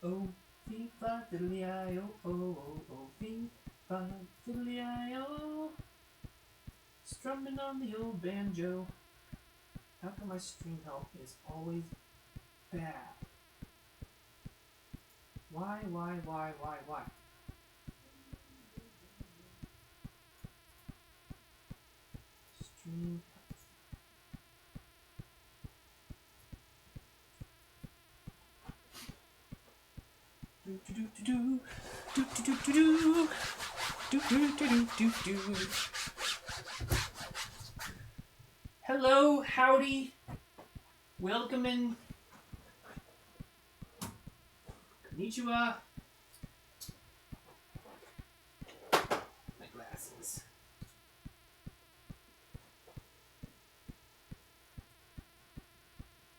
oh, fee fa diddly I oh, oh, oh, oh, fee fa diddly I oh. Strumming on the old banjo. How come my stream health is always bad? Why? Stream Hello, howdy, welcome in. Konnichiwa. My glasses.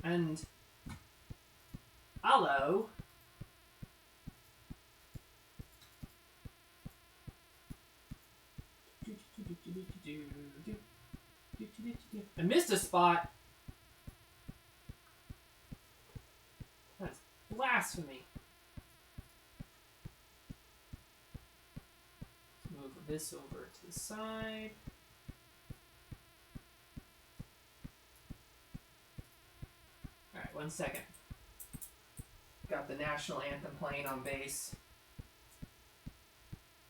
And hello. I missed a spot. That's blasphemy. Let's move this over to the side. Alright, 1 second. Got the national anthem playing on bass.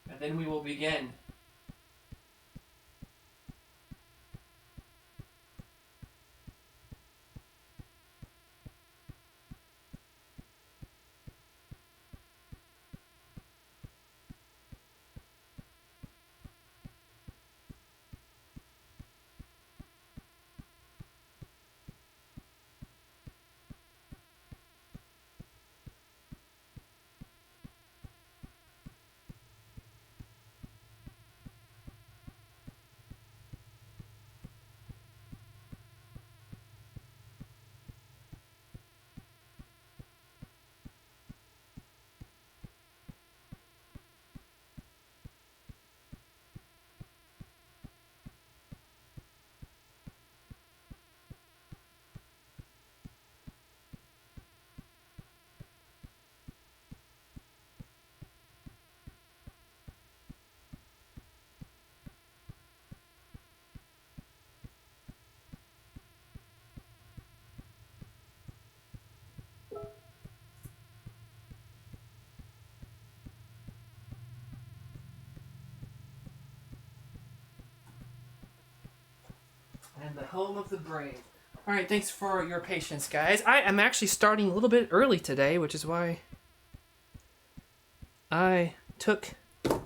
And then we will begin. And the home of the brave. All right, thanks for your patience, guys. I am actually starting a little bit early today, which is why I took a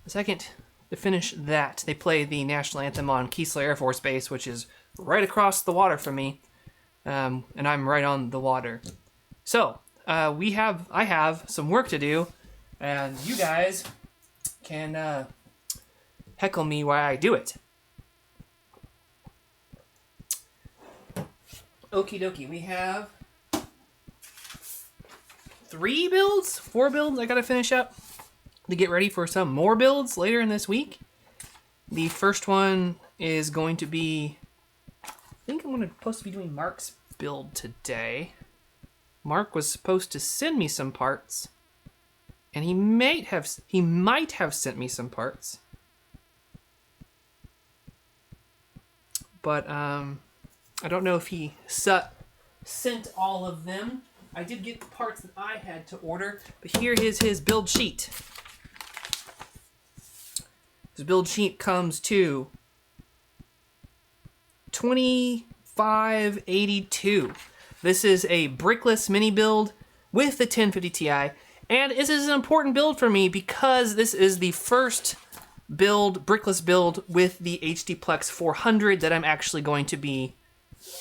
second to finish that. They play the national anthem on Keesler Air Force Base, which is right across the water from me, and I'm right on the water. So I have some work to do, and you guys can heckle me while I do it. Okie dokie, we have 3 builds, 4 builds I gotta finish up to get ready for some more builds later in this week. The first one is going to be, I think I'm supposed to be doing Mark's build today. Mark was supposed to send me some parts, and he might have sent me some parts, but I don't know if he sent all of them. I did get the parts that I had to order, but here is his build sheet. His build sheet comes to $25.82. This is a brickless mini build with the 1050 Ti, and this is an important build for me because this is the first brickless build with the HDPlex 400 that I'm actually going to be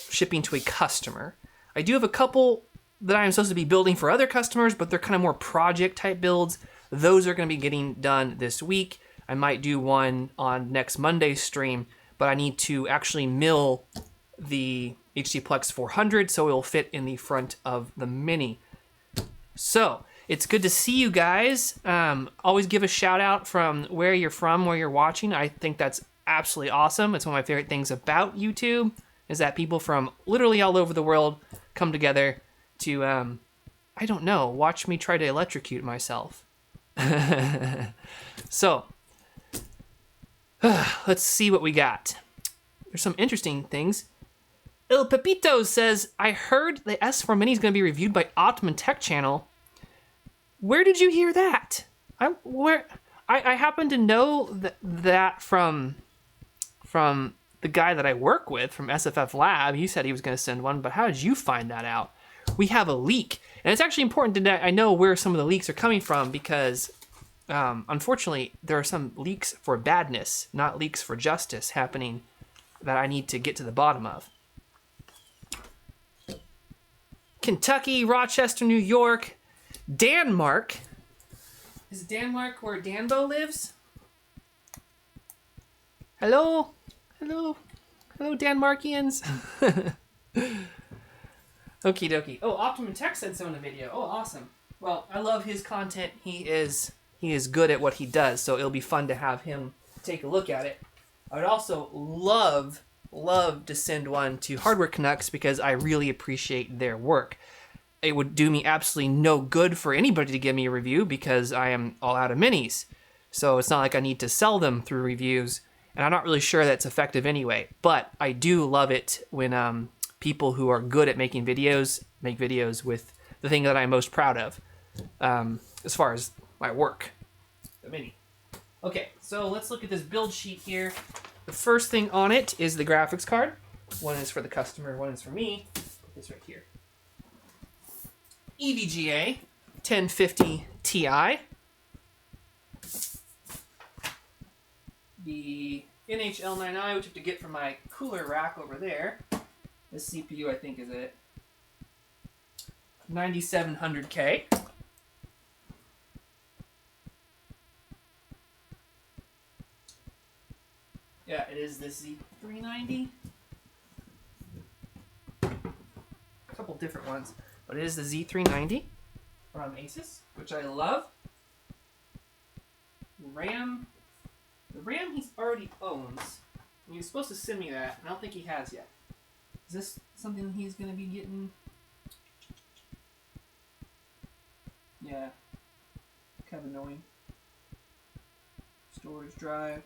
shipping to a customer. I do have a couple that I'm supposed to be building for other customers, but they're kind of more project type builds. Those are going to be getting done this week. I might do one on next Monday's stream, but I need to actually mill the HDPlex 400 so it will fit in the front of the Mini. So it's good to see you guys. Always give a shout out from where you're from, where you're watching. I think that's absolutely awesome. It's one of my favorite things about YouTube, is that people from literally all over the world come together to I don't know. Watch me try to electrocute myself. So, let's see what we got. There's some interesting things. Il Pepito says, I heard the S4 Mini is going to be reviewed by Optimum Tech Channel. Where did you hear that? I happen to know that from the guy that I work with from SFF Lab. He said he was going to send one, but how did you find that out? We have a leak, and it's actually important that I know where some of the leaks are coming from because, unfortunately, there are some leaks for badness, not leaks for justice, happening that I need to get to the bottom of. Kentucky, Rochester, New York, Denmark. Is Denmark where Danbo lives? Hello? Hello? Hello, Danmarkians? Okie dokie. Oh, Optimum Tech sent someone a video. Oh, awesome. Well, I love his content. He is good at what he does, so it'll be fun to have him take a look at it. I would also love to send one to Hardware Canucks because I really appreciate their work. It would do me absolutely no good for anybody to give me a review because I am all out of minis. So it's not like I need to sell them through reviews, and I'm not really sure that's effective anyway. But I do love it when people who are good at making videos make videos with the thing that I'm most proud of as far as my work, the mini. Okay, so let's look at this build sheet here. The first thing on it is the graphics card. One is for the customer, one is for me. Put this right here. EVGA 1050 Ti. The NHL9i, which I have to get from my cooler rack over there. This CPU, I think, is at 9700K. Yeah, it is the Z390. A couple different ones, but it is the Z390 from Asus, which I love. RAM. The RAM he already owns. He was supposed to send me that. I don't think he has yet. Is this something he's going to be getting? Yeah. Kind of annoying. Storage drive.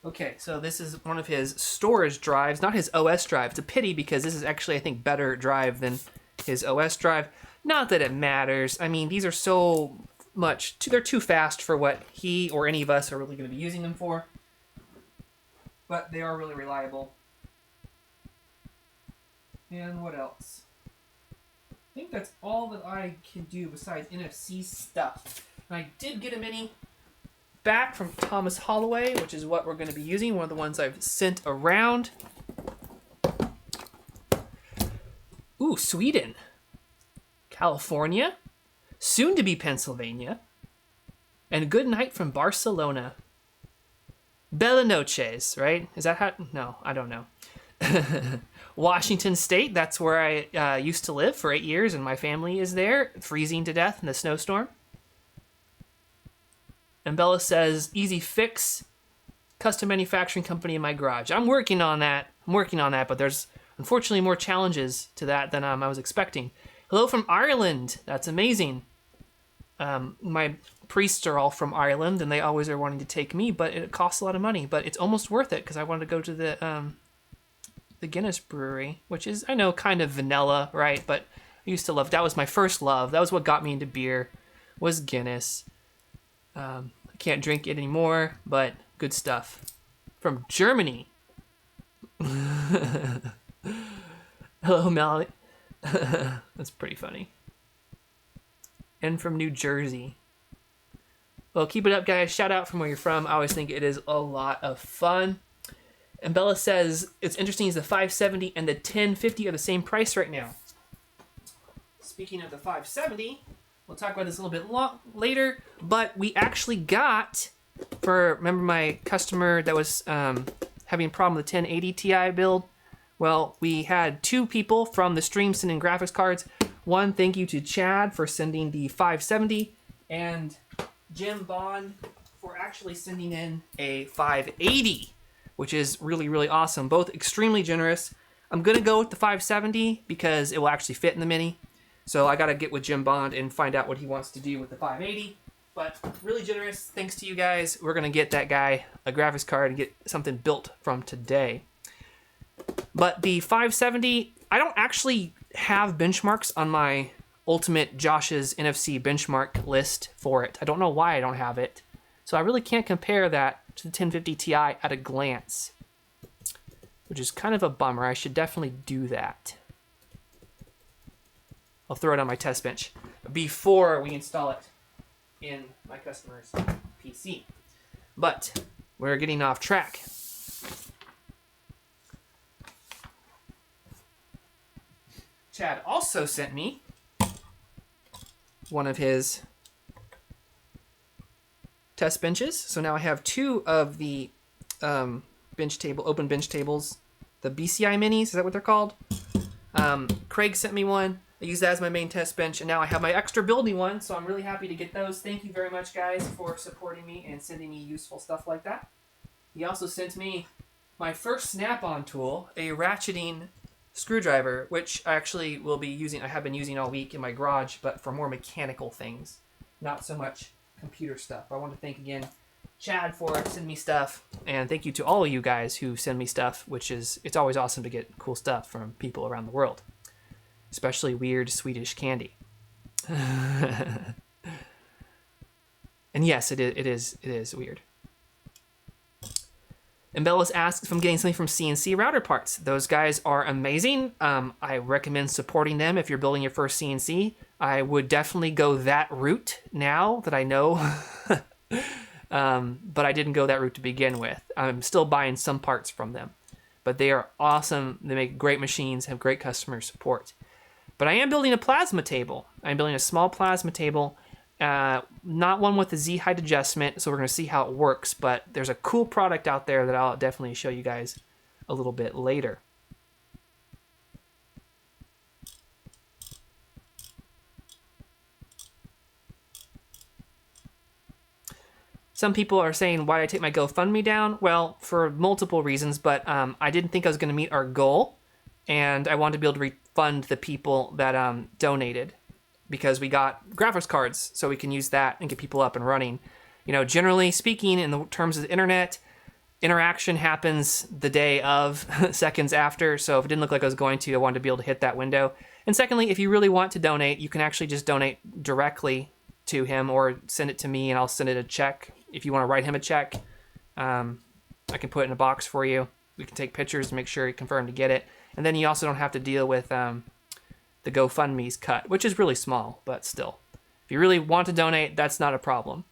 Okay, so this is one of his storage drives, not his OS drive. It's a pity because this is actually, I think, better drive than his OS drive. Not that it matters. I mean, these are so much, they're too fast for what he or any of us are really going to be using them for. But they are really reliable. And what else? I think that's all that I can do besides NFC stuff. And I did get a mini back from Thomas Holloway, which is what we're going to be using, one of the ones I've sent around. Ooh, Sweden. California. Soon to be Pennsylvania. And good night from Barcelona. Bella Noches, right? Is that how? No, I don't know. Washington State, that's where I used to live for 8 years, and my family is there, freezing to death in a snowstorm. And Bella says, easy fix, custom manufacturing company in my garage. I'm working on that, but there's unfortunately more challenges to that than I was expecting. Hello from Ireland. That's amazing. My priests are all from Ireland, and they always are wanting to take me, but it costs a lot of money. But it's almost worth it because I wanted to go to the Guinness brewery, which is, I know, kind of vanilla, right? But I used to love. That was my first love. That was what got me into beer, was Guinness. I can't drink it anymore, but good stuff. From Germany. Hello, Melody. That's pretty funny. And from New Jersey. Well, keep it up, guys. Shout out from where you're from. I always think it is a lot of fun. And Bella says, it's interesting is the 570 and the 1050 are the same price right now. Speaking of the 570, we'll talk about this a little bit later, but we actually got, remember my customer that was having a problem with the 1080 Ti build? Well, we had two people from the stream sending graphics cards. One, thank you to Chad for sending the 570, and Jim Bond for actually sending in a 580, which is really, really awesome. Both extremely generous. I'm going to go with the 570 because it will actually fit in the Mini. So I got to get with Jim Bond and find out what he wants to do with the 580. But really generous, thanks to you guys. We're going to get that guy a graphics card and get something built from today. But the 570, I don't actually have benchmarks on my Ultimate Josh's NFC benchmark list for it. I don't know why I don't have it. So I really can't compare that to the 1050 Ti at a glance, which is kind of a bummer. I should definitely do that. I'll throw it on my test bench before we install it in my customer's PC. But we're getting off track. Chad also sent me one of his test benches. So now I have two of the open bench tables, the BCI minis, is that what they're called? Craig sent me one. I use that as my main test bench, and now I have my extra building one, so I'm really happy to get those. Thank you very much, guys, for supporting me and sending me useful stuff like that. He also sent me my first Snap-on tool, a ratcheting screwdriver, which I actually will be using. I have been using all week in my garage, but for more mechanical things, not so much computer stuff. I want to thank again Chad for sending me stuff, and thank you to all of you guys who send me stuff, it's always awesome to get cool stuff from people around the world, especially weird Swedish candy. And yes, it is weird. And Bellis asks if I'm getting something from CNC Router Parts. Those guys are amazing. I recommend supporting them if you're building your first CNC. I would definitely go that route now that I know. But I didn't go that route to begin with. I'm still buying some parts from them. But they are awesome. They make great machines, have great customer support. But I am building a plasma table. I'm building a small plasma table. Not one with the Z height adjustment, so we're going to see how it works, but there's a cool product out there that I'll definitely show you guys a little bit later. Some people are saying, why did I take my GoFundMe down? Well, for multiple reasons, but I didn't think I was going to meet our goal, and I wanted to be able to refund the people that donated, because we got graphics cards, so we can use that and get people up and running. You know, generally speaking, in the terms of the internet, interaction happens the day of, seconds after, so if it didn't look like I was going to, I wanted to be able to hit that window. And secondly, if you really want to donate, you can actually just donate directly to him or send it to me and I'll send it a check. If you want to write him a check, I can put it in a box for you. We can take pictures to make sure you confirm to get it. And then you also don't have to deal with the GoFundMe's cut, which is really small, but still. If you really want to donate, that's not a problem.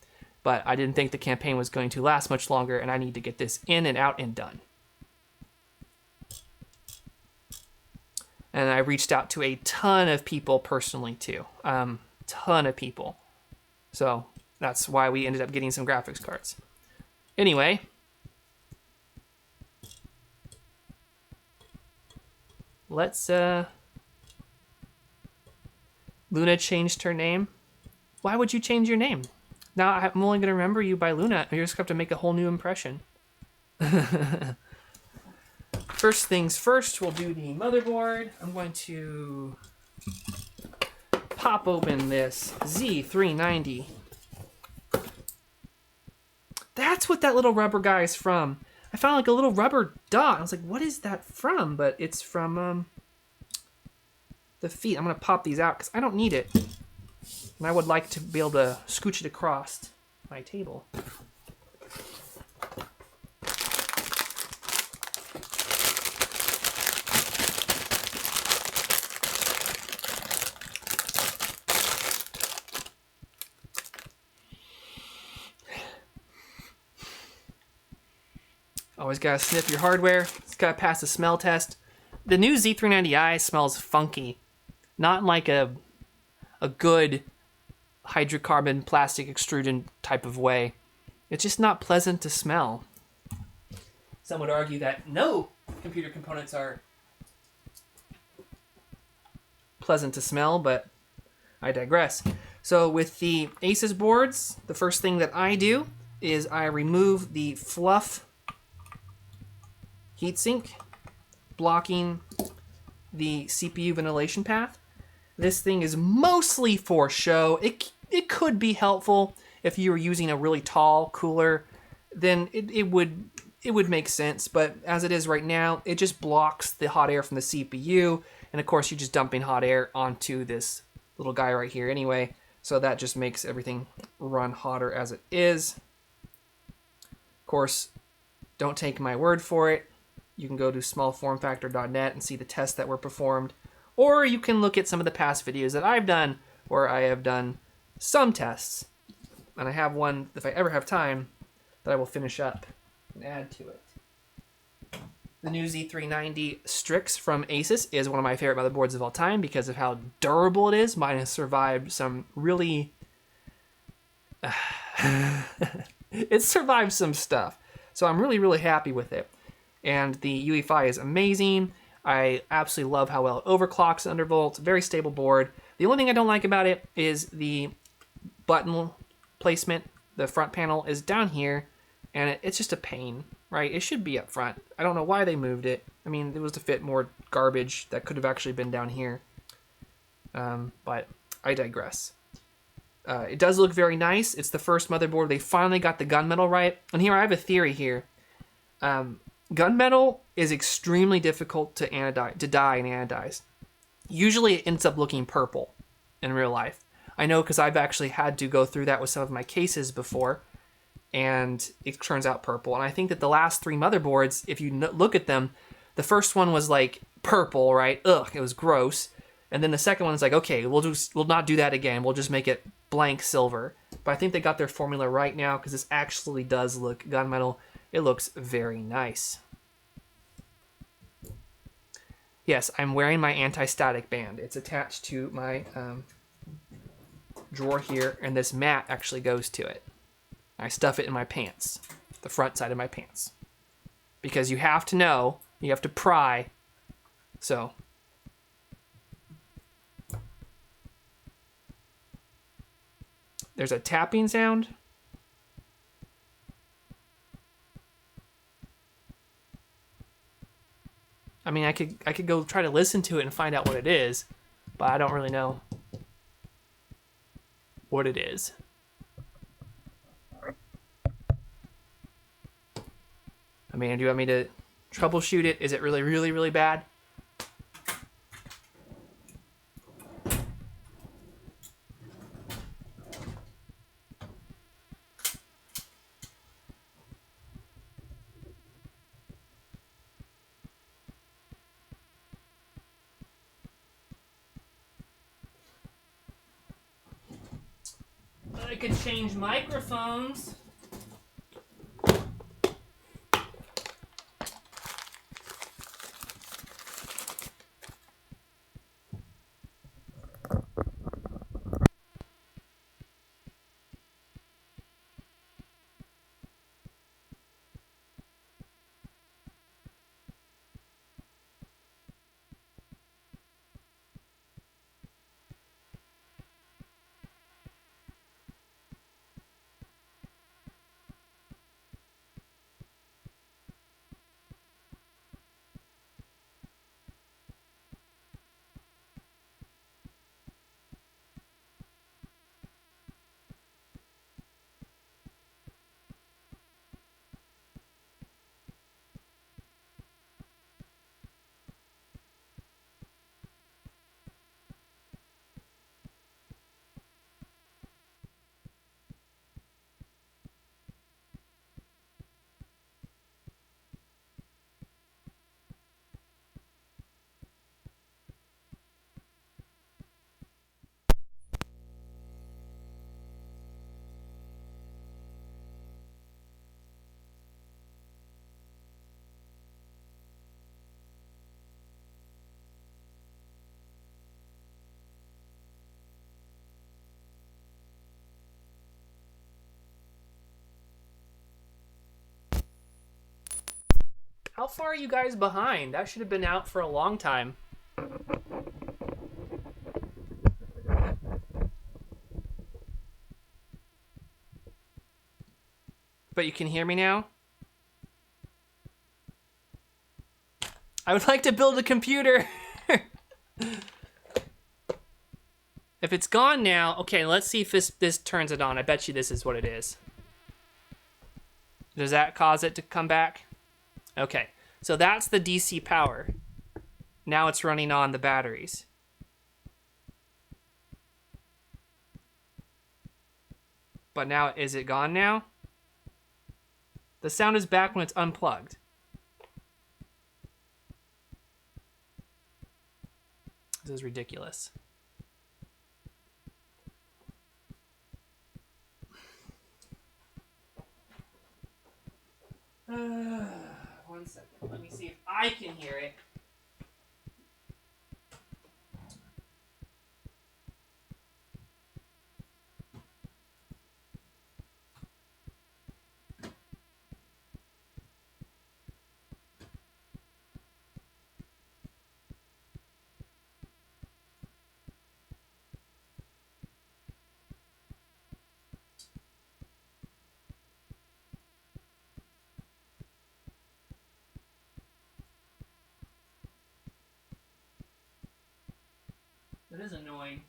But I didn't think the campaign was going to last much longer, and I need to get this in and out and done. And I reached out to a ton of people personally, too. Ton of people. So that's why we ended up getting some graphics cards. Anyway. Let's, Luna changed her name. Why would you change your name? Now I'm only going to remember you by Luna. You're just going to have to make a whole new impression. First things first, we'll do the motherboard. I'm going to pop open this Z390. That's what that little rubber guy is from. I found like a little rubber dot. I was like, what is that from? But it's from the feet. I'm going to pop these out because I don't need it. And I would like to be able to scooch it across my table. Always gotta sniff your hardware. It's gotta pass the smell test. The new Z390i smells funky. Not in like a good hydrocarbon plastic extruded type of way. It's just not pleasant to smell. Some would argue that no computer components are pleasant to smell, but I digress. So with the Asus boards, the first thing that I do is I remove the fluff heatsink, blocking the CPU ventilation path. This thing is mostly for show. It could be helpful if you were using a really tall cooler, then it would make sense. But as it is right now, it just blocks the hot air from the CPU. And of course, you're just dumping hot air onto this little guy right here anyway. So that just makes everything run hotter as it is. Of course, don't take my word for it. You can go to smallformfactor.net and see the tests that were performed. Or you can look at some of the past videos that I've done where I have done some tests. And I have one, if I ever have time, that I will finish up and add to it. The new Z390 Strix from Asus is one of my favorite motherboards of all time because of how durable it is. Mine has survived some really... It's survived some stuff. So I'm really, really happy with it. And the UEFI is amazing. I absolutely love how well it overclocks undervolts. Very stable board. The only thing I don't like about it is the button placement. The front panel is down here, and it's just a pain, right? It should be up front. I don't know why they moved it. I mean, it was to fit more garbage that could have actually been down here. But I digress. It does look very nice. It's the first motherboard. They finally got the gunmetal right. And here I have a theory here. Gunmetal is extremely difficult to dye and anodize. Usually it ends up looking purple in real life. I know because I've actually had to go through that with some of my cases before, and it turns out purple. And I think that the last 3 motherboards, if you look at them, the first one was like purple, right? Ugh, it was gross. And then the second one is like, okay, we'll not do that again. We'll just make it blank silver. But I think they got their formula right now because this actually does look gunmetal. It looks very nice. Yes, I'm wearing my anti-static band. It's attached to my drawer here, and this mat actually goes to it. I stuff it in my pants, the front side of my pants. Because you have to know, you have to pry. So... there's a tapping sound. I mean, I could go try to listen to it and find out what it is, but I don't really know what it is. I mean, do you want me to troubleshoot it? Is it really, really, really bad? I could change microphones. How far are you guys behind? That should have been out for a long time. But you can hear me now? I would like to build a computer. If it's gone now, okay, let's see if this turns it on. I bet you this is what it is. Does that cause it to come back? Okay, so that's the DC power. Now it's running on the batteries. But now, is it gone now? The sound is back when it's unplugged. This is ridiculous. One second. Let me see if I can hear it. That is annoying.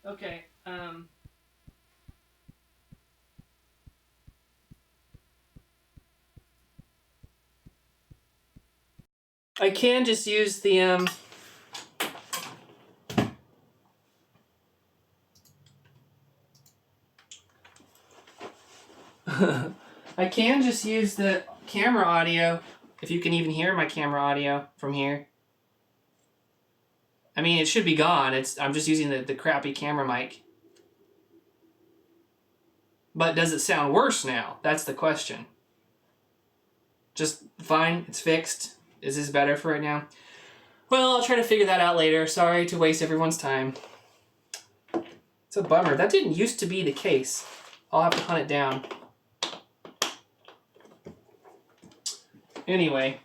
Okay, I can just use the, I can just use the camera audio, if you can even hear my camera audio from here. I mean, it should be gone. I'm just using the crappy camera mic. But does it sound worse now? That's the question. Just fine, it's fixed. Is this better for right now? Well, I'll try to figure that out later. Sorry to waste everyone's time. It's a bummer. That didn't used to be the case. I'll have to hunt it down. Anyway.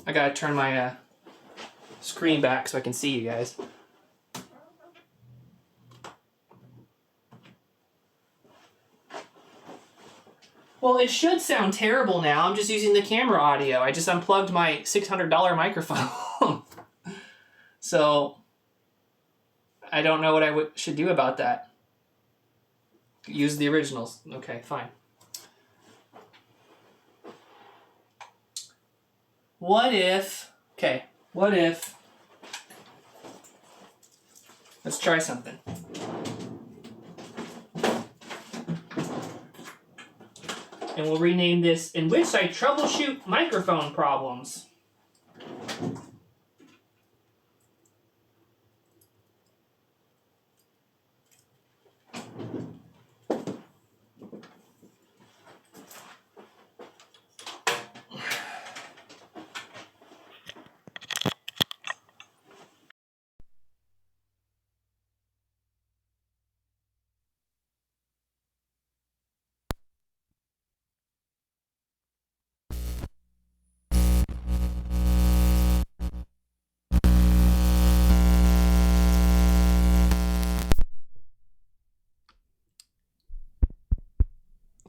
I gotta turn my screen back so I can see you guys. Well, it should sound terrible now. I'm just using the camera audio. I just unplugged my $600 microphone. So, I don't know what I should do about that. Use the originals. Okay, fine. What if... Okay, what if... Let's try something. And we'll rename this, In Which I Troubleshoot Microphone Problems.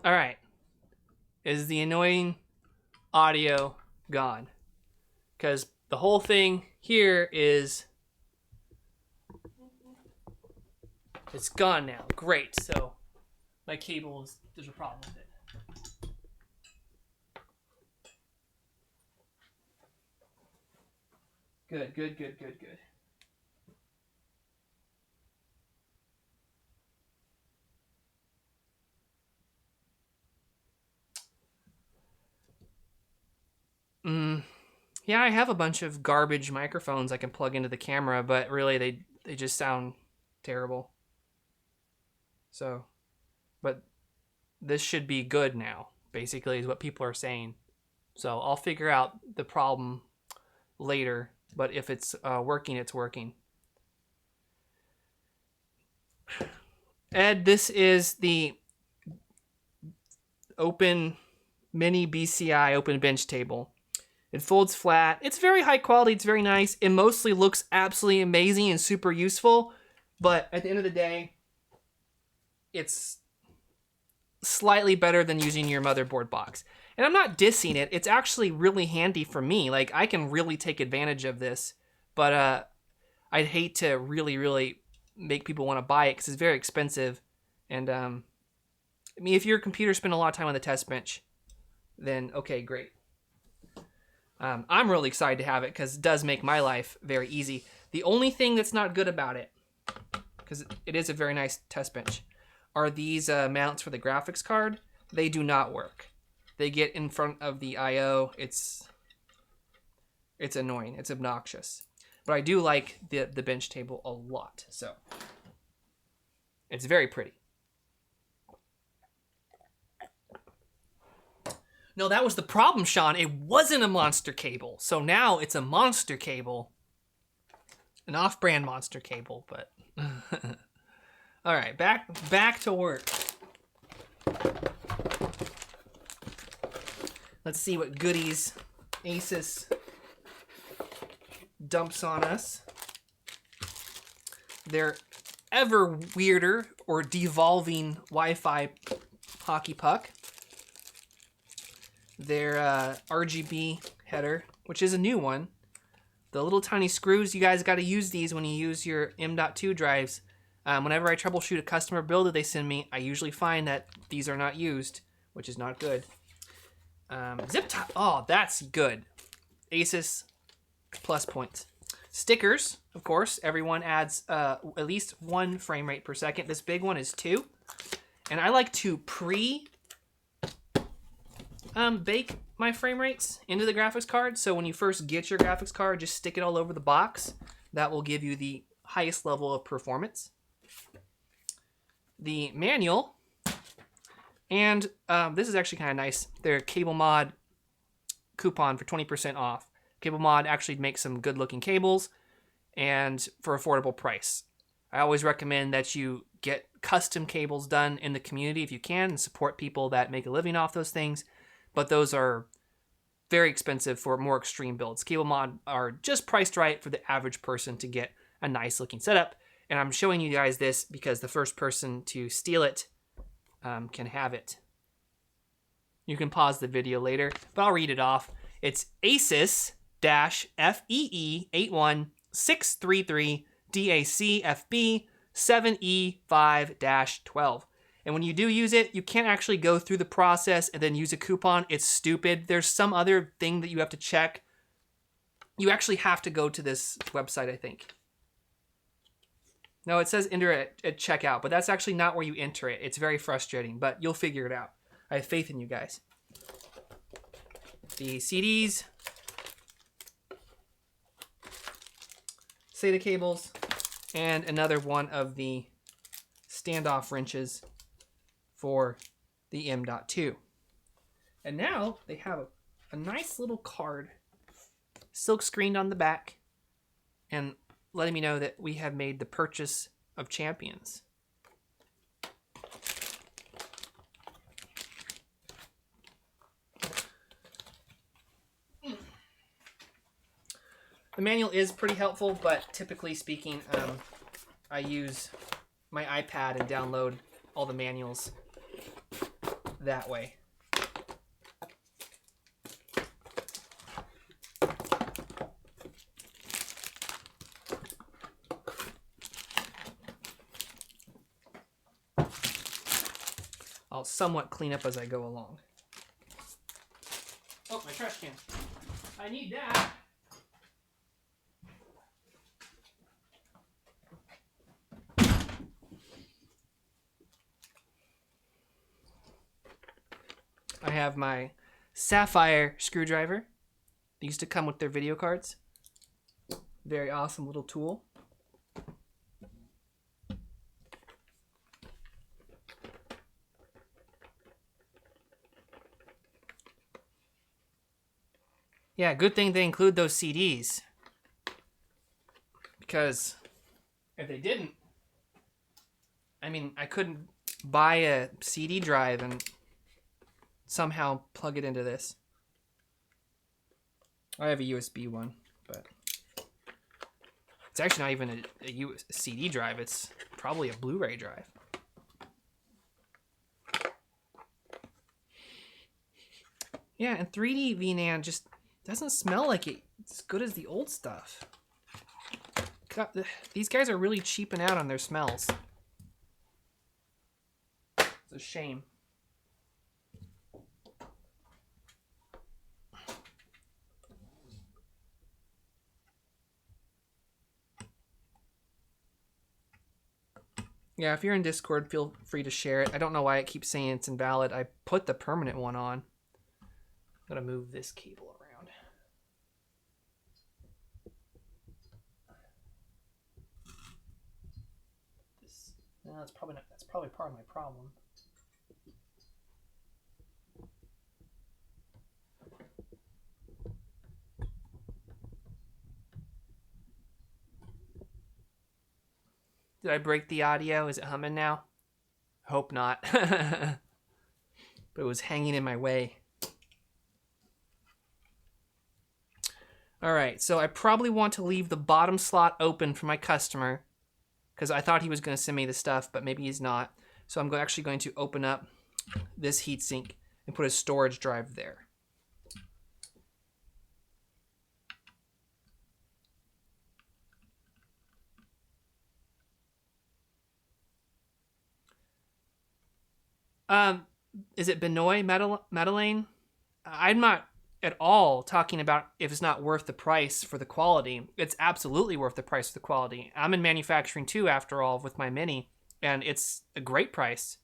All right. Is the annoying audio gone? Because the whole thing here is... It's gone now. Great. So my cable is... There's a problem with it. Good, good, good, good, good. Yeah, I have a bunch of garbage microphones I can plug into the camera, but really they just sound terrible. So, but this should be good now, basically, is what people are saying. So I'll figure out the problem later, but if it's working, it's working. Ed, this is the Open Mini BCI Open Bench Table. It folds flat. It's very high quality. It's very nice. It mostly looks absolutely amazing and super useful. But at the end of the day, it's slightly better than using your motherboard box. And I'm not dissing it. It's actually really handy for me. Like, I can really take advantage of this. But I'd hate to really make people want to buy it because it's very expensive. And I mean, if your computer spent a lot of time on the test bench, then okay, great. I'm really excited to have it because it does make my life very easy. The only thing that's not good about it, because it is a very nice test bench, are these mounts for the graphics card. They do not work. They get in front of the I/O. It's annoying. It's obnoxious. But I do like the bench table a lot. So it's very pretty. No, that was the problem, Sean. It wasn't a monster cable. So now it's a monster cable. An off-brand monster cable, but... All right, back to work. Let's see what goodies Asus dumps on us. Their ever weirder or devolving Wi-Fi hockey puck. Their RGB header, which is a new one. The little tiny screws, you guys got to use these when you use your M.2 drives. Whenever I troubleshoot a customer build that they send me, I usually find that these are not used, which is not good. Zip tie, oh, that's good. Asus plus points. Stickers, of course, everyone adds at least 1 frame rate per second. This big one is 2. And I like to bake my frame rates into the graphics card. So when you first get your graphics card, just stick it all over the box. That will give you the highest level of performance. The manual, and this is actually kind of nice. Their Cable Mod coupon for 20% off. Cable Mod actually makes some good looking cables and for affordable price. I always recommend that you get custom cables done in the community if you can and support people that make a living off those things. But those are very expensive for more extreme builds. Cable Mod are just priced right for the average person to get a nice looking setup. And I'm showing you guys this because the first person to steal it can have it. You can pause the video later, but I'll read it off. It's Asus-FEE81633-DAC-FB7E5-12. And when you do use it, you can't actually go through the process and then use a coupon. It's stupid. There's some other thing that you have to check. You actually have to go to this website, I think. No, it says enter it at checkout, but that's actually not where you enter it. It's very frustrating, but you'll figure it out. I have faith in you guys. The CDs, SATA cables, and another one of the standoff wrenches for the M.2. And now they have a nice little card, silk screened on the back, and letting me know that we have made the purchase of champions. The manual is pretty helpful, but typically speaking, I use my iPad and download all the manuals that way. I'll somewhat clean up as I go along. Oh, my trash can. I need that. I have my Sapphire screwdriver. They used to come with their video cards. Very awesome little tool. Yeah, good thing they include those CDs. Because if they didn't, I mean, I couldn't buy a CD drive and somehow plug it into this. I have a USB one, but it's actually not even a CD drive. It's probably a Blu-ray drive. Yeah, and 3D VNAND just doesn't smell like it's as good as the old stuff. God, these guys are really cheaping out on their smells. It's a shame. Yeah, if you're in Discord, feel free to share it. I don't know why it keeps saying it's invalid. I put the permanent one on. I'm gonna move this cable around. No, that's probably not. That's probably part of my problem. Did I break the audio? Is it humming now? Hope not. But it was hanging in my way. All right, so I probably want to leave the bottom slot open for my customer because I thought he was going to send me the stuff, but maybe he's not. So I'm actually going to open up this heatsink and put a storage drive there. Is it Benoit Madeleine? I'm not at all talking about if it's not worth the price for the quality. It's absolutely worth the price for the quality. I'm in manufacturing too, after all, with my Mini, and it's a great price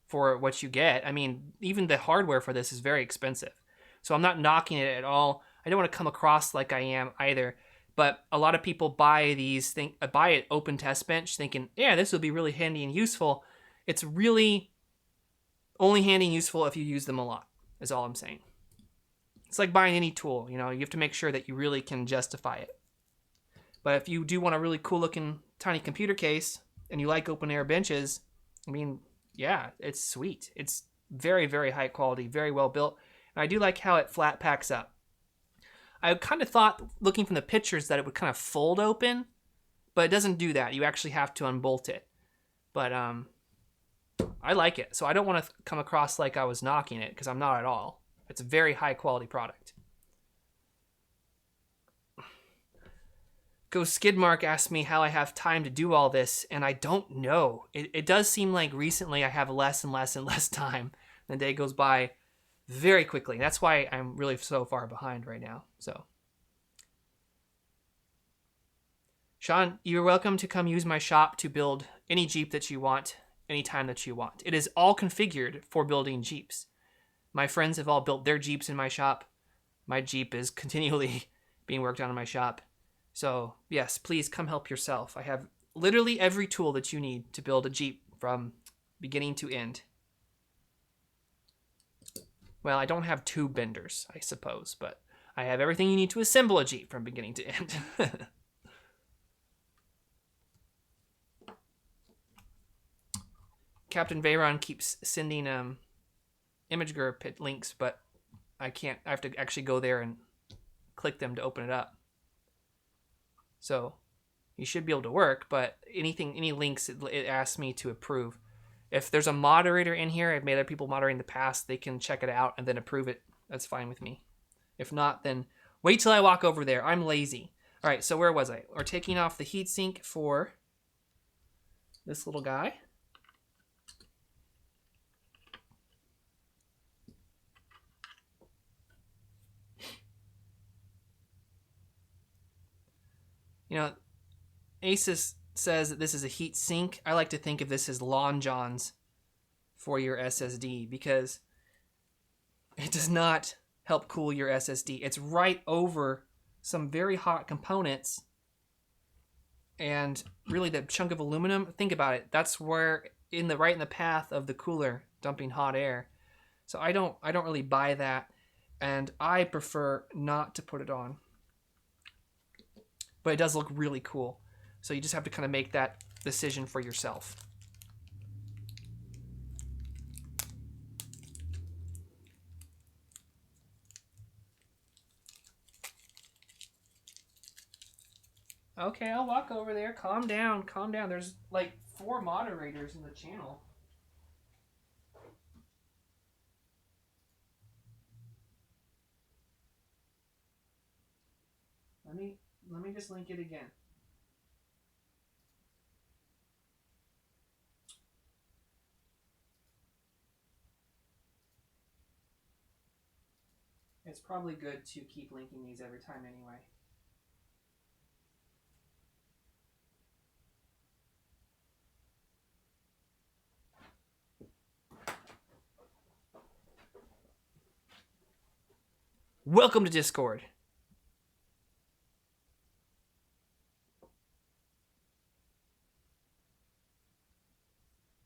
for what you get. I mean, even the hardware for this is very expensive. So I'm not knocking it at all. I don't want to come across like I am either. But a lot of people buy an open test bench thinking, yeah, this will be really handy and useful. It's really only handy and useful if you use them a lot, is all I'm saying. It's like buying any tool, you have to make sure that you really can justify it. But if you do want a really cool looking tiny computer case and you like open air benches, I mean, yeah, it's sweet. It's very, very high quality, very well built. And I do like how it flat packs up. I kind of thought, looking from the pictures, that it would kind of fold open, but it doesn't do that. You actually have to unbolt it. But I like it. So I don't want to come across like I was knocking it, because I'm not at all. It's a very high quality product. Ghost Skidmark asked me how I have time to do all this, and I don't know. It does seem like recently I have less and less and less time. The day goes by very quickly. That's why I'm really so far behind right now. So, Sean, you're welcome to come use my shop to build any Jeep that you want, anytime that you want. It is all configured for building Jeeps. My friends have all built their Jeeps in my shop. My Jeep is continually being worked on in my shop. So, yes, please come help yourself. I have literally every tool that you need to build a Jeep from beginning to end. Well, I don't have tube benders, I suppose, but I have everything you need to assemble a Jeep from beginning to end. Captain Veyron keeps sending ImageGur links, but I can't. I have to actually go there and click them to open it up. So you should be able to work, but any links it asks me to approve. If there's a moderator in here, I've made other people moderate in the past, they can check it out and then approve it. That's fine with me. If not, then wait till I walk over there. I'm lazy. All right, so where was I? We're taking off the heatsink for this little guy. Asus says that this is a heat sink. I like to think of this as Lon Johns for your SSD because it does not help cool your SSD. It's right over some very hot components, and really the chunk of aluminum, think about it, that's where right in the path of the cooler dumping hot air. So I don't really buy that, and I prefer not to put it on. But it does look really cool. So you just have to kind of make that decision for yourself. Okay, I'll walk over there. Calm down, calm down. There's like 4 moderators in the channel. Let me just link it again. It's probably good to keep linking these every time anyway. Welcome to Discord.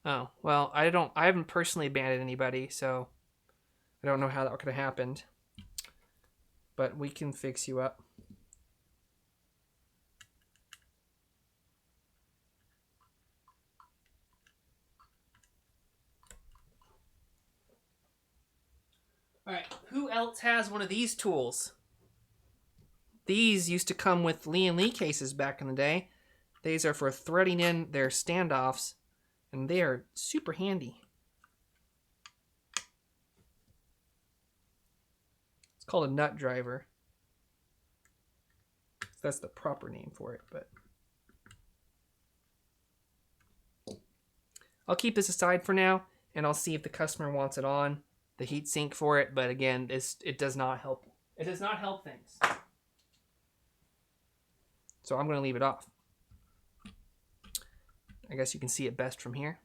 Oh, well, I haven't personally abandoned anybody, so I don't know how that could have happened. But we can fix you up. Alright, who else has one of these tools? These used to come with Lee and Lee cases back in the day. These are for threading in their standoffs, and they are super handy. It's called a nut driver. That's the proper name for it, but I'll keep this aside for now, and I'll see if the customer wants it on the heat sink for it. But again, it does not help. It does not help things. So I'm going to leave it off. I guess you can see it best from here.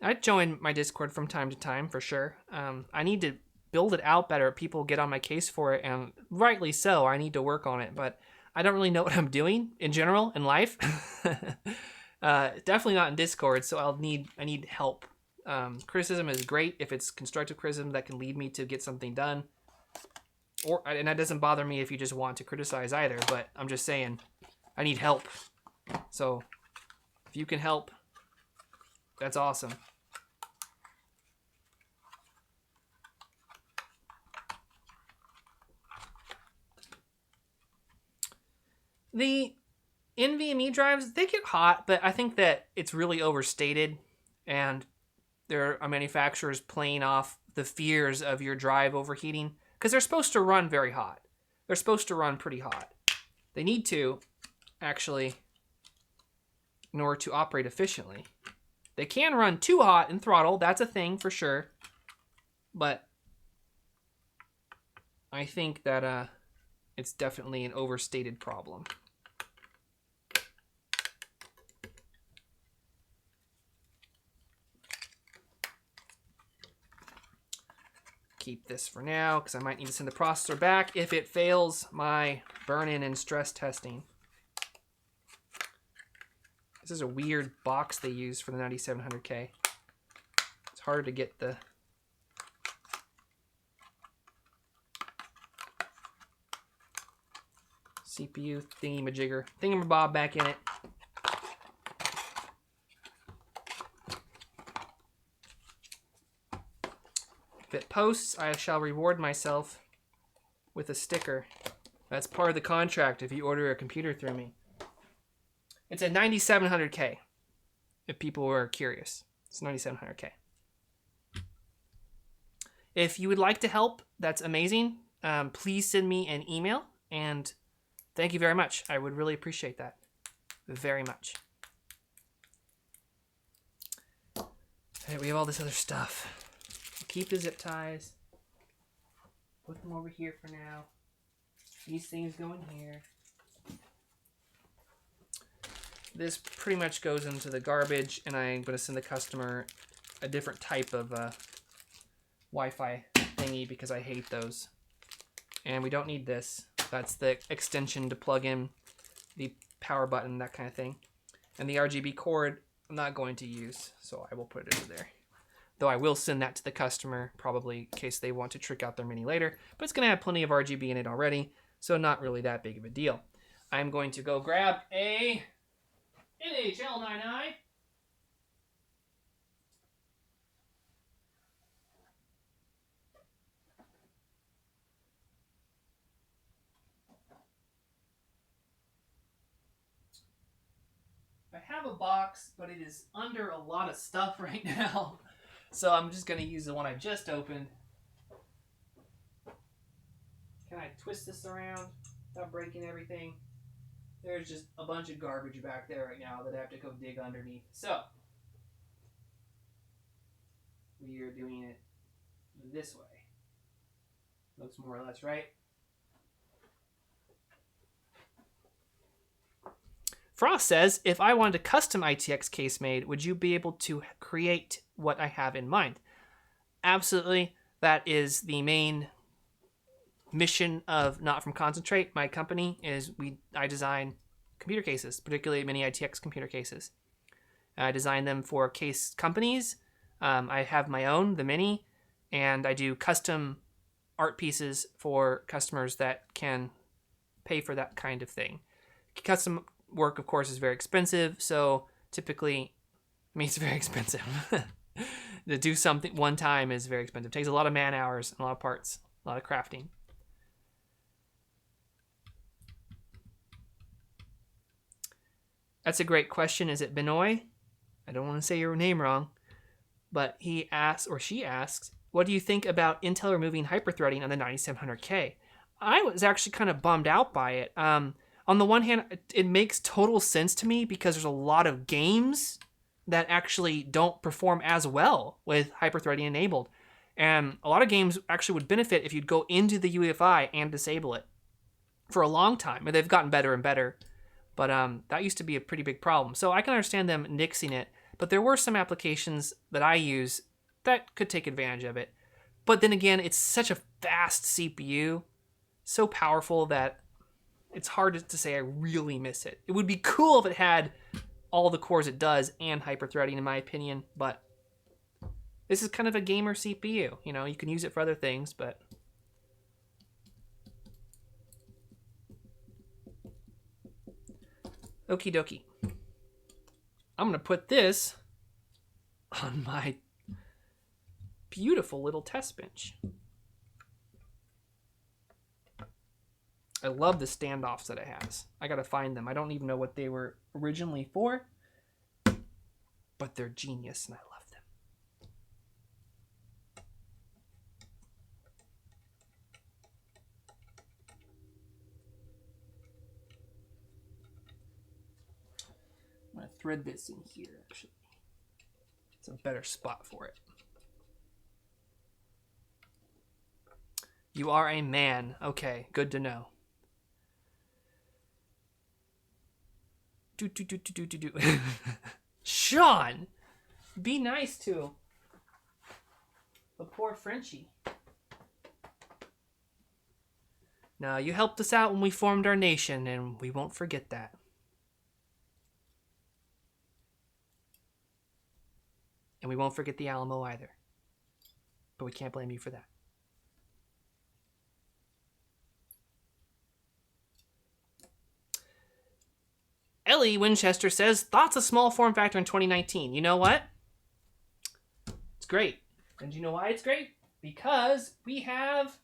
I'd join my Discord from time to time for sure. I need to build it out better. People get on my case for it, and rightly so. I need to work on it, but I don't really know what I'm doing in general in life. Definitely not in Discord, so I need help. Criticism is great if it's constructive criticism that can lead me to get something done. And that doesn't bother me if you just want to criticize either, but I'm just saying I need help. So if you can help, that's awesome. The NVMe drives, they get hot, but I think that it's really overstated, and there are manufacturers playing off the fears of your drive overheating, because they're supposed to run very hot. They're supposed to run pretty hot. They need to, actually, in order to operate efficiently. They can run too hot in throttle, that's a thing for sure, but I think that it's definitely an overstated problem. Keep this for now because I might need to send the processor back if it fails my burn-in and stress testing. This is a weird box they use for the 9700K. It's harder to get the CPU thingamabob back in it. If it posts, I shall reward myself with a sticker. That's part of the contract if you order a computer through me. It's a 9700K, if people were curious. It's 9700K. If you would like to help, that's amazing. Please send me an email, and thank you very much. I would really appreciate that. Very much. Okay, we have all this other stuff. Keep the zip ties. Put them over here for now. These things go in here. This pretty much goes into the garbage, and I'm going to send the customer a different type of Wi-Fi thingy because I hate those. And we don't need this. That's the extension to plug in the power button, that kind of thing. And the RGB cord I'm not going to use, so I will put it over there. Though I will send that to the customer, probably in case they want to trick out their Mini later. But it's going to have plenty of RGB in it already, so not really that big of a deal. I'm going to go grab a NHL99. have a box, but it is under a lot of stuff right now. So I'm just going to use the one I just opened. Can I twist this around without breaking everything? There's just a bunch of garbage back there right now that I have to go dig underneath. So, we are doing it this way. Looks more or less right. Frost says, if I wanted a custom ITX case made, would you be able to create what I have in mind? Absolutely. That is the main mission of Not From Concentrate. My company is I design computer cases, particularly mini ITX computer cases. I design them for case companies. I have my own, the Mini, and I do custom art pieces for customers that can pay for that kind of thing. Custom work, of course, is very expensive, so typically, it's very expensive. To do something one time is very expensive. It takes a lot of man hours and a lot of parts, a lot of crafting. That's a great question. Is it Benoit? I don't want to say your name wrong, but he asks, or she asks, what do you think about Intel removing hyperthreading on the 9700K? I was actually kind of bummed out by it. On the one hand, it makes total sense to me because there's a lot of games that actually don't perform as well with hyperthreading enabled. And a lot of games actually would benefit if you'd go into the UEFI and disable it for a long time. And they've gotten better and better. But that used to be a pretty big problem. So I can understand them nixing it. But there were some applications that I use that could take advantage of it. But then again, it's such a fast CPU, so powerful that it's hard to say I really miss it. It would be cool if it had all the cores it does and hyperthreading, in my opinion. But this is kind of a gamer CPU. You know, you can use it for other things, but... Okie dokie. I'm going to put this on my beautiful little test bench. I love the standoffs that it has. I got to find them. I don't even know what they were originally for, but they're genius and I love them. I'm going to thread this in here, actually. It's a better spot for it. You are a man. Okay, good to know. Sean! Be nice to the poor Frenchie. Now, you helped us out when we formed our nation, and we won't forget that. And we won't forget the Alamo either. But we can't blame you for that. Ellie Winchester says, thoughts of small form factor in 2019. You know what? It's great. And do you know why it's great? Because we have...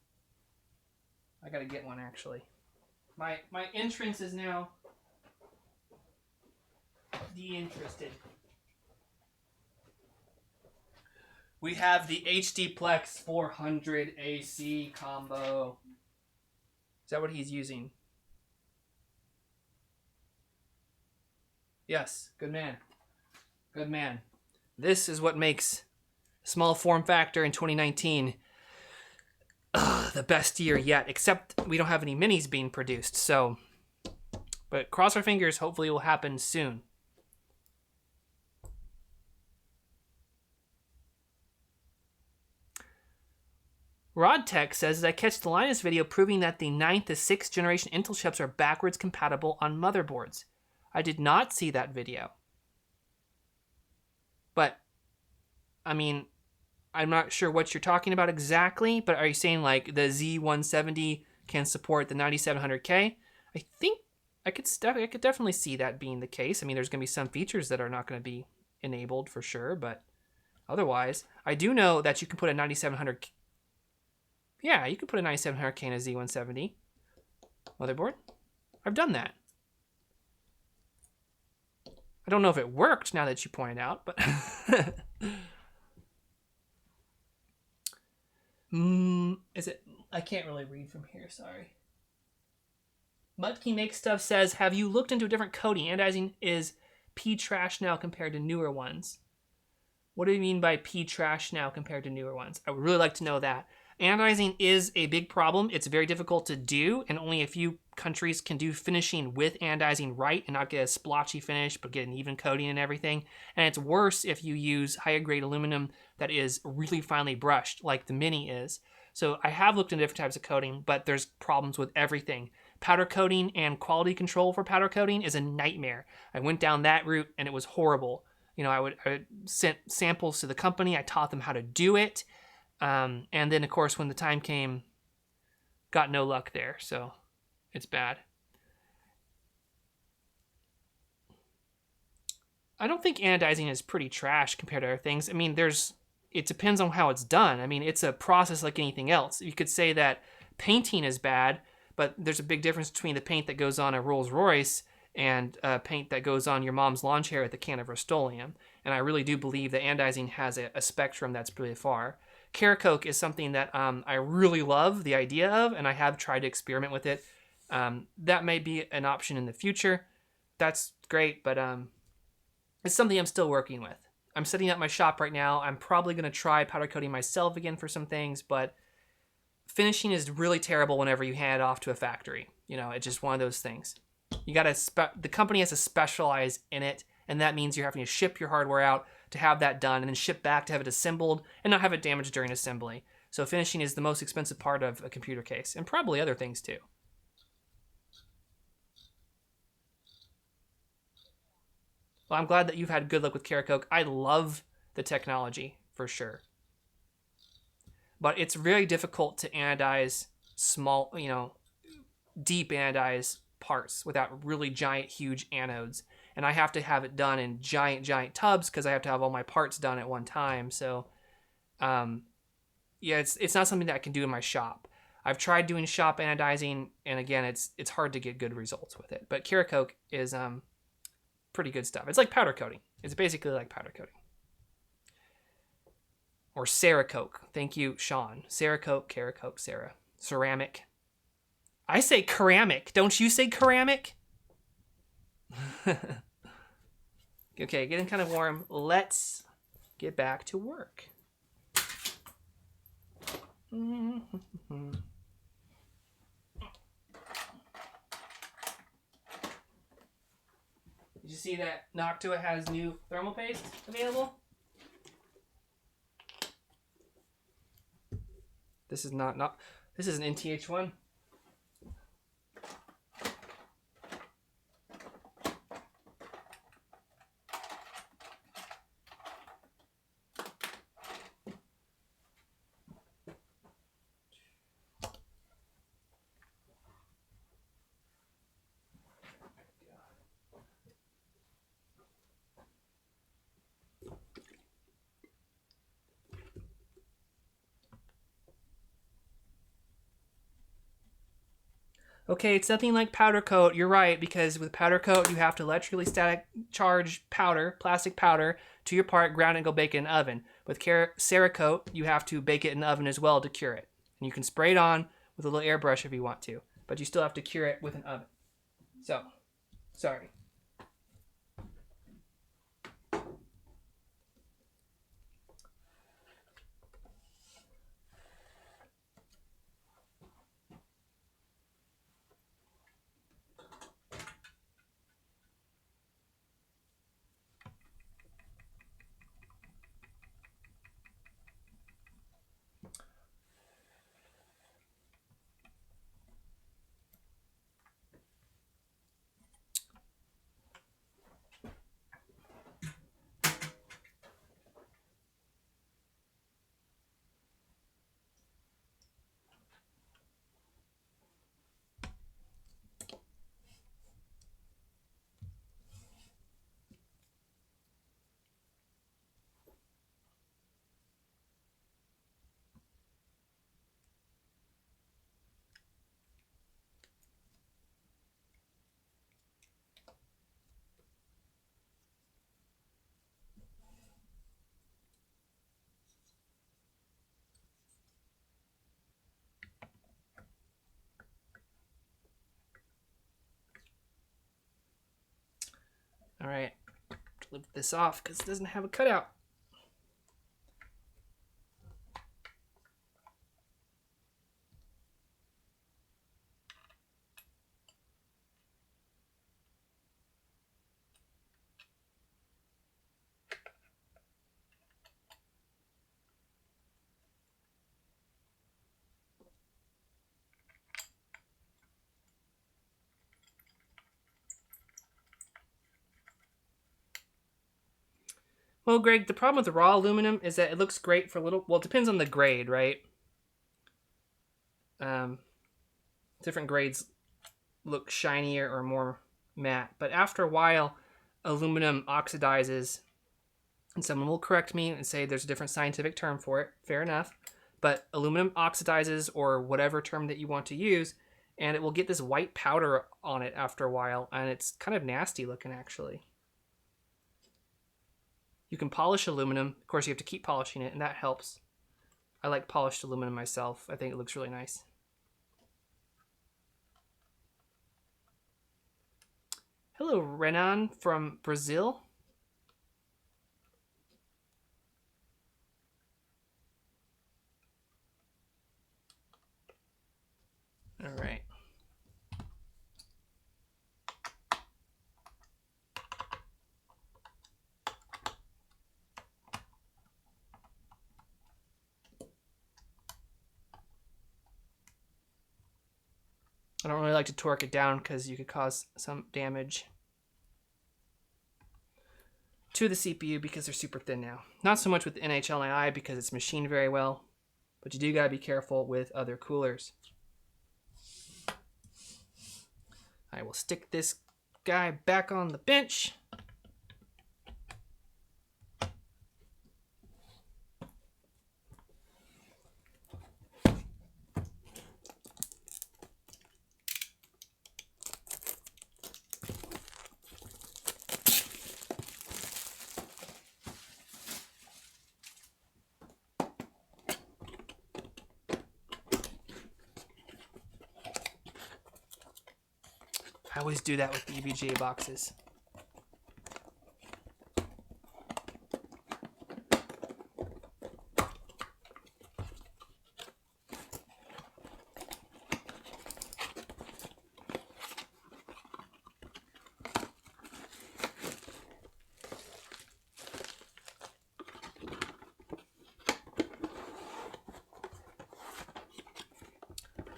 I gotta get one, actually. My entrance is now de-interested. We have the HD Plex 400 AC combo. Is that what he's using? Yes, good man. Good man. This is what makes small form factor in 2019 the best year yet, except we don't have any minis being produced, so... But cross our fingers, hopefully it will happen soon. Rodtech says, I catch the Linus video proving that the 9th to 6th generation Intel chips are backwards compatible on motherboards. I did not see that video. But, I mean, I'm not sure what you're talking about exactly, but are you saying like the Z170 can support the 9700K? I think I could definitely see that being the case. I mean, there's going to be some features that are not going to be enabled for sure, but otherwise, I do know that you can put a 9700... Yeah, you can put a 9700K in a Z170 motherboard. I've done that. I don't know if it worked now that you pointed out, but is it? I can't really read from here. Sorry. Mutky Make Stuff says, have you looked into a different coating? Anodizing is P trash now compared to newer ones. What do you mean by P trash now compared to newer ones? I would really like to know that. Anodizing is a big problem. It's very difficult to do, and only a few countries can do finishing with anodizing right and not get a splotchy finish, but get an even coating and everything. And it's worse if you use higher grade aluminum that is really finely brushed, like the Mini is. So I have looked into different types of coating, but there's problems with everything. Powder coating and quality control for powder coating is a nightmare. I went down that route and it was horrible. You know, I would send samples to the company. I taught them how to do it. And then, of course, when the time came, got no luck there. So it's bad. I don't think anodizing is pretty trash compared to other things. I mean, it depends on how it's done. I mean, it's a process like anything else. You could say that painting is bad, but there's a big difference between the paint that goes on a Rolls Royce and paint that goes on your mom's lawn chair at the can of Rust-Oleum. And I really do believe that anodizing has a spectrum that's pretty far. Cerakote is something that I really love the idea of, and I have tried to experiment with it. That may be an option in the future. That's great, but it's something I'm still working with. I'm setting up my shop right now. I'm probably going to try powder coating myself again for some things, but finishing is really terrible whenever you hand it off to a factory. You know, it's just one of those things. You gotta the company has to specialize in it, and that means you're having to ship your hardware out to have that done, and then ship back to have it assembled and not have it damaged during assembly. So finishing is the most expensive part of a computer case, and probably other things too. Well, I'm glad that you've had good luck with Cerakote. I love the technology for sure, but it's very difficult to anodize small, deep anodize parts without really giant, huge anodes. And I have to have it done in giant, giant tubs because I have to have all my parts done at one time. So, yeah, it's not something that I can do in my shop. I've tried doing shop anodizing, and again, it's hard to get good results with it. But Cerakote is pretty good stuff. It's like powder coating. It's basically like powder coating. Or Cerakote. Thank you, Sean. Cerakote, Cerakote, Sarah. Ceramic. I say ceramic. Don't you say ceramic? Okay, getting kind of warm. Let's get back to work. Did you see that Noctua has new thermal paste available? This is not this is an NTH1. Okay, it's nothing like powder coat. You're right, because with powder coat, you have to electrically static charge powder, plastic powder, to your part, ground and go bake it in an oven. With Cerakote, you have to bake it in the oven as well to cure it. And you can spray it on with a little airbrush if you want to, but you still have to cure it with an oven. So, sorry. All right, lift this off because it doesn't have a cutout. Well, Greg, the problem with the raw aluminum is that it looks great for little... Well, it depends on the grade, right? Different grades look shinier or more matte. But after a while, aluminum oxidizes. And someone will correct me and say there's a different scientific term for it. Fair enough. But aluminum oxidizes, or whatever term that you want to use, and it will get this white powder on it after a while. And it's kind of nasty looking, actually. You can polish aluminum. Of course, you have to keep polishing it, and that helps. I like polished aluminum myself. I think it looks really nice. Hello, Renan from Brazil. All right. I don't really like to torque it down because you could cause some damage to the CPU because they're super thin now. Not so much with NHLNI because it's machined very well, but you do gotta be careful with other coolers. I will stick this guy back on the bench. I always do that with the EVGA boxes.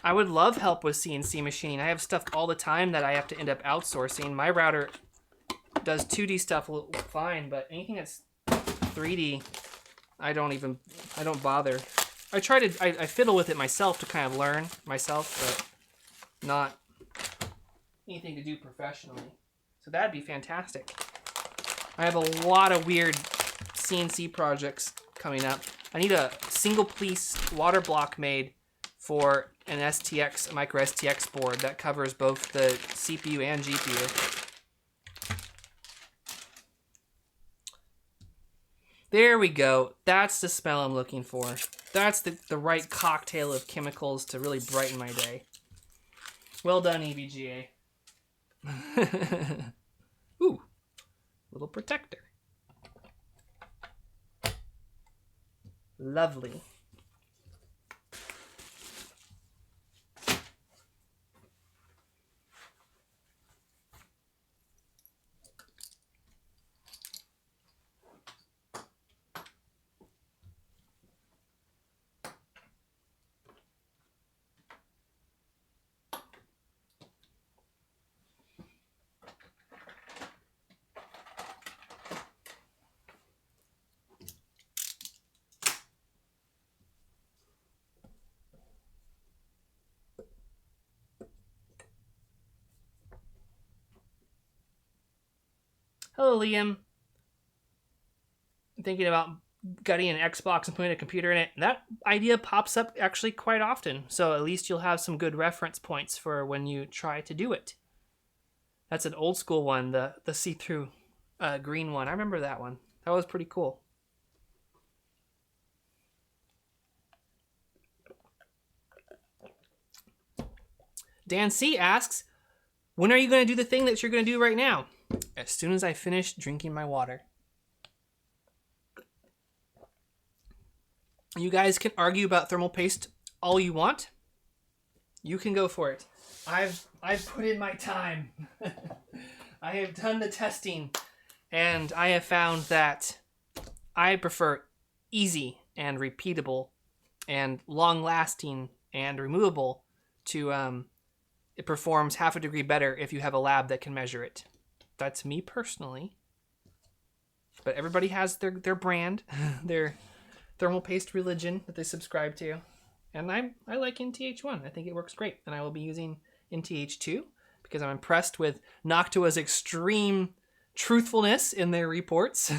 I would love help with CNC machining. I have stuff all the time that I have to end up outsourcing. My router does 2D stuff fine, but anything that's 3D, I don't bother. I fiddle with it myself to kind of learn myself, but not anything to do professionally. So that'd be fantastic. I have a lot of weird CNC projects coming up. I need a single piece water block made for an STX, a micro STX board that covers both the CPU and GPU. There we go. That's the smell I'm looking for. That's the right cocktail of chemicals to really brighten my day. Well done, EVGA. Ooh, little protector. Lovely. Hello, Liam. I'm thinking about getting an Xbox and putting a computer in it. That idea pops up actually quite often, so at least you'll have some good reference points for when you try to do it. That's an old school one, the see-through green one. I remember that one. That was pretty cool. Dan C asks, when are you going to do the thing that you're going to do right now? as soon as I finish drinking my water. You guys can argue about thermal paste all you want. You can go for it. I've put in my time. I have done the testing, and I have found that I prefer easy and repeatable and long-lasting and removable to it performs half a degree better if you have a lab that can measure it. That's me personally. But everybody has their brand, their thermal paste religion that they subscribe to. And I like NTH1. I think it works great. And I will be using NTH2 because I'm impressed with Noctua's extreme truthfulness in their reports.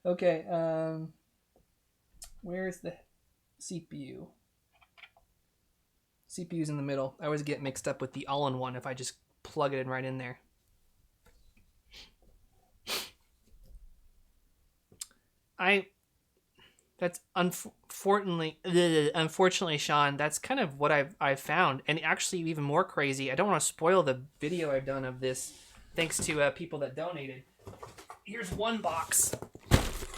Okay, where's the CPU? CPU's in the middle. I always get mixed up with the all-in-one if I just plug it in right in there. That's unfortunately, Sean, that's kind of what I've found. And actually even more crazy, I don't want to spoil the video I've done of this thanks to people that donated. Here's one box.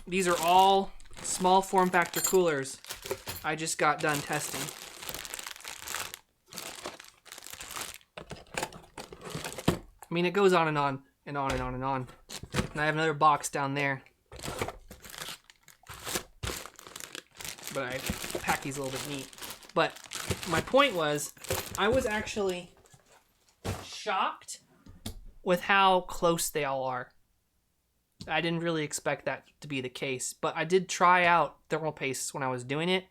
These are all small form factor coolers I just got done testing. I mean, it goes on and on and on and on and on. And I have another box down there. But I pack these a little bit neat. But my point was, I was actually shocked with how close they all are. I didn't really expect that to be the case, but I did try out thermal paste when I was doing it,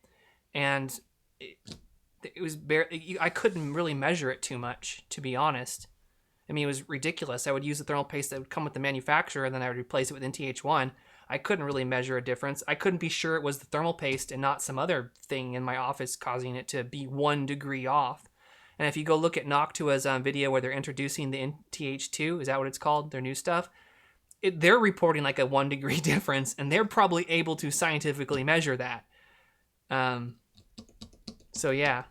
and it was barely, I couldn't really measure it too much, to be honest. I mean, it was ridiculous. I would use the thermal paste that would come with the manufacturer, and then I would replace it with NTH1. I couldn't really measure a difference. I couldn't be sure it was the thermal paste and not some other thing in my office causing it to be 1 degree off. And if you go look at Noctua's video where they're introducing the NTH2, is that what it's called? Their new stuff? They're reporting like a 1 degree difference, and they're probably able to scientifically measure that. So yeah.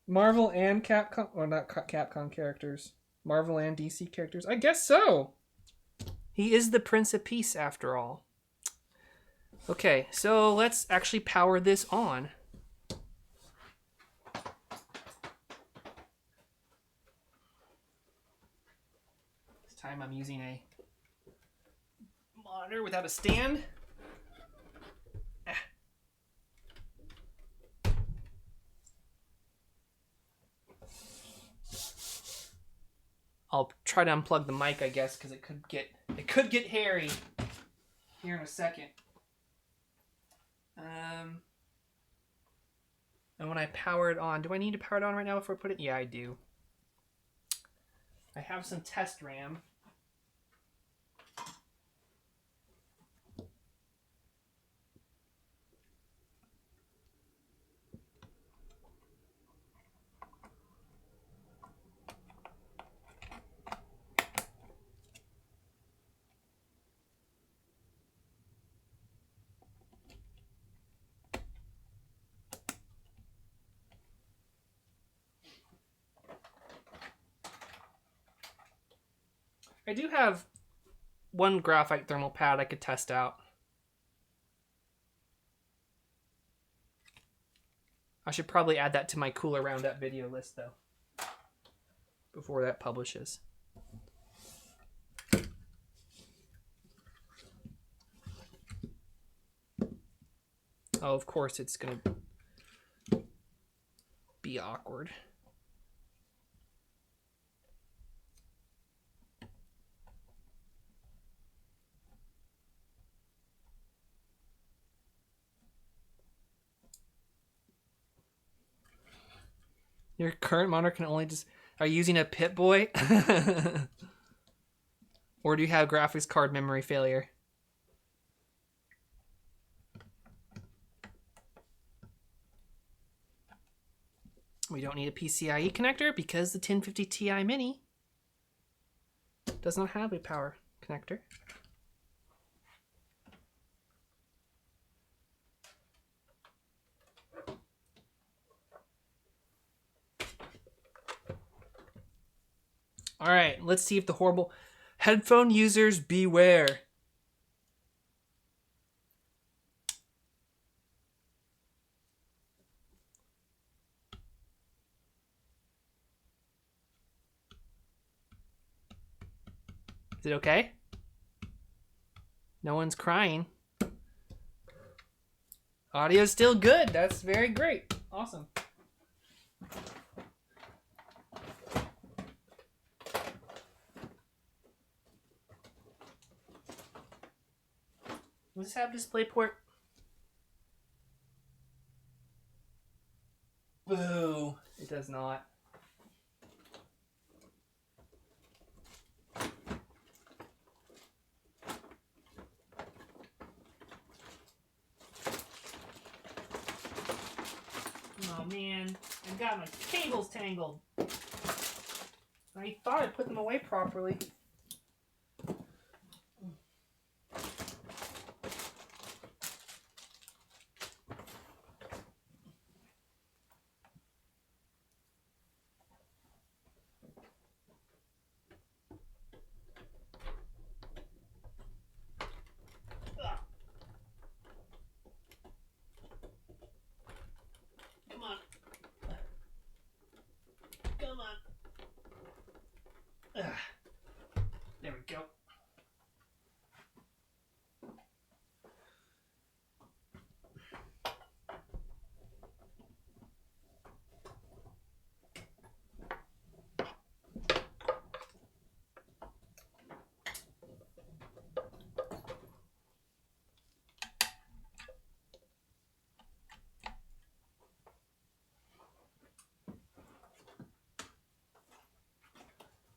Marvel and Capcom, or not Capcom characters. Marvel and DC characters? I guess so. He is the Prince of Peace after all. Okay, so let's actually power this on. This time I'm using a monitor without a stand. I'll try to unplug the mic, I guess, because it could get hairy here in a second. And when I power it on, do I need to power it on right now before I put it? Yeah, I do. I have some test RAM. I do have one graphite thermal pad I could test out. I should probably add that to my Cooler Roundup video list, though, before that publishes. Oh, of course it's going to be awkward. Your current monitor can only just... Are you using a Pip-Boy? Or do you have graphics card memory failure? We don't need a PCIe connector because the 1050 Ti Mini does not have a power connector. All right, let's see if the horrible headphone users beware. Is it okay? No one's crying. Audio's still good. That's very great. Awesome. Does this have DisplayPort? Boo. It does not. Oh man, I've got my cables tangled. I thought I put them away properly. Come on. Come on. There we go.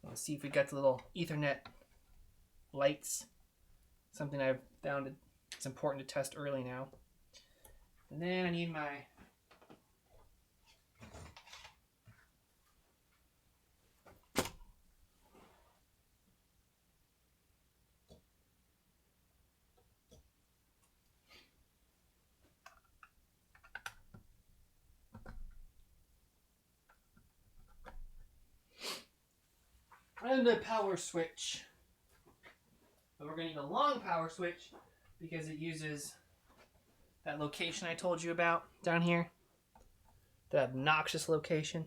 Let's see if we got the little Ethernet lights. Something I've found it's important to test early now. And then I need my and the power switch. But we're going to need a long power switch because it uses that location I told you about down here. The obnoxious location.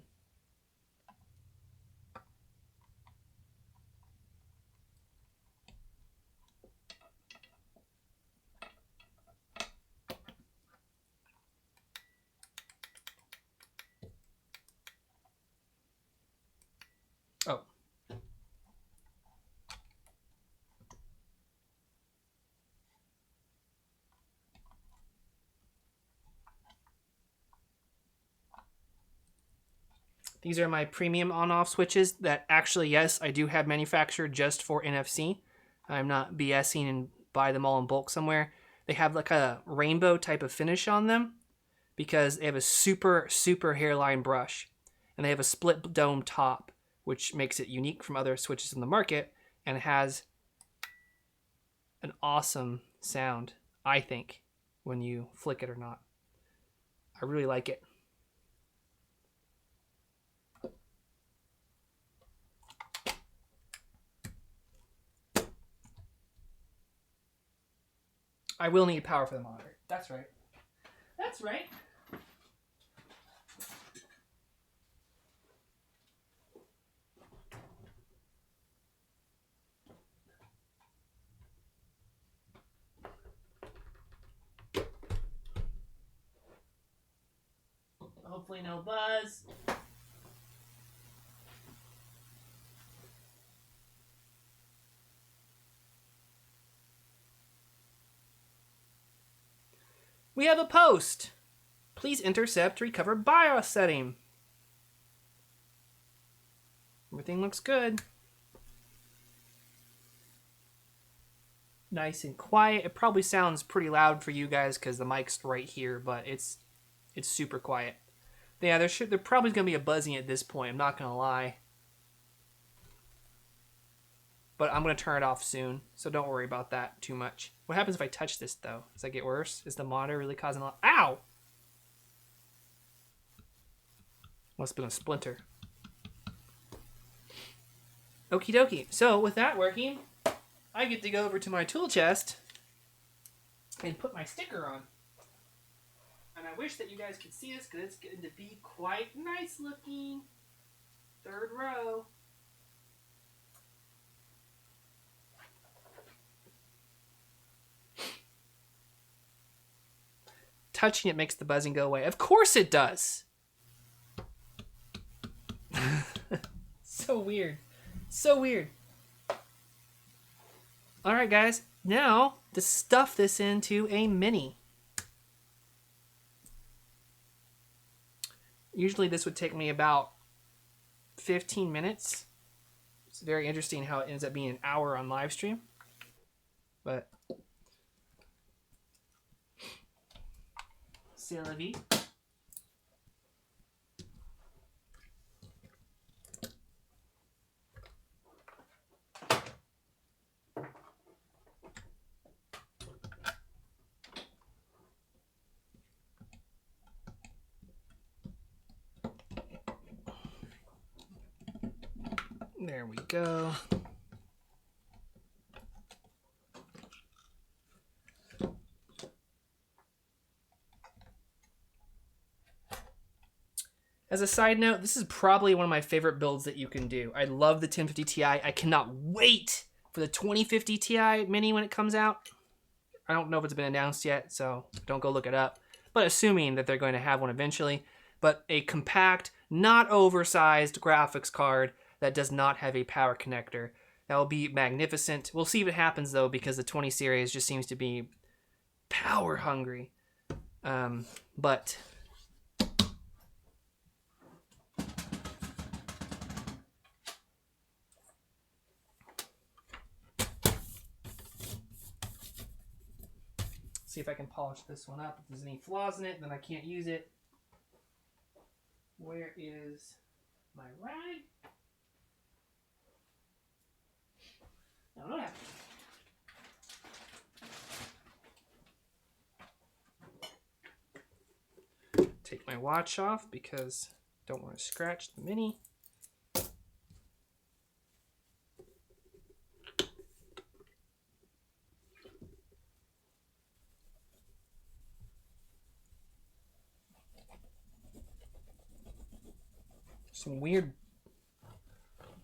Oh. These are my premium on-off switches that actually, yes, I do have manufactured just for NFC. I'm not BSing and buy them all in bulk somewhere. They have like a rainbow type of finish on them because they have a super, super hairline brush. And they have a split dome top, which makes it unique from other switches in the market. And it has an awesome sound, I think, when you flick it or not. I really like it. I will need power for the monitor. That's right. That's right. Hopefully no buzz. We have a post. Please intercept recover BIOS setting. Everything looks good. Nice and quiet. It probably sounds pretty loud for you guys because the mic's right here, but it's super quiet. Yeah, there probably gonna be a buzzing at this point. I'm not gonna lie, but I'm gonna turn it off soon, so don't worry about that too much. What happens if I touch this though? Does that get worse? Is the monitor really causing a lot? Ow! Must have been a splinter. Okie dokie. So with that working, I get to go over to my tool chest and put my sticker on. And I wish that you guys could see this because it's getting to be quite nice looking. Third row. Touching it makes the buzzing go away. Of course it does. So weird. So weird. Alright guys, now to stuff this into a mini. Usually this would take me about 15 minutes. It's very interesting how it ends up being an hour on live stream. But c'est la vie. There we go. As a side note, this is probably one of my favorite builds that you can do. I love the 1050 Ti. I cannot wait for the 2050 Ti Mini when it comes out. I don't know if it's been announced yet, so don't go look it up. But assuming that they're going to have one eventually. But a compact, not oversized graphics card that does not have a power connector. That will be magnificent. We'll see if it happens though, because the 20 series just seems to be power hungry. But see if I can polish this one up. If there's any flaws in it, then I can't use it. Where is my rag? I don't know. Take my watch off because I don't want to scratch the mini. Some weird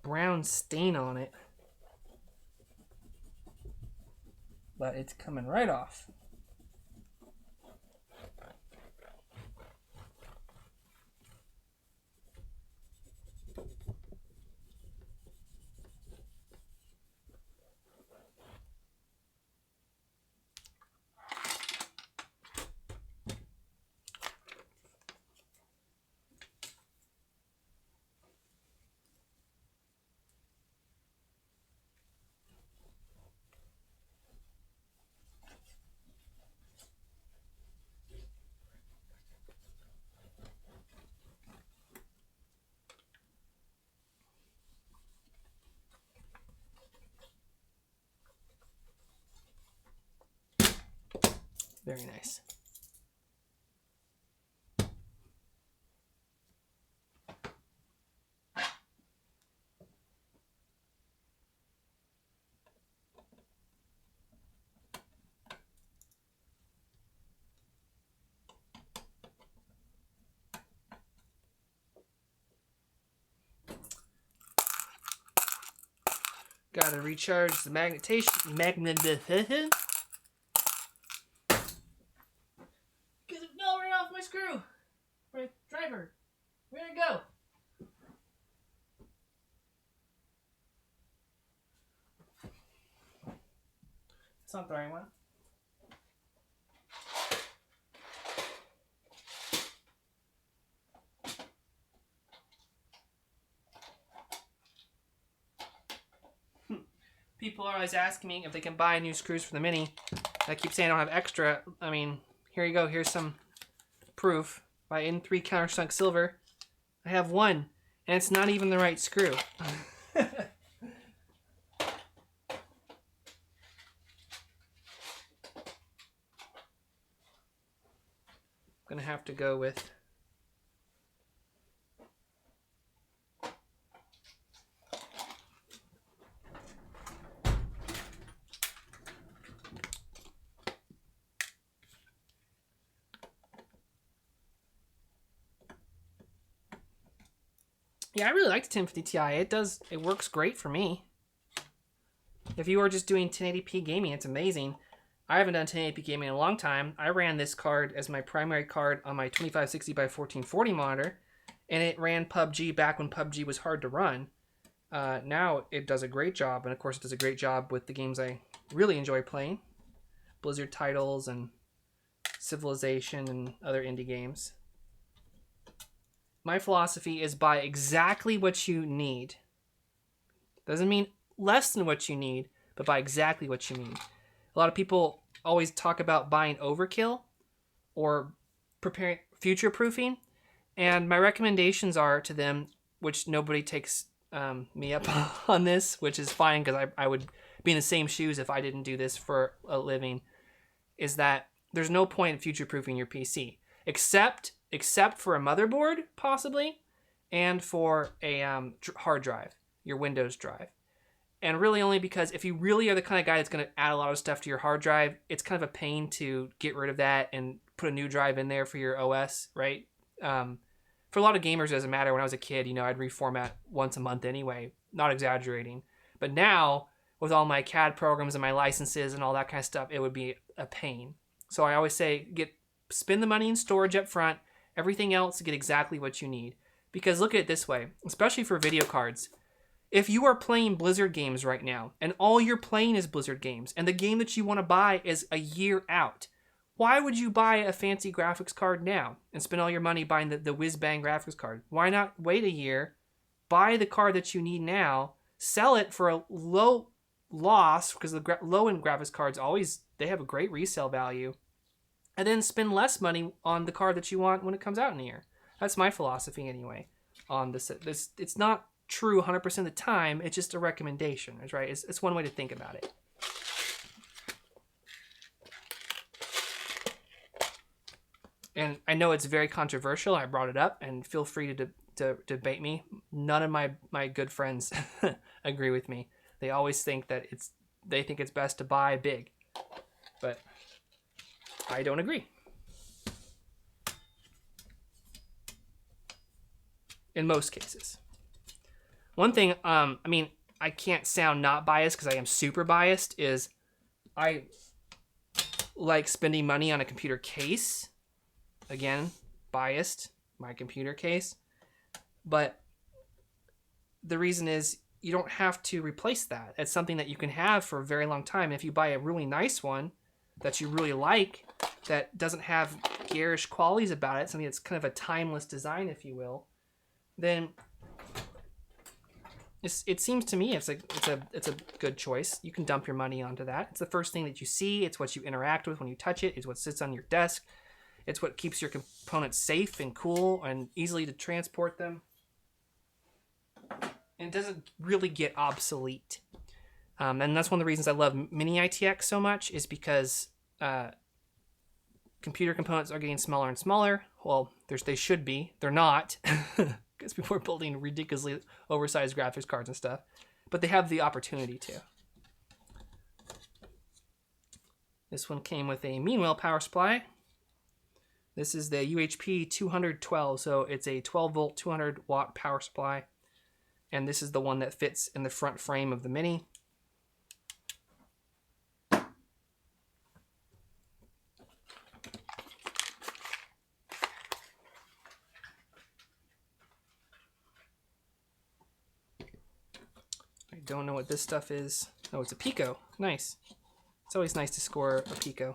brown stain on it. But it's coming right off. Very nice. Gotta recharge the magnetation. Because it fell right off my screw. My driver. Where'd it go? It's not the right one. People are always asking me if they can buy new screws for the Mini. I keep saying I don't have extra. I mean, here you go. Here's some proof by N3 Countersunk Silver. I have one, and it's not even the right screw. I'm gonna have to go with Yeah, I really like the 1050 Ti. It works great for me. If you are just doing 1080p gaming, it's amazing. I haven't done 1080p gaming in a long time. I ran this card as my primary card on my 2560 by 1440 monitor, and it ran PUBG back when PUBG was hard to run. Now it does a great job, and of course it does a great job with the games I really enjoy playing. Blizzard titles and Civilization and other indie games. My philosophy is buy exactly what you need. Doesn't mean less than what you need, but buy exactly what you need. A lot of people always talk about buying overkill or preparing future proofing, and my recommendations are to them, which nobody takes me up on this, which is fine because I would be in the same shoes if I didn't do this for a living, is that there's no point in future proofing your PC except for a motherboard possibly, and for a hard drive, your Windows drive. And really only because if you really are the kind of guy that's going to add a lot of stuff to your hard drive, it's kind of a pain to get rid of that and put a new drive in there for your OS, right? For a lot of gamers, it doesn't matter. When I was a kid, I'd reformat once a month anyway, not exaggerating. But now, with all my CAD programs and my licenses and all that kind of stuff, it would be a pain. So I always say, spend the money in storage up front, everything else, get exactly what you need. Because look at it this way, especially for video cards. If you are playing Blizzard games right now, and all you're playing is Blizzard games, and the game that you want to buy is a year out, why would you buy a fancy graphics card now and spend all your money buying the whiz-bang graphics card? Why not wait a year, buy the card that you need now, sell it for a low loss, because the low-end graphics cards they have a great resale value, and then spend less money on the card that you want when it comes out in a year. That's my philosophy anyway on this. It's not true 100% of the time. It's just a recommendation, right? It's one way to think about it. And I know it's very controversial. I brought it up, and feel free to debate me. None of my good friends agree with me. They always think that they think it's best to buy big, but I don't agree. In most cases. One thing, I can't sound not biased because I am super biased, is I like spending money on a computer case. Again, biased, my computer case. But the reason is you don't have to replace that. It's something that you can have for a very long time. And if you buy a really nice one that you really like, that doesn't have garish qualities about it, something that's kind of a timeless design, if you will, then it seems to me it's a good choice. You can dump your money onto that. It's the first thing that you see. It's what you interact with when you touch it. It's what sits on your desk. It's what keeps your components safe and cool and easily to transport them. And it doesn't really get obsolete. And that's one of the reasons I love Mini ITX so much, is because computer components are getting smaller and smaller. Well, they should be. They're not. Because people are building ridiculously oversized graphics cards and stuff. But they have the opportunity to. This one came with a Meanwell power supply. This is the UHP 212, so it's a 12 volt, 200 watt power supply. And this is the one that fits in the front frame of the Mini. I don't know what this stuff is. Oh, it's a Pico. Nice. It's always nice to score a Pico.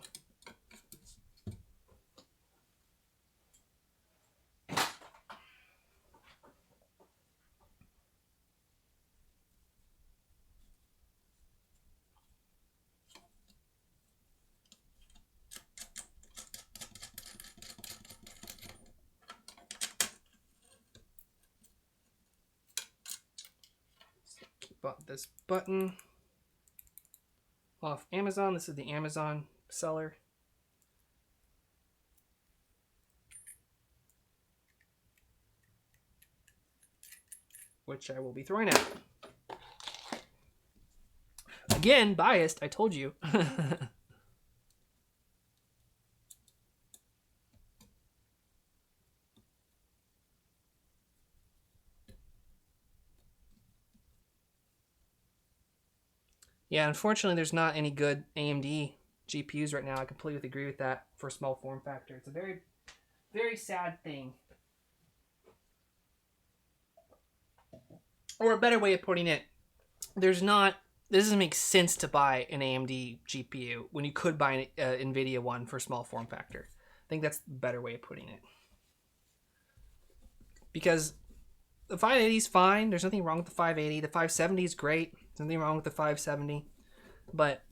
Bought this button off Amazon. This is the Amazon seller. Which I will be throwing out. Again, biased, I told you. Yeah, unfortunately, there's not any good AMD GPUs right now. I completely agree with that for small form factor. It's a very, very sad thing. Or a better way of putting it, there's not. This doesn't make sense to buy an AMD GPU when you could buy an NVIDIA one for small form factor. I think that's the better way of putting it. Because the 580 is fine. There's nothing wrong with the 580. The 570 is great. There's nothing wrong with the 570. But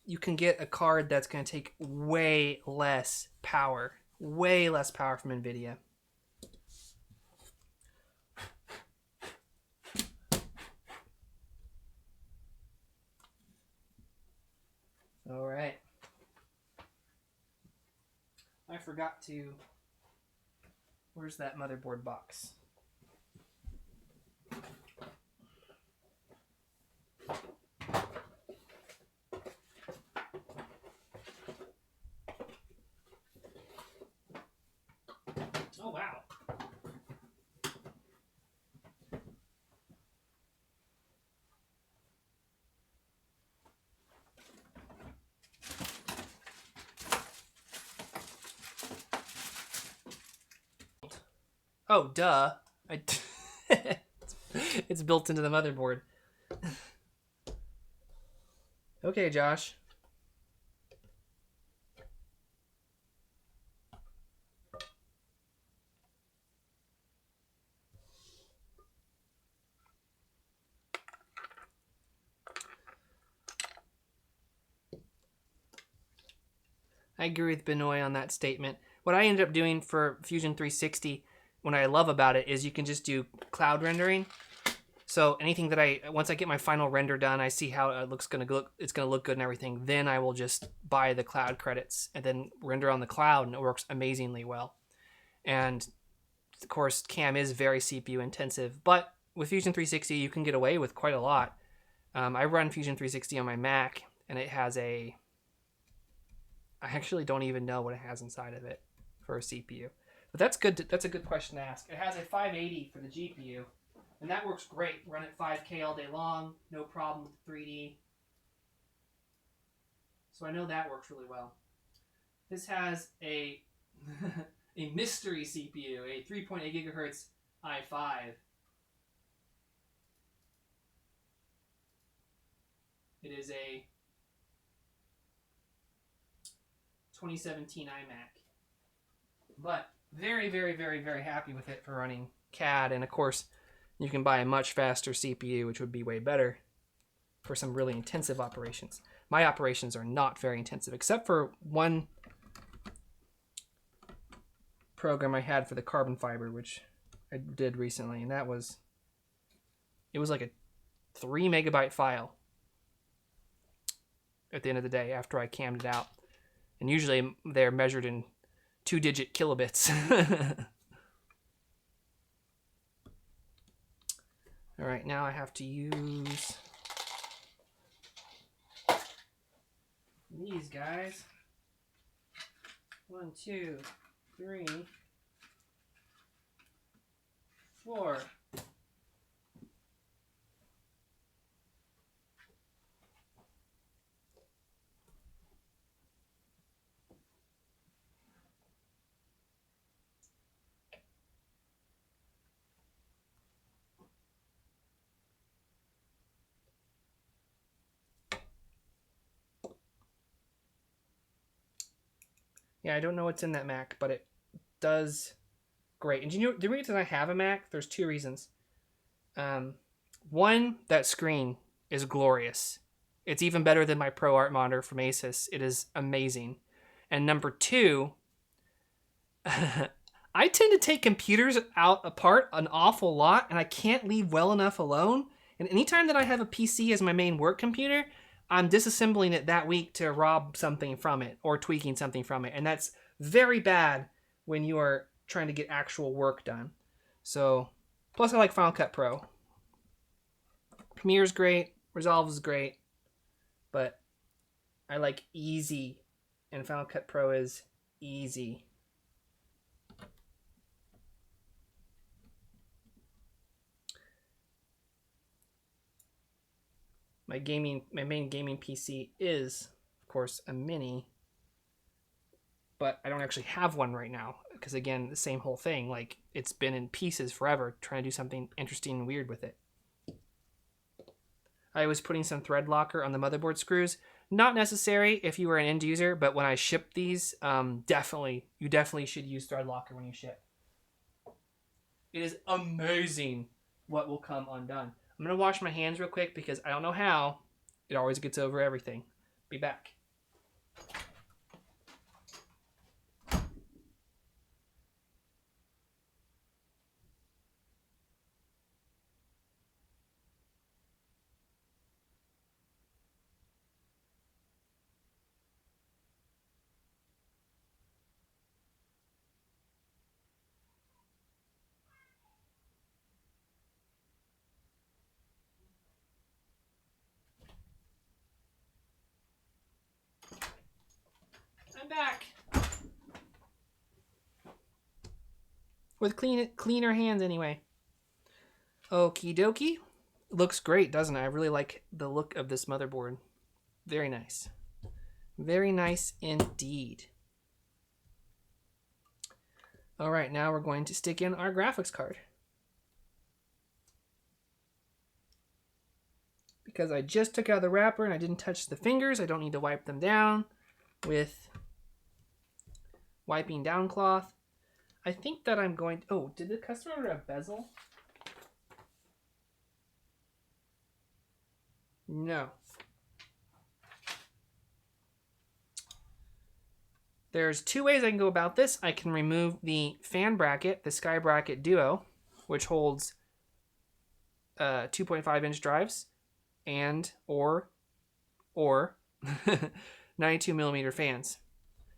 you can get a card that's going to take way less power from NVIDIA. All right. I forgot to... Where's that motherboard box? Oh, wow. Oh, duh. It's built into the motherboard. Okay, Josh. I agree with Benoit on that statement. What I ended up doing for Fusion 360, what I love about it is you can just do cloud rendering. So anything that once I get my final render done, I see how it's gonna look good and everything. Then I will just buy the cloud credits and then render on the cloud, and it works amazingly well. And of course, CAM is very CPU intensive, but with Fusion 360, you can get away with quite a lot. I run Fusion 360 on my Mac, and it has I actually don't even know what it has inside of it for a CPU. But that's good. That's a good question to ask. It has a 580 for the GPU, and that works great. Run at 5K all day long, no problem with 3D. So I know that works really well. This has a a mystery CPU, a 3.8 gigahertz i5. It is a 2017 iMac. But very, very, very, very happy with it for running CAD. And of course, you can buy a much faster CPU, which would be way better for some really intensive operations. My operations are not very intensive, except for one program I had for the carbon fiber, which I did recently, and it was like a 3 megabyte file at the end of the day after I cammed it out. And usually they're measured in 2-digit kilobits. All right, now I have to use these guys. 1, 2, 3, 4. Yeah, I don't know what's in that Mac, but it does great. And the reason I have a Mac, there's 2 reasons. One, that screen is glorious. It's even better than my ProArt monitor from Asus. It is amazing. And number 2, I tend to take computers apart an awful lot, and I can't leave well enough alone. And anytime that I have a PC as my main work computer, I'm disassembling it that week to rob something from it or tweaking something from it. And that's very bad when you are trying to get actual work done. So, plus I like Final Cut Pro. Premiere is great, Resolve is great, but I like easy, and Final Cut Pro is easy. my main gaming PC is, of course, a mini, but I don't actually have one right now because, again, the same whole thing. Like, it's been in pieces forever, trying to do something interesting and weird with it. I was putting some thread locker on the motherboard screws. Not necessary if you were an end user, but when I ship these, you definitely should use thread locker when you ship. It is amazing what will come undone. I'm going to wash my hands real quick because I don't know how. It always gets over everything. Be back. I'm back. With cleaner hands anyway. Okie dokie. Looks great, doesn't it? I really like the look of this motherboard. Very nice. Very nice indeed. All right, now we're going to stick in our graphics card. Because I just took out the wrapper and I didn't touch the fingers, I don't need to wipe them down with wiping down cloth. I think that I'm going to... Oh, did the customer order a bezel? No. There's two ways I can go about this. I can remove the fan bracket, the Sky Bracket Duo, which holds 2.5 inch drives and or 92 millimeter fans.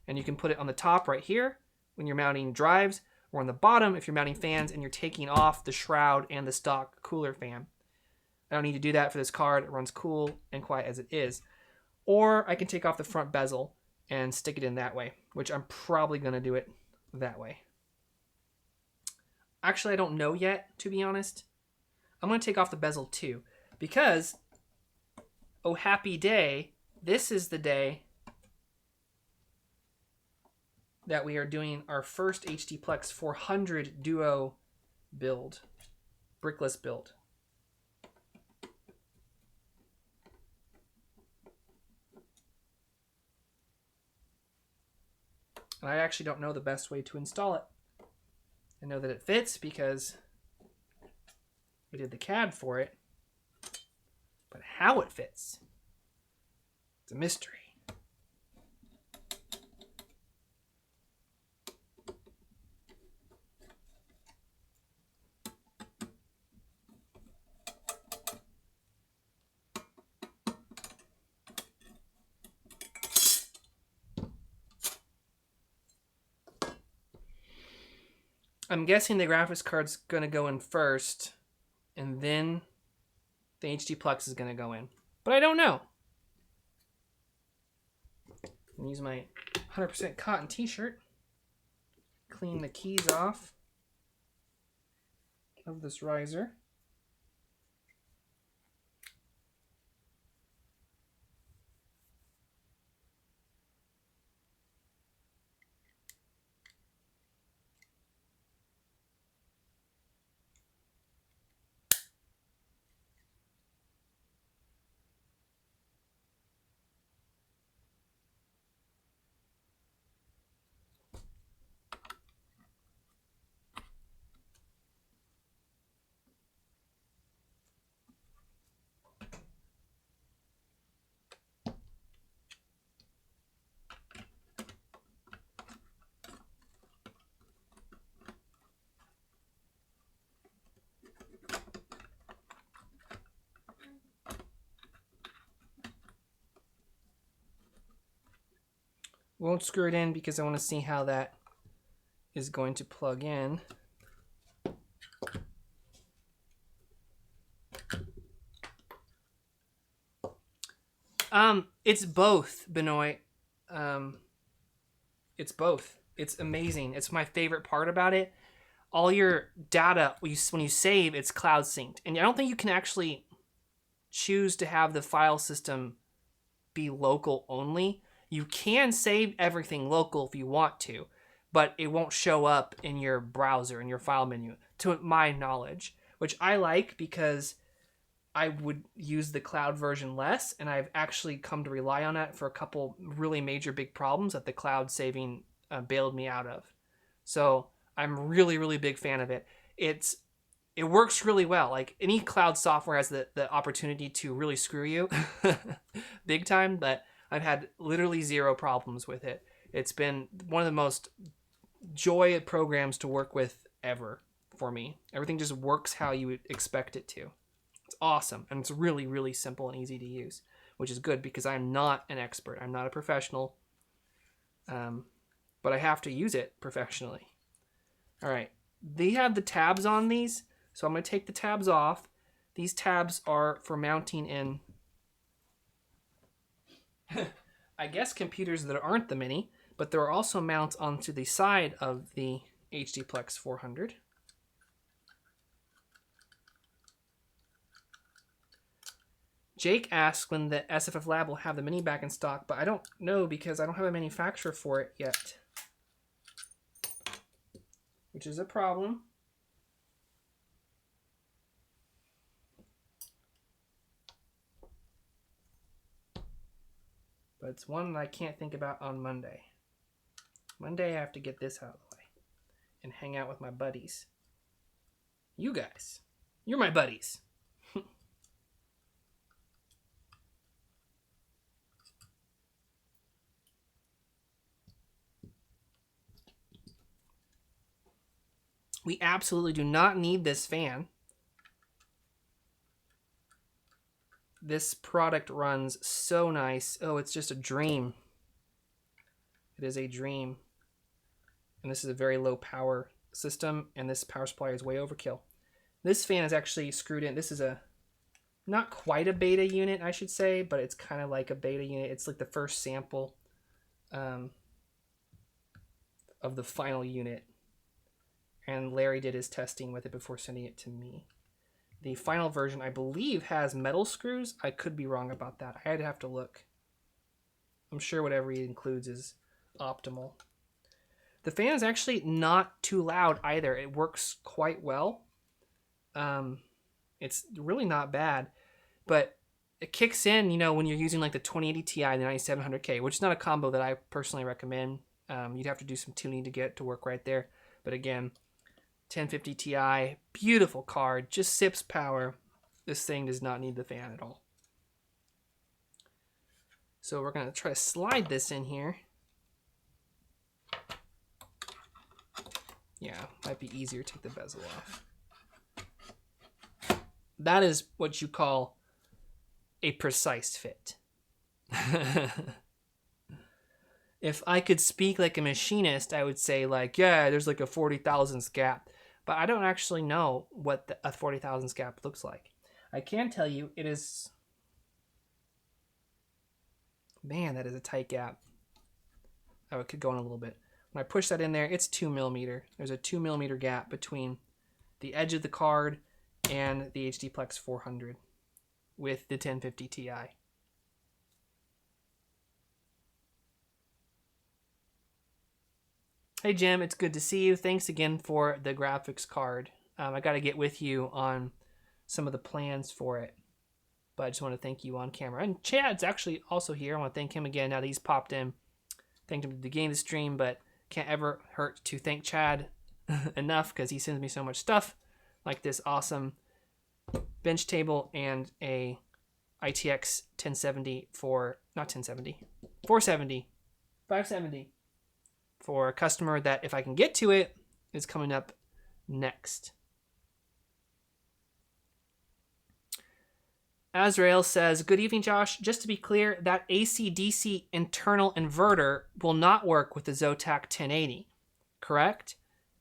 And you can put it on the top right here when you're mounting drives, or on the bottom if you're mounting fans and you're taking off the shroud and the stock cooler fan. I don't need to do that for this card. It runs cool and quiet as it is. Or I can take off the front bezel and stick it in that way, which I'm probably going to do it that way. Actually, I don't know yet, to be honest. I'm going to take off the bezel too, because, oh happy day, this is the day that we are doing our first HDPlex 400 Duo build, brickless build. And I actually don't know the best way to install it. I know that it fits because we did the CAD for it, but how it fits, it's a mystery. I'm guessing the graphics card's going to go in first, and then the HDPlex is going to go in. But I don't know. I'm use my 100% cotton t-shirt. Clean the keys off of this riser. Won't screw it in because I want to see how that is going to plug in. It's both, Benoit. It's both. It's amazing. It's my favorite part about it. All your data, when you save, it's cloud synced. And I don't think you can actually choose to have the file system be local only, you can save everything local if you want to, but it won't show up in your browser, in your file menu, to my knowledge, which I like because I would use the cloud version less, and I've actually come to rely on that for a couple really major big problems that the cloud saving bailed me out of. So I'm really, really big fan of it. It works really well. Like, any cloud software has the opportunity to really screw you big time, but I've had literally zero problems with it. It's been one of the most joy programs to work with ever for me. Everything just works how you would expect it to. It's awesome, and it's really, really simple and easy to use, which is good because I'm not an expert. I'm not a professional, but I have to use it professionally. All right, they have the tabs on these, so I'm going to take the tabs off. These tabs are for mounting in, I guess, computers that aren't the Mini, but there are also mounts onto the side of the HDPlex 400. Jake asks when the SFF Lab will have the Mini back in stock, but I don't know because I don't have a manufacturer for it yet, which is a problem. But it's one that I can't think about on Monday. Monday I have to get this out of the way and hang out with my buddies. You guys, you're my buddies. We absolutely do not need this fan. This product runs so nice. Oh, it's just a dream. It is a dream. And this is a very low power system, and this power supply is way overkill. This fan is actually screwed in. This is not quite a beta unit, I should say, but it's kind of like a beta unit. It's like the first sample of the final unit. And Larry did his testing with it before sending it to me. The final version, I believe, has metal screws. I could be wrong about that. I'd have to look. I'm sure whatever he includes is optimal. The fan is actually not too loud either. It works quite well. It's really not bad, but it kicks in, when you're using like the 2080 Ti and the 9700K, which is not a combo that I personally recommend. You'd have to do some tuning to get it to work right there. But again, 1050 Ti, beautiful card, just sips power. This thing does not need the fan at all. So we're going to try to slide this in here. Yeah, might be easier to take the bezel off. That is what you call a precise fit. If I could speak like a machinist, I would say like, yeah, there's like a 40 thousandths gap. But I don't actually know what a 40 thousandths gap looks like. I can tell you it is... Man, that is a tight gap. Oh, it could go in a little bit. When I push that in there, it's 2 millimeter. There's a 2 millimeter gap between the edge of the card and the HDPlex 400 with the 1050 Ti. Hey Jim, it's good to see you. Thanks again for the graphics card. I got to get with you on some of the plans for it, but I just want to thank you on camera. And Chad's actually also here. I want to thank him again now that he's popped in. Thanked him at the beginning of the stream, but can't ever hurt to thank Chad enough because he sends me so much stuff like this awesome bench table and a ITX 1070 570 for a customer that, if I can get to it, is coming up next. Azrael says, good evening, Josh. Just to be clear, that AC-DC internal inverter will not work with the Zotac 1080, correct?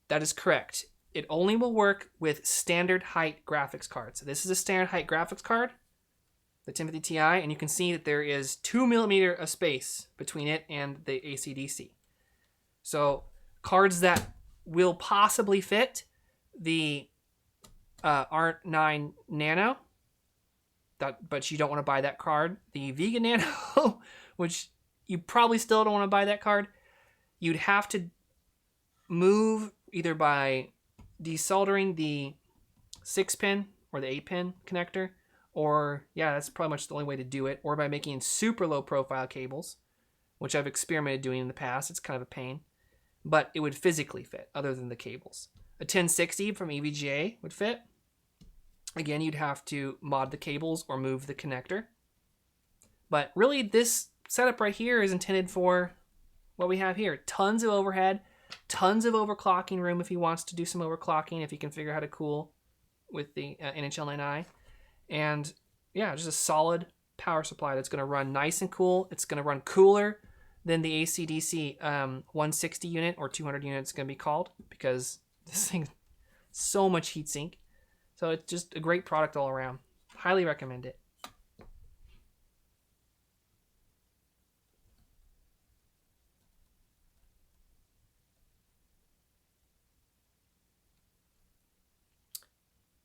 That is correct. It only will work with standard height graphics cards. So this is a standard height graphics card, the 1050 Ti, and you can see that there is 2 millimeter of space between it and the AC-DC. So cards that will possibly fit the R9 Nano but you don't want to buy that card. The Vega Nano, which you probably still don't want to buy that card, you'd have to move either by desoldering the 6-pin or the 8-pin connector, or yeah, that's probably much the only way to do it, or by making super low profile cables, which I've experimented doing in the past. It's kind of a pain, but it would physically fit other than the cables. A 1060 from EVGA would fit. Again, you'd have to mod the cables or move the connector. But really, this setup right here is intended for what we have here. Tons of overhead, tons of overclocking room if he wants to do some overclocking, if he can figure out how to cool with the NHL9i. And yeah, just a solid power supply that's going to run nice and cool. It's going to run cooler than the AC/DC 160 unit or 200 unit it's going to be called, because this thing so much heatsink. So it's just a great product all around. Highly recommend it.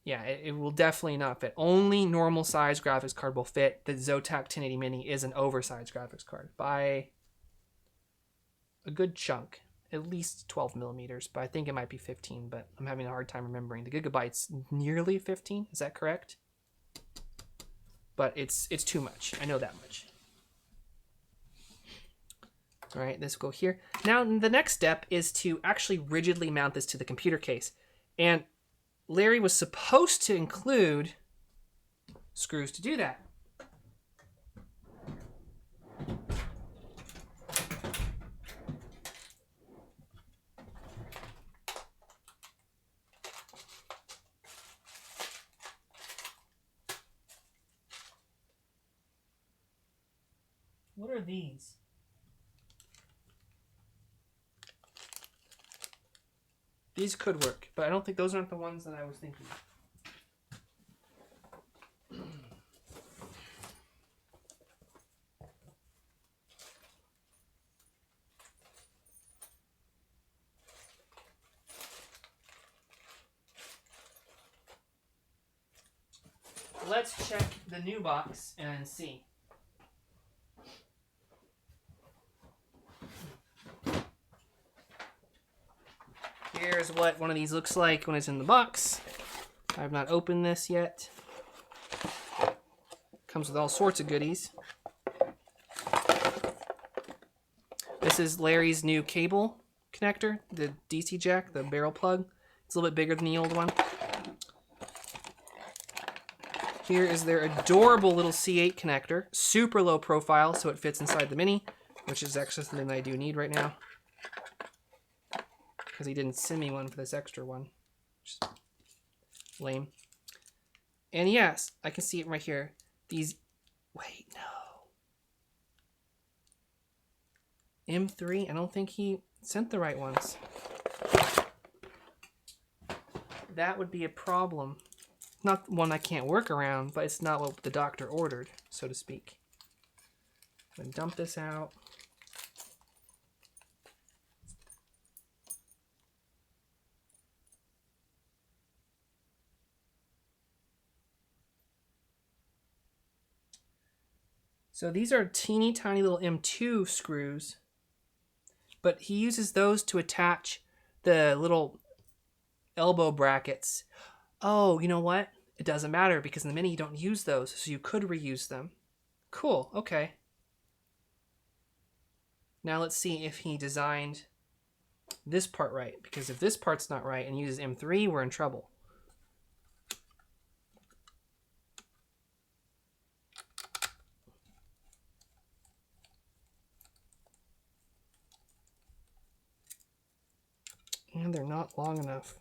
Yeah, it will definitely not fit. Only normal size graphics card will fit. The Zotac 1080 Mini is an oversized graphics card by a good chunk. At least 12 millimeters, but I think it might be 15, but I'm having a hard time remembering. The gigabyte's nearly 15, is that correct? But it's too much, I know that much. All right, this will go here. Now, the next step is to actually rigidly mount this to the computer case. And Larry was supposed to include screws to do that. What are these? These could work, but I don't think those aren't the ones that I was thinking. Let's check the new box and see. Here's what one of these looks like when it's in the box. I have not opened this yet. Comes with all sorts of goodies. This is Larry's new cable connector, the DC jack, the barrel plug. It's a little bit bigger than the old one. Here is their adorable little C8 connector, super low profile, so it fits inside the Mini, which is actually something I do need right now, because he didn't send me one for this extra one. Just lame. And yes, I can see it right here. These, wait, no. M3, I don't think he sent the right ones. That would be a problem. Not one I can't work around, but it's not what the doctor ordered, so to speak. I'm gonna dump this out. So these are teeny tiny little M2 screws, but he uses those to attach the little elbow brackets. Oh, you know what? It doesn't matter because in the Mini you don't use those, so you could reuse them. Cool, okay. Now let's see if he designed this part right, because if this part's not right and uses M3, we're in trouble. And they're not long enough.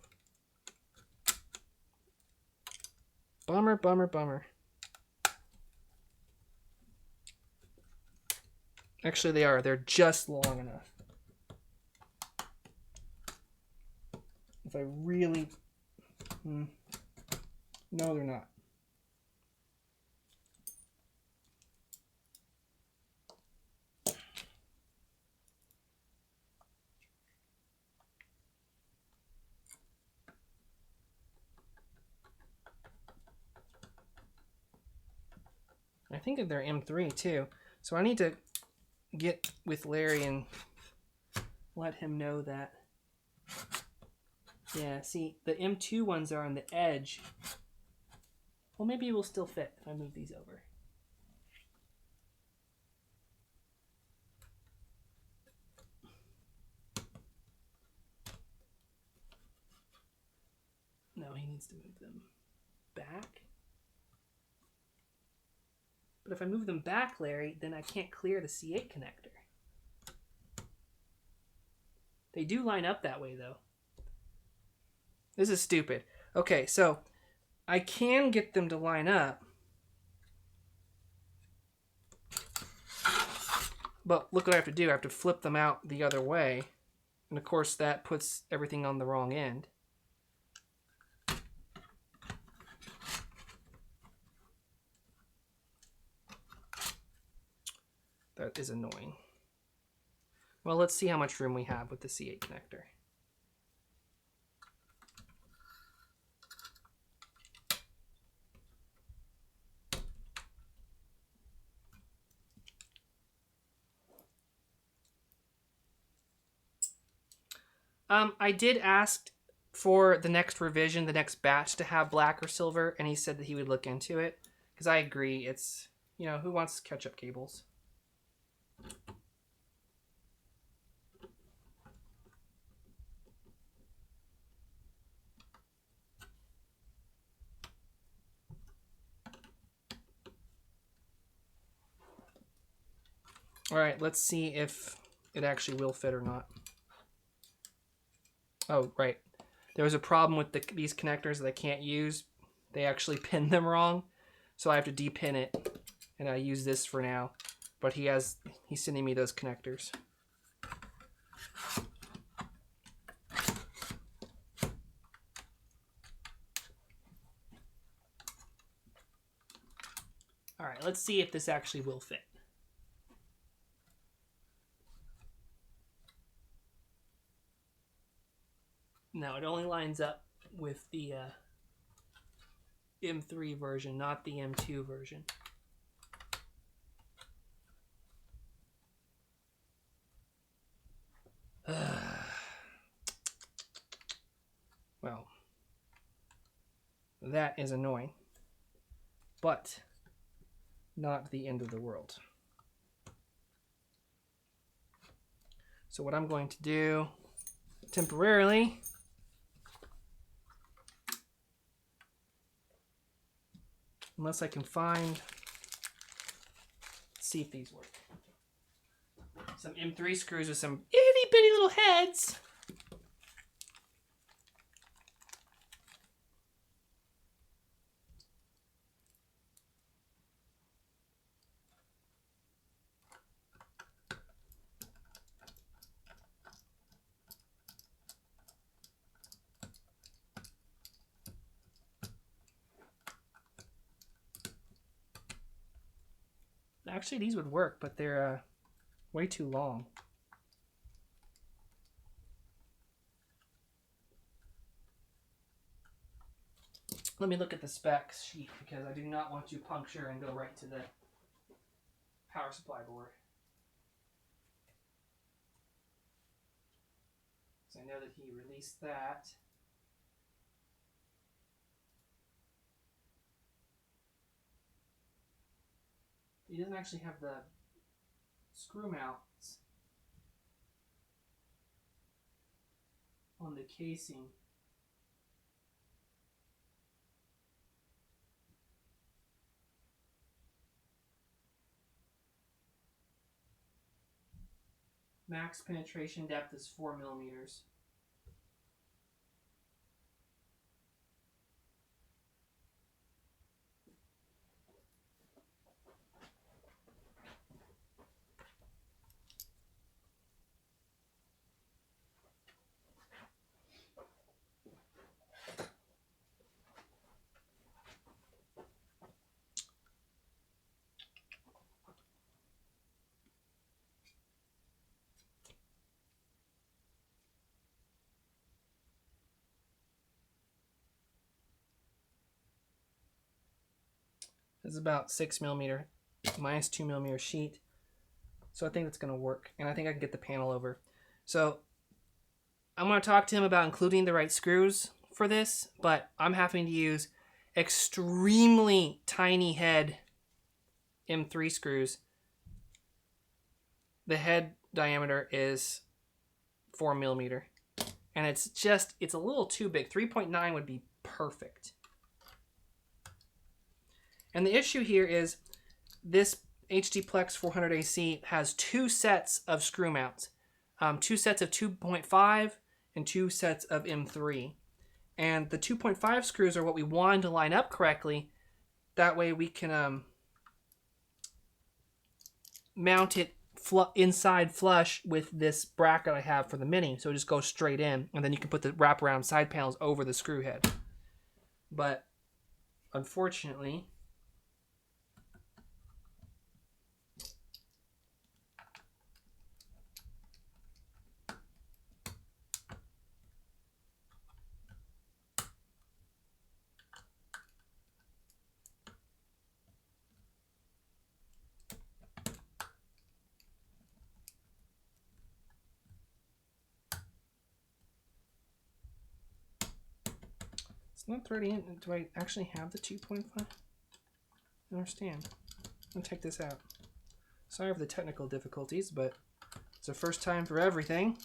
Bummer, bummer, bummer. Actually, they are. They're just long enough. If I really... No, they're not. think that they're M3 too. So I need to get with Larry and let him know that. Yeah, see, the M2 ones are on the edge. Well, maybe it will still fit if I move these over. No, he needs to move them back. But if I move them back, Larry, then I can't clear the C8 connector. They do line up that way, though. This is stupid. Okay, so I can get them to line up. But look what I have to do. I have to flip them out the other way. And of course, that puts everything on the wrong end. That is annoying. Well, let's see how much room we have with the C8 connector. I did ask for the next revision, the next batch, to have black or silver, and he said that he would look into it. Because I agree, it's, you know, who wants catch-up cables? All right, let's see if it actually will fit or not. Oh, right. There was a problem with these connectors that I can't use. They actually pinned them wrong, so I have to depin it, and I use this for now. But he's sending me those connectors. All right, let's see if this actually will fit. No, it only lines up with the M3 version, not the M2 version. Well, that is annoying, but not the end of the world. So what I'm going to do temporarily unless I can find, let's see if these work. Some M3 screws with some itty bitty little heads. Actually, these would work, but they're way too long. Let me look at the specs sheet because I do not want to puncture and go right to the power supply board. So I know that he released that. He doesn't actually have the screw mounts on the casing. Max penetration depth is 4 millimeters. This is about 6 millimeter minus 2mm sheet. So I think that's going to work, and I think I can get the panel over. So I'm going to talk to him about including the right screws for this, but I'm having to use extremely tiny head M3 screws. The head diameter is 4mm, and it's a little too big. 3.9 would be perfect. And the issue here is this HD Plex 400 AC has 2 sets of screw mounts, 2 sets of 2.5 and 2 sets of M3. And the 2.5 screws are what we want to line up correctly. That way we can mount it inside flush with this bracket I have for the Mini. So it just goes straight in, and then you can put the wraparound side panels over the screw head. But unfortunately, it's not threading in. Do I actually have the 2.5? I don't understand. I'm going to take this out. Sorry for the technical difficulties, but it's the first time for everything.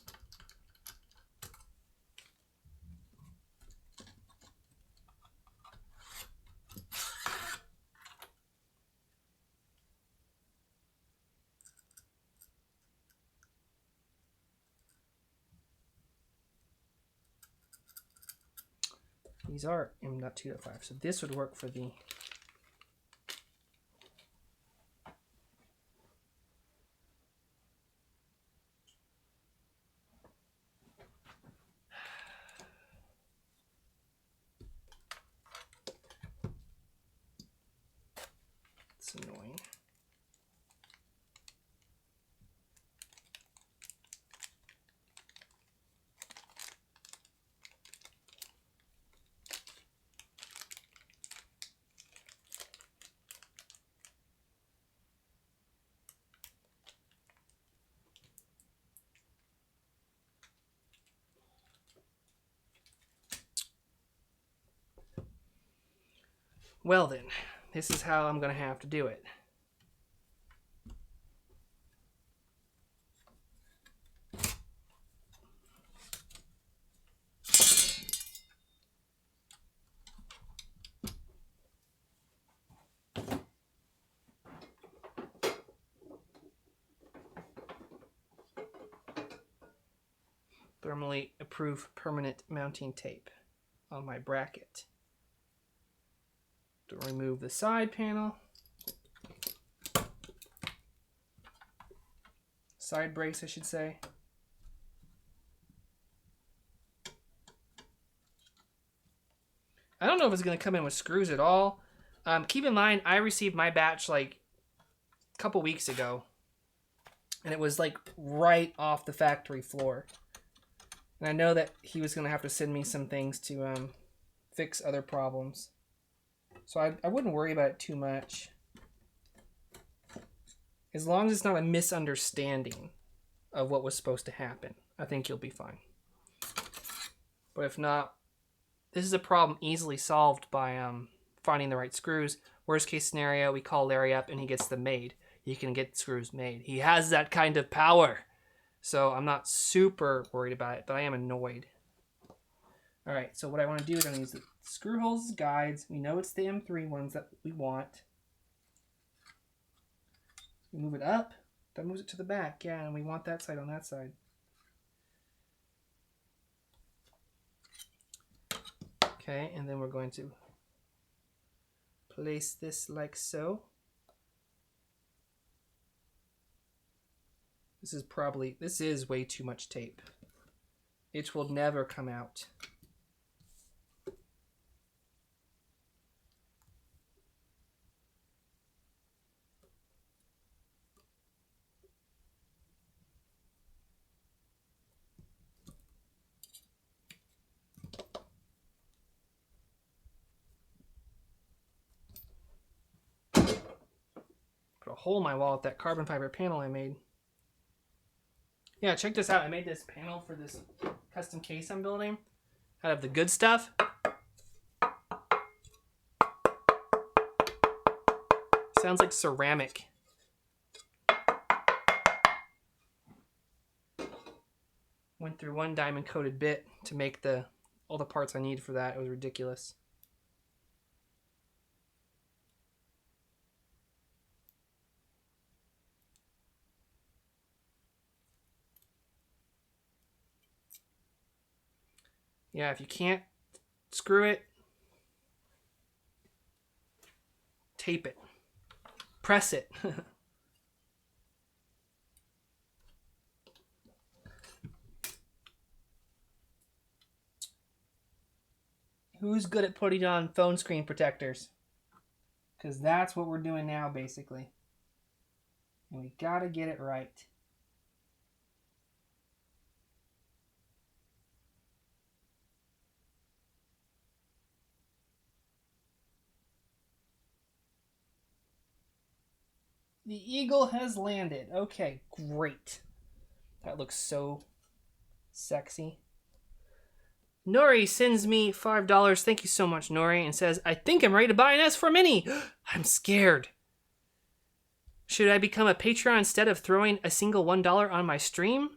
These are M.2.5, so this would work for the it's annoying. Well then, this is how I'm going to have to do it. Thermally approved permanent mounting tape on my bracket to remove the side panel, side brace I should say. I don't know if it's going to come in with screws at all. Keep in mind, I received my batch like a couple weeks ago, and it was like right off the factory floor. And I know that he was going to have to send me some things to fix other problems. So I wouldn't worry about it too much. As long as it's not a misunderstanding of what was supposed to happen, I think you'll be fine. But if not, this is a problem easily solved by finding the right screws. Worst case scenario, we call Larry up and he gets them made. He can get screws made. He has that kind of power. So I'm not super worried about it, but I am annoyed. All right, so what I want to do is I'm going to use the screw holes as guides. We know it's the M3 ones that we want. We move it up, that moves it to the back. Yeah, and we want that side on that side. Okay, and then we're going to place this like so. This is way too much tape. It will never come out. Put a hole in my wall with that carbon fiber panel I made. Yeah, check this out. I made this panel for this custom case I'm building out of the good stuff. Sounds like ceramic. Went through one diamond coated bit to make all the parts I need for that. It was ridiculous. Yeah, if you can't screw it, tape it. Press it. Who's good at putting on phone screen protectors? Because that's what we're doing now, basically. And we gotta get it right. The eagle has landed. Okay, great. That looks so sexy. Nori sends me $5. Thank you so much, Nori, and says, I think I'm ready to buy an S4 Mini. I'm scared. Should I become a Patreon instead of throwing a single $1 on my stream?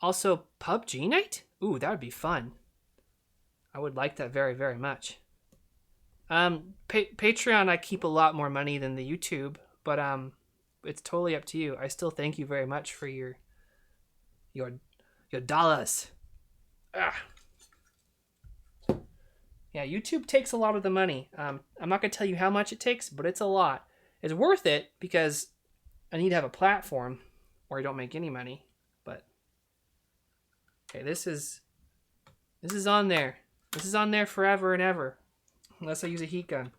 Also, PUBG night? Ooh, that would be fun. I would like that very, very much. Patreon, I keep a lot more money than the YouTube, but it's totally up to you. I still thank you very much for your dollars. Ah. Yeah, YouTube takes a lot of the money. I'm not gonna tell you how much it takes, but it's a lot. It's worth it because I need to have a platform or I don't make any money. But okay, this is on there. This is on there forever and ever, unless I use a heat gun.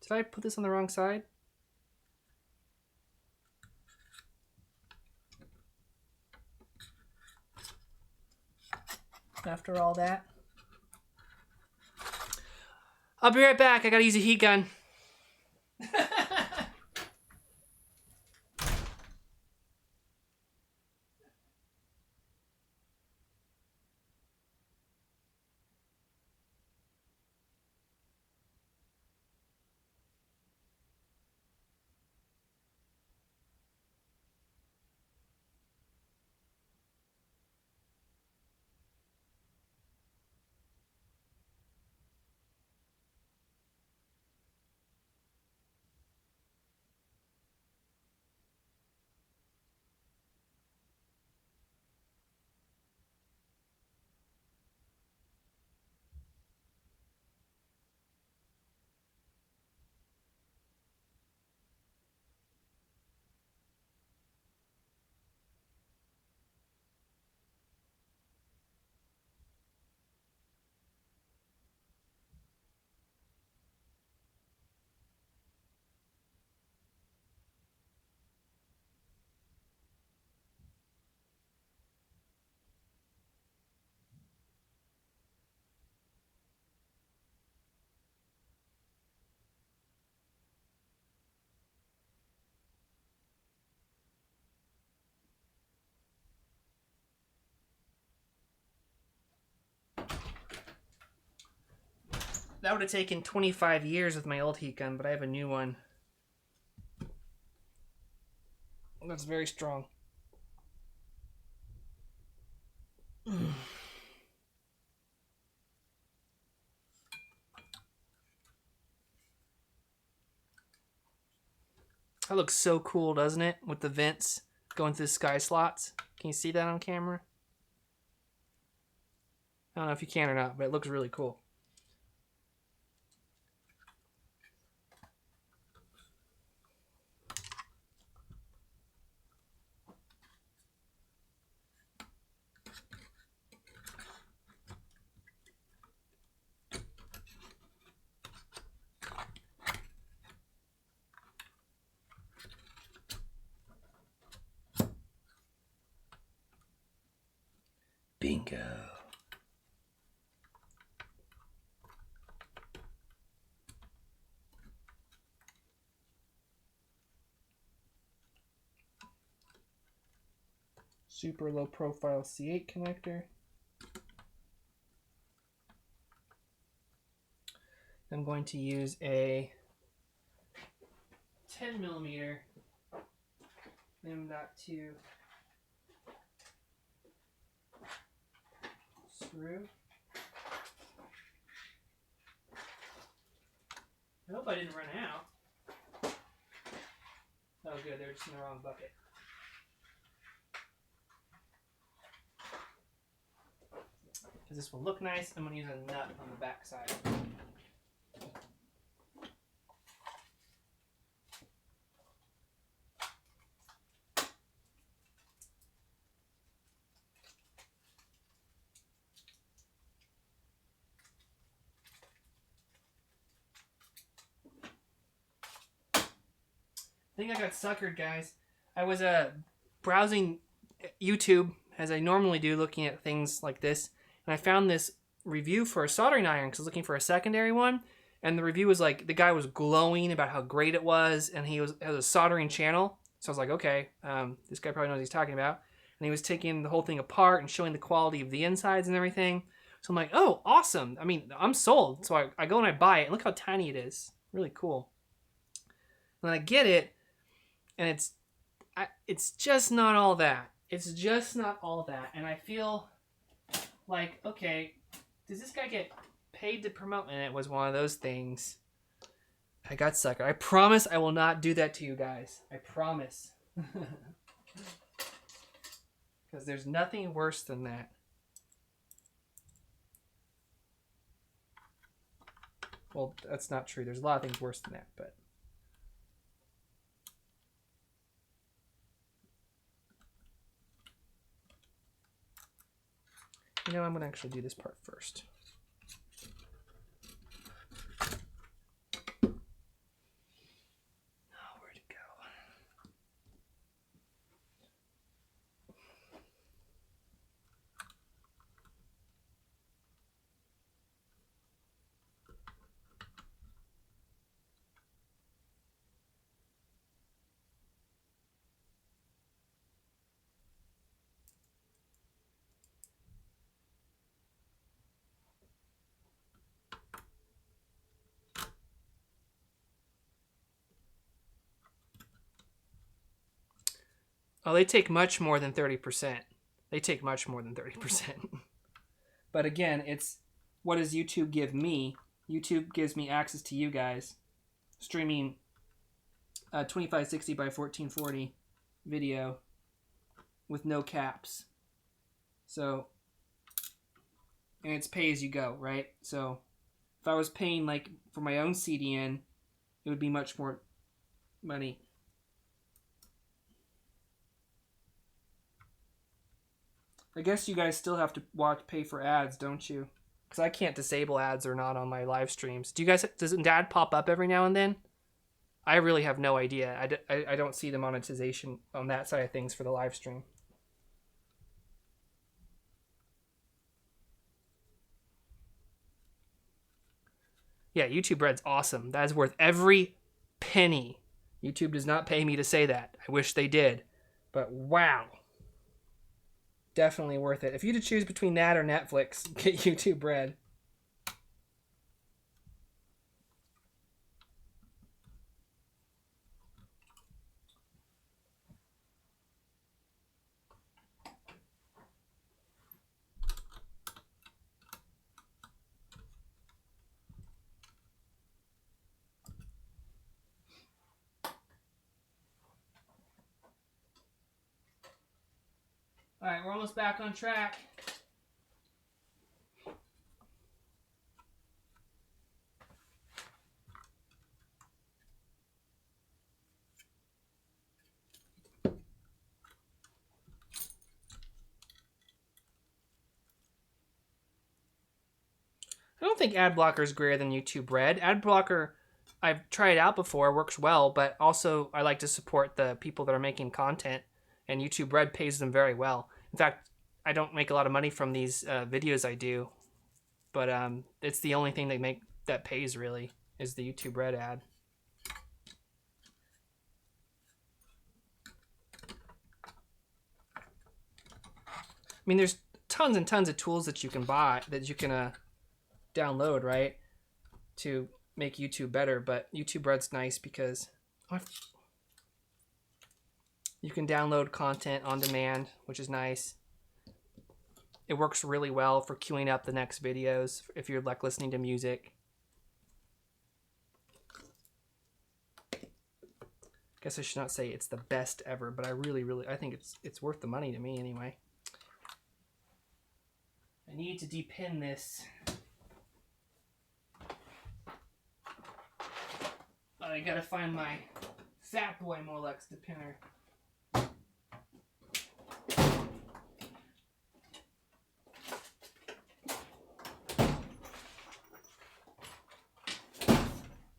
Did I put this on the wrong side? After all that, I'll be right back. I gotta use a heat gun. That would have taken 25 years with my old heat gun, but I have a new one. That's very strong. That looks so cool, doesn't it? With the vents going through the sky slots. Can you see that on camera? I don't know if you can or not, but it looks really cool. Bingo. super low profile C8 connector. I'm going to use a 10mm M.2 screw. I hope I didn't run out. Oh good, they're just in the wrong bucket. Because this will look nice, I'm going to use a nut on the back side. I think I got suckered, guys. I was browsing YouTube, as I normally do, looking at things like this, and I found this review for a soldering iron because I was looking for a secondary one, and the review was like, the guy was glowing about how great it was, and he has a soldering channel, so I was like, okay, this guy probably knows what he's talking about, and he was taking the whole thing apart and showing the quality of the insides and everything, so I'm like, oh, awesome. I mean, I'm sold, so I go and I buy it, and look how tiny it is. Really cool. And then I get it, and it's just not all that. It's just not all that. And I feel like, okay, does this guy get paid to promote? And it was one of those things. I got sucker. I promise I will not do that to you guys. I promise. Because there's nothing worse than that. Well, that's not true. There's a lot of things worse than that, but... You know, I'm going to actually do this part first. Oh, where'd it go? Oh, they take much more than 30%. They take much more than 30%. But again, it's what does YouTube give me? YouTube gives me access to you guys streaming 2560 by 1440 video with no caps. So, and it's pay as you go, right? So, if I was paying like for my own CDN, it would be much more money. I guess you guys still have to pay for ads, don't you? Because I can't disable ads or not on my live streams. Do you guys, does an ad pop up every now and then? I really have no idea. I don't see the monetization on that side of things for the live stream. Yeah, YouTube Red's awesome. That is worth every penny. YouTube does not pay me to say that. I wish they did. But wow. Definitely worth it. If you had to choose between that or Netflix, get YouTube Red. All right, we're almost back on track. I don't think ad blocker is greater than YouTube Red. Ad blocker, I've tried it out before, works well, but also I like to support the people that are making content, and YouTube Red pays them very well. In fact, I don't make a lot of money from these videos I do, but it's the only thing that pays really is the YouTube Red ad. mean, there's tons and tons of tools that you can buy, that you can download, right, to make YouTube better. But YouTube Red's nice because you can download content on demand, which is nice. It works really well for queuing up the next videos if you're like listening to music. Guess I should not say it's the best ever, but I think it's worth the money to me anyway. I need to depin this. I gotta find my Fat Boy Molex depinner.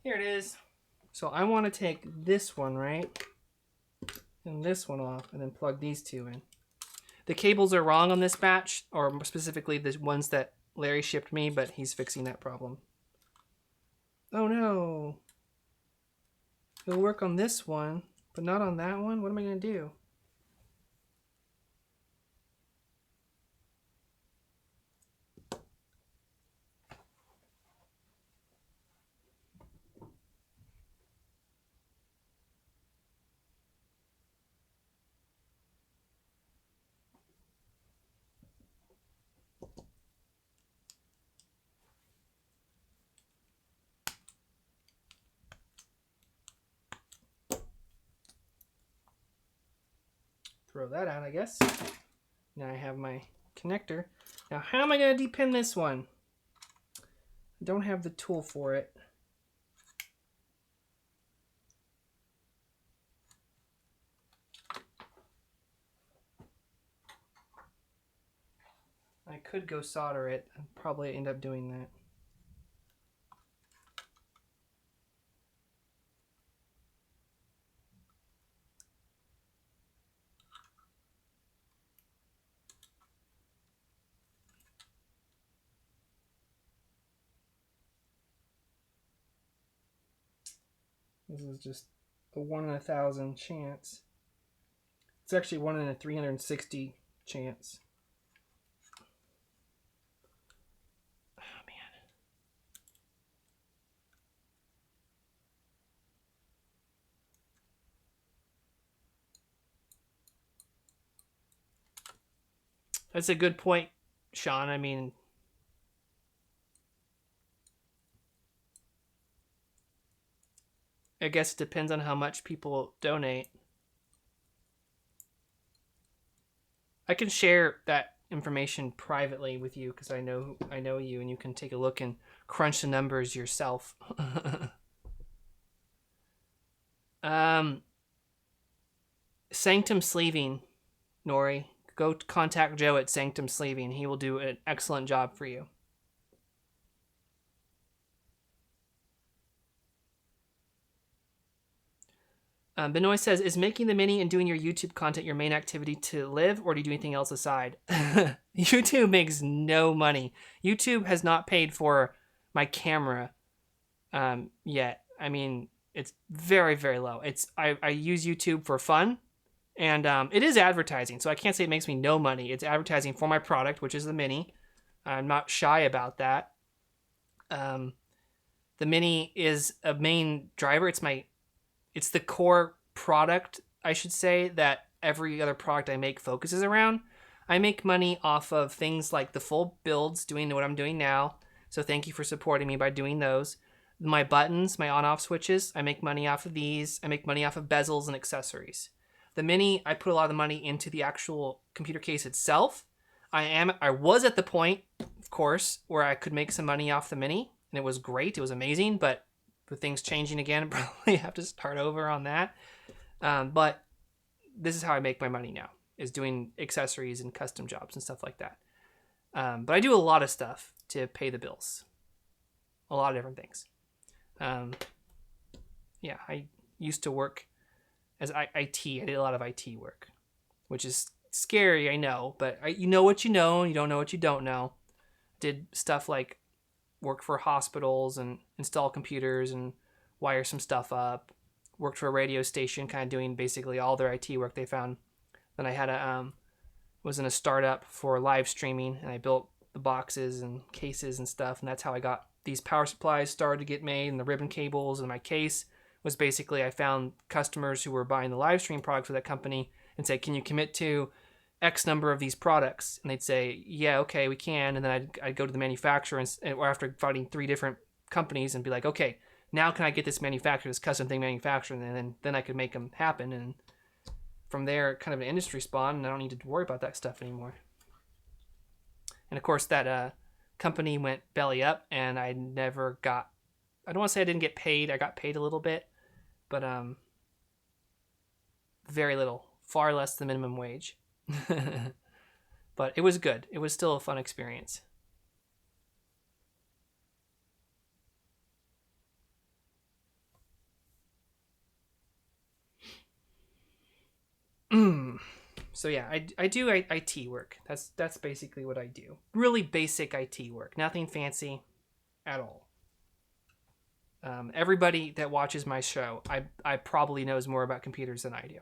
Here it is. So I want to take this one, right? And this one off, and then plug these two in. The cables are wrong on this batch, or specifically the ones that Larry shipped me, but he's fixing that problem. Oh no. It'll work on this one, but not on that one? What am I going to do? Throw that out, I guess. Now I have my connector. Now how am I going to depin this one? I don't have the tool for it. I could go solder it. I'd probably end up doing that. This is just a 1 in 1,000 chance. It's actually 1 in a 360 chance. Oh man. That's a good point, Sean. I mean, I guess it depends on how much people donate. I can share that information privately with you because I know you, and you can take a look and crunch the numbers yourself. Sanctum Sleeving, Nori. Go contact Joe at Sanctum Sleeving. He will do an excellent job for you. Benoit says, is making the mini and doing your YouTube content your main activity to live, or do you do anything else aside? YouTube makes no money. YouTube has not paid for my camera yet. I mean, it's very, very low. I use YouTube for fun, and it is advertising, so I can't say it makes me no money. It's advertising for my product, which is the mini. I'm not shy about that. The mini is a main driver. It's the core product, I should say, that every other product I make focuses around. I make money off of things like the full builds, doing what I'm doing now. So thank you for supporting me by doing those. My buttons, my on-off switches, I make money off of these. I make money off of bezels and accessories. The mini, I put a lot of the money into the actual computer case itself. I was at the point, of course, where I could make some money off the mini, and it was great. It was amazing, but with things changing again, probably have to start over on that. But this is how I make my money now, is doing accessories and custom jobs and stuff like that. But I do a lot of stuff to pay the bills. A lot of different things. Yeah, I used to work as IT. I did a lot of IT work, which is scary, I know, but you know what you know, and you don't know what you don't know. Did stuff like work for hospitals and install computers and wire some stuff up. Worked for a radio station, kind of doing basically all their IT work they found. Then I had a was in a startup for live streaming, and I built the boxes and cases and stuff, and that's how I got these power supplies started to get made, and the ribbon cables, and my case was basically I found customers who were buying the live stream products with that company and said, can you commit to X number of these products? And they'd say, yeah, okay, we can. And then I'd go to the manufacturer, or after finding 3 different companies, and be like, okay, now can I get this manufactured, this custom thing manufactured, and then I could make them happen. And from there, kind of an industry spawned, and I don't need to worry about that stuff anymore. And of course, that company went belly up, and I never got, I don't want to say I didn't get paid. I got paid a little bit, but very little, far less than minimum wage. But it was good. It was still a fun experience. So yeah, I do IT work. That's basically what I do. Really basic IT work. Nothing fancy at all. Everybody that watches my show, I probably knows more about computers than I do.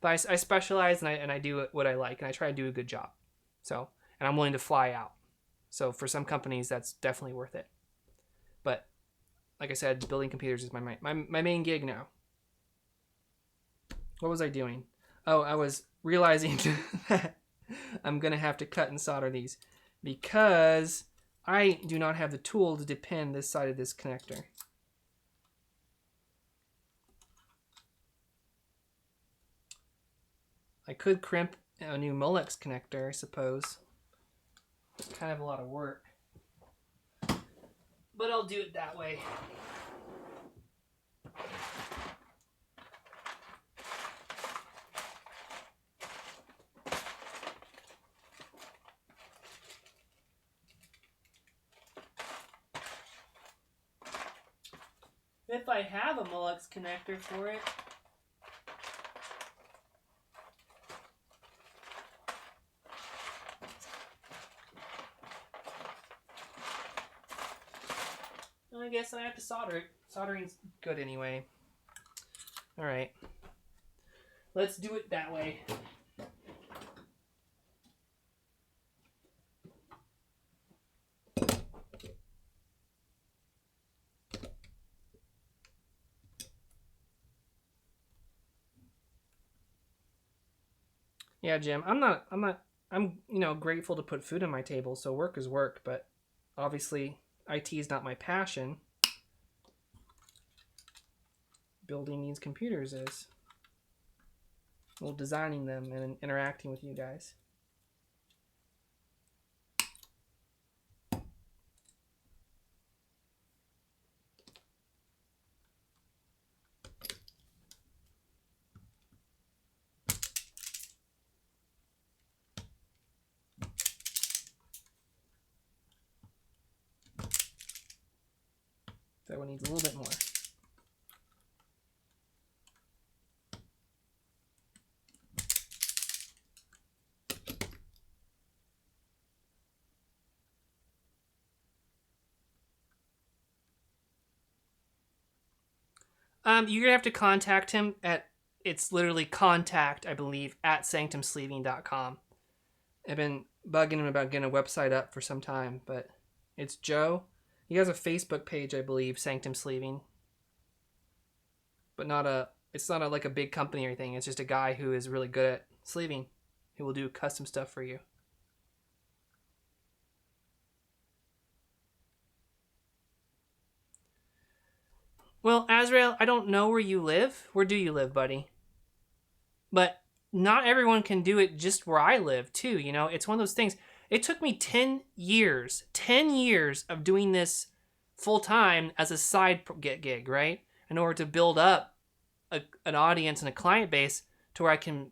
But I specialize, and I do what I like, and I try to do a good job. So, and I'm willing to fly out. So for some companies, that's definitely worth it. But like I said, building computers is my main gig now. What was I doing? Oh, I was realizing that I'm going to have to cut and solder these because I do not have the tool to depend this side of this connector. I could crimp a new Molex connector, I suppose. It's kind of a lot of work. But I'll do it that way. If I have a Molex connector for it. I guess I have to solder it. Soldering's good anyway. Alright. Let's do it that way. Yeah, Jim, I'm grateful to put food on my table, so work is work, but obviously IT is not my passion. Building these computers is. Well, designing them and interacting with you guys. That one needs a little bit more. You're gonna have to contact him it's literally contact, I believe, at sanctumsleeving.com. I've been bugging him about getting a website up for some time, but it's Joe. He has a Facebook page, I believe, Sanctum Sleeving. But it's not like a big company or anything. It's just a guy who is really good at sleeving, who will do custom stuff for you. Well, Azrael, I don't know where you live. Where do you live, buddy? But not everyone can do it just where I live, too. You know, it's one of those things. It took me 10 years of doing this full time as a side gig, right? In order to build up an audience and a client base to where I can,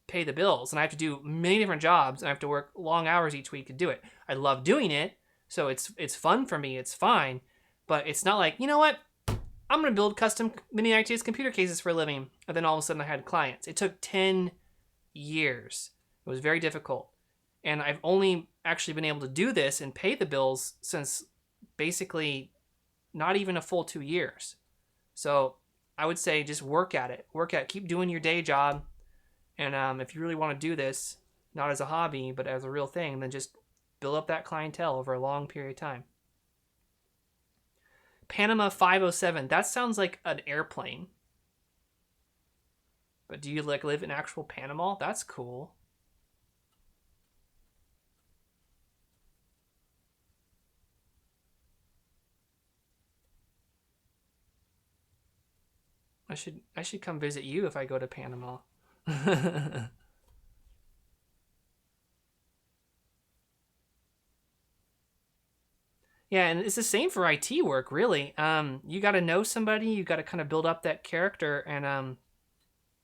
pay the bills. And I have to do many different jobs, and I have to work long hours each week to do it. I love doing it, so it's fun for me. It's fine, but it's not like, you know what? I'm going to build custom mini ITS computer cases for a living. And then all of a sudden I had clients. It took 10 years. It was very difficult. And I've only actually been able to do this and pay the bills since basically not even a full 2 years. So I would say just work at it. Keep doing your day job And if you really want to do this, not as a hobby, but as a real thing, then just build up that clientele over a long period of time. Panama 507. That sounds like an airplane. But do you like live in actual Panama? That's cool. I should come visit you if I go to Panama. Yeah, and it's the same for IT work, really. You got to know somebody, you got to kind of build up that character, and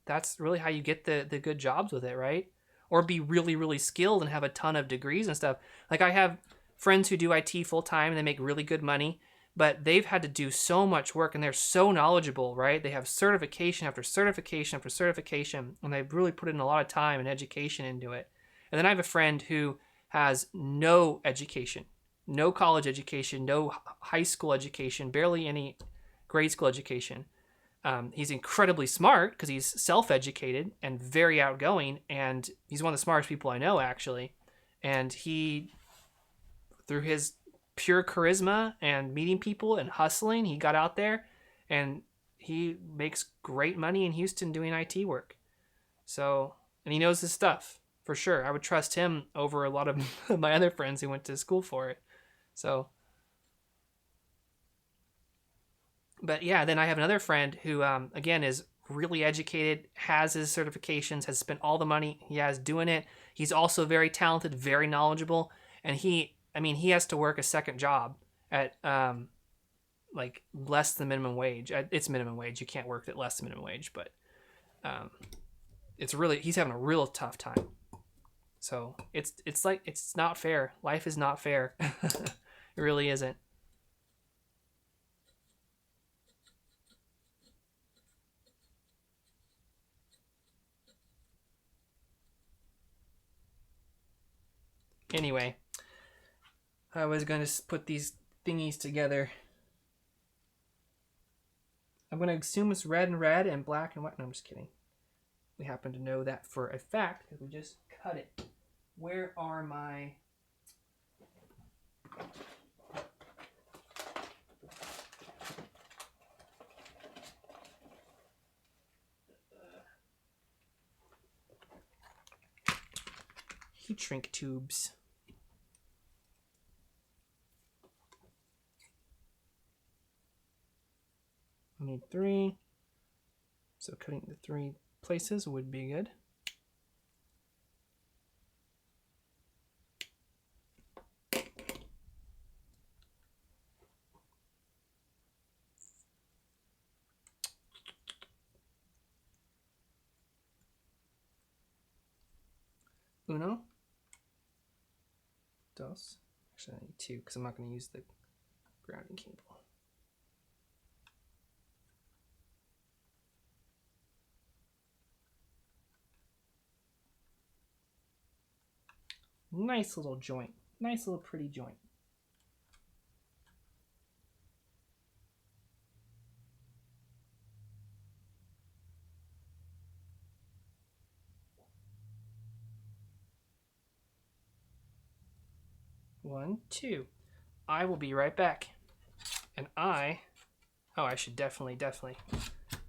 that's really how you get the good jobs with it, right? Or be really, really skilled and have a ton of degrees and stuff. Like I have friends who do IT full time and they make really good money, but they've had to do so much work and they're so knowledgeable, right? They have certification after certification after certification, and they've really put in a lot of time and education into it. And then I have a friend who has no education, no college education, no high school education, barely any grade school education. He's incredibly smart because he's self-educated and very outgoing, and he's one of the smartest people I know, actually. And he, through his pure charisma and meeting people and hustling, he got out there, and he makes great money in Houston doing IT work. So, and he knows his stuff for sure. I would trust him over a lot of my other friends who went to school for it. So, but yeah, then I have another friend who, again, is really educated, has his certifications, has spent all the money he has doing it. He's also very talented, very knowledgeable, and he has to work a second job at like less than minimum wage. It's minimum wage. You can't work at less than minimum wage, but he's having a real tough time. So it's like it's not fair. Life is not fair. It really isn't. Anyway, I was going to put these thingies together. I'm going to assume it's red and black and white. No, I'm just kidding. We happen to know that for a fact because we just cut it. Where are my... heat shrink tubes? I need 3. So cutting the 3 places would be good. Uno. Dos. Actually, I need 2 because I'm not going to use the grounding cable. Nice little joint. Nice little pretty joint. One, two. I will be right back. And I should definitely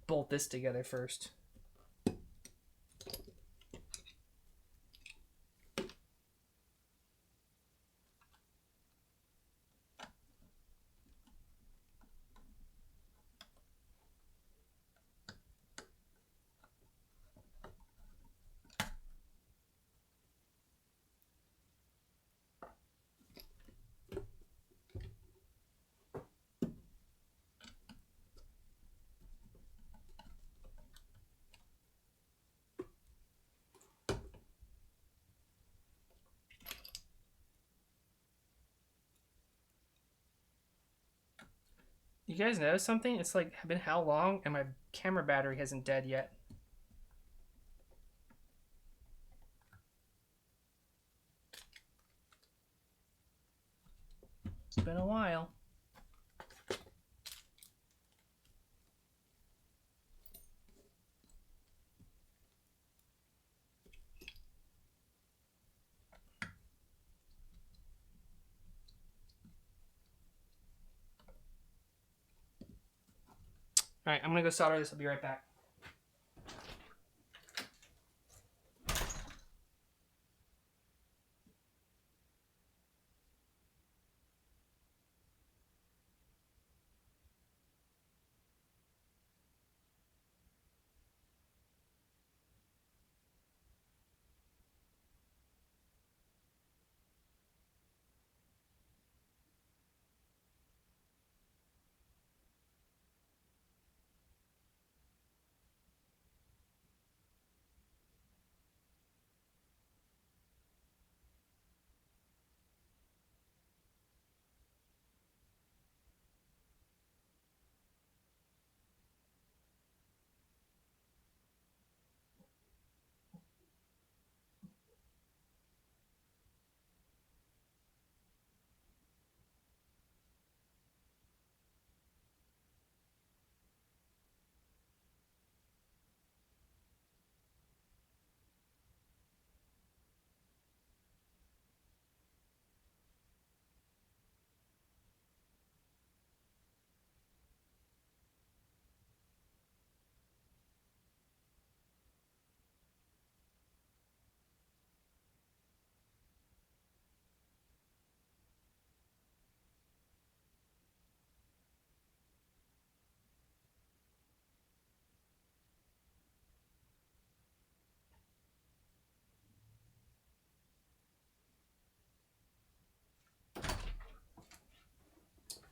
bolt this together first. You guys notice something? It's like been how long and my camera battery hasn't dead yet. It's been a while. All right, I'm gonna go solder this. I'll be right back.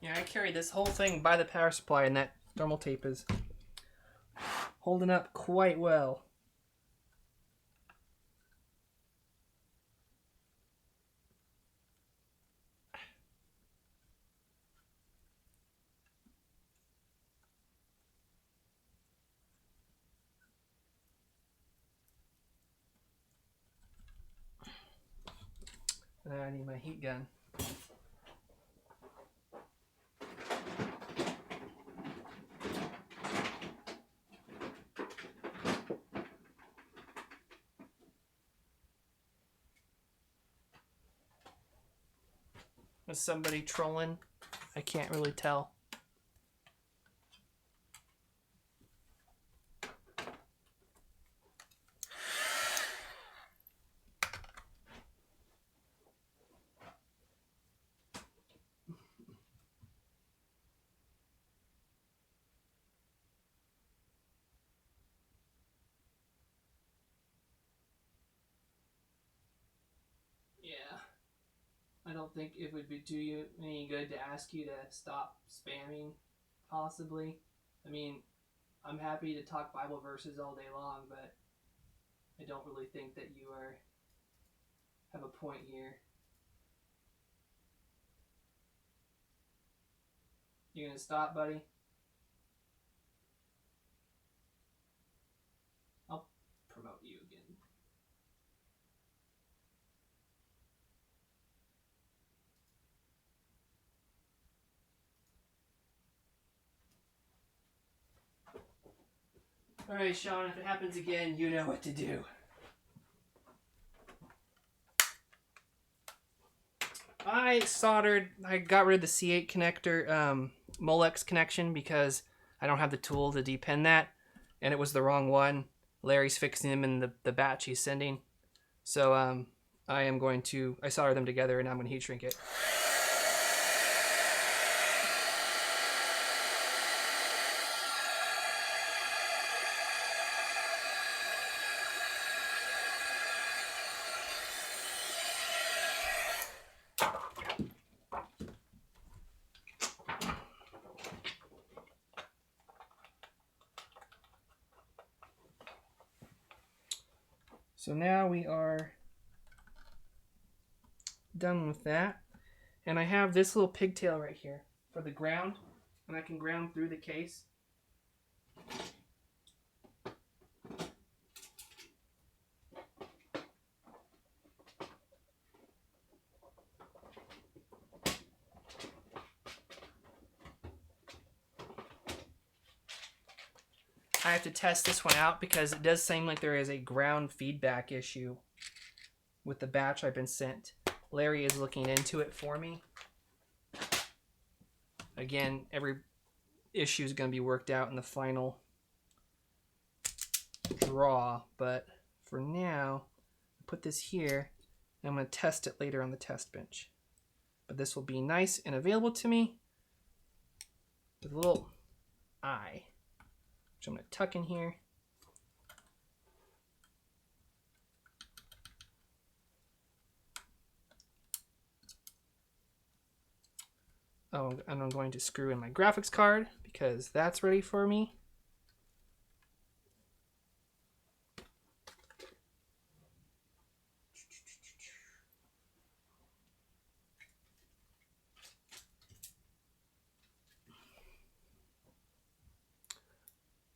Yeah, I carried this whole thing by the power supply, and that thermal tape is holding up quite well. I need my heat gun. Was somebody trolling? I can't really tell. Yeah. I don't think it would do you any good to ask you to stop spamming, possibly. I mean, I'm happy to talk Bible verses all day long, but I don't really think that you have a point here. You gonna stop, buddy? I'll promote you again. Alright, Sean, if it happens again, you know what to do. I got rid of the C8 connector, Molex connection, because I don't have the tool to depin that, and it was the wrong one. Larry's fixing them in the batch he's sending. So I solder them together, and I'm going to heat shrink it. So now we are done with that. And I have this little pigtail right here for the ground, and I can ground through the case. I have to test this one out because it does seem like there is a ground feedback issue with the batch I've been sent. Larry is looking into it for me. Again, every issue is going to be worked out in the final draw, but for now, put this here, and I'm going to test it later on the test bench. But this will be nice and available to me with a little eye, which I'm going to tuck in here. Oh, and I'm going to screw in my graphics card because that's ready for me.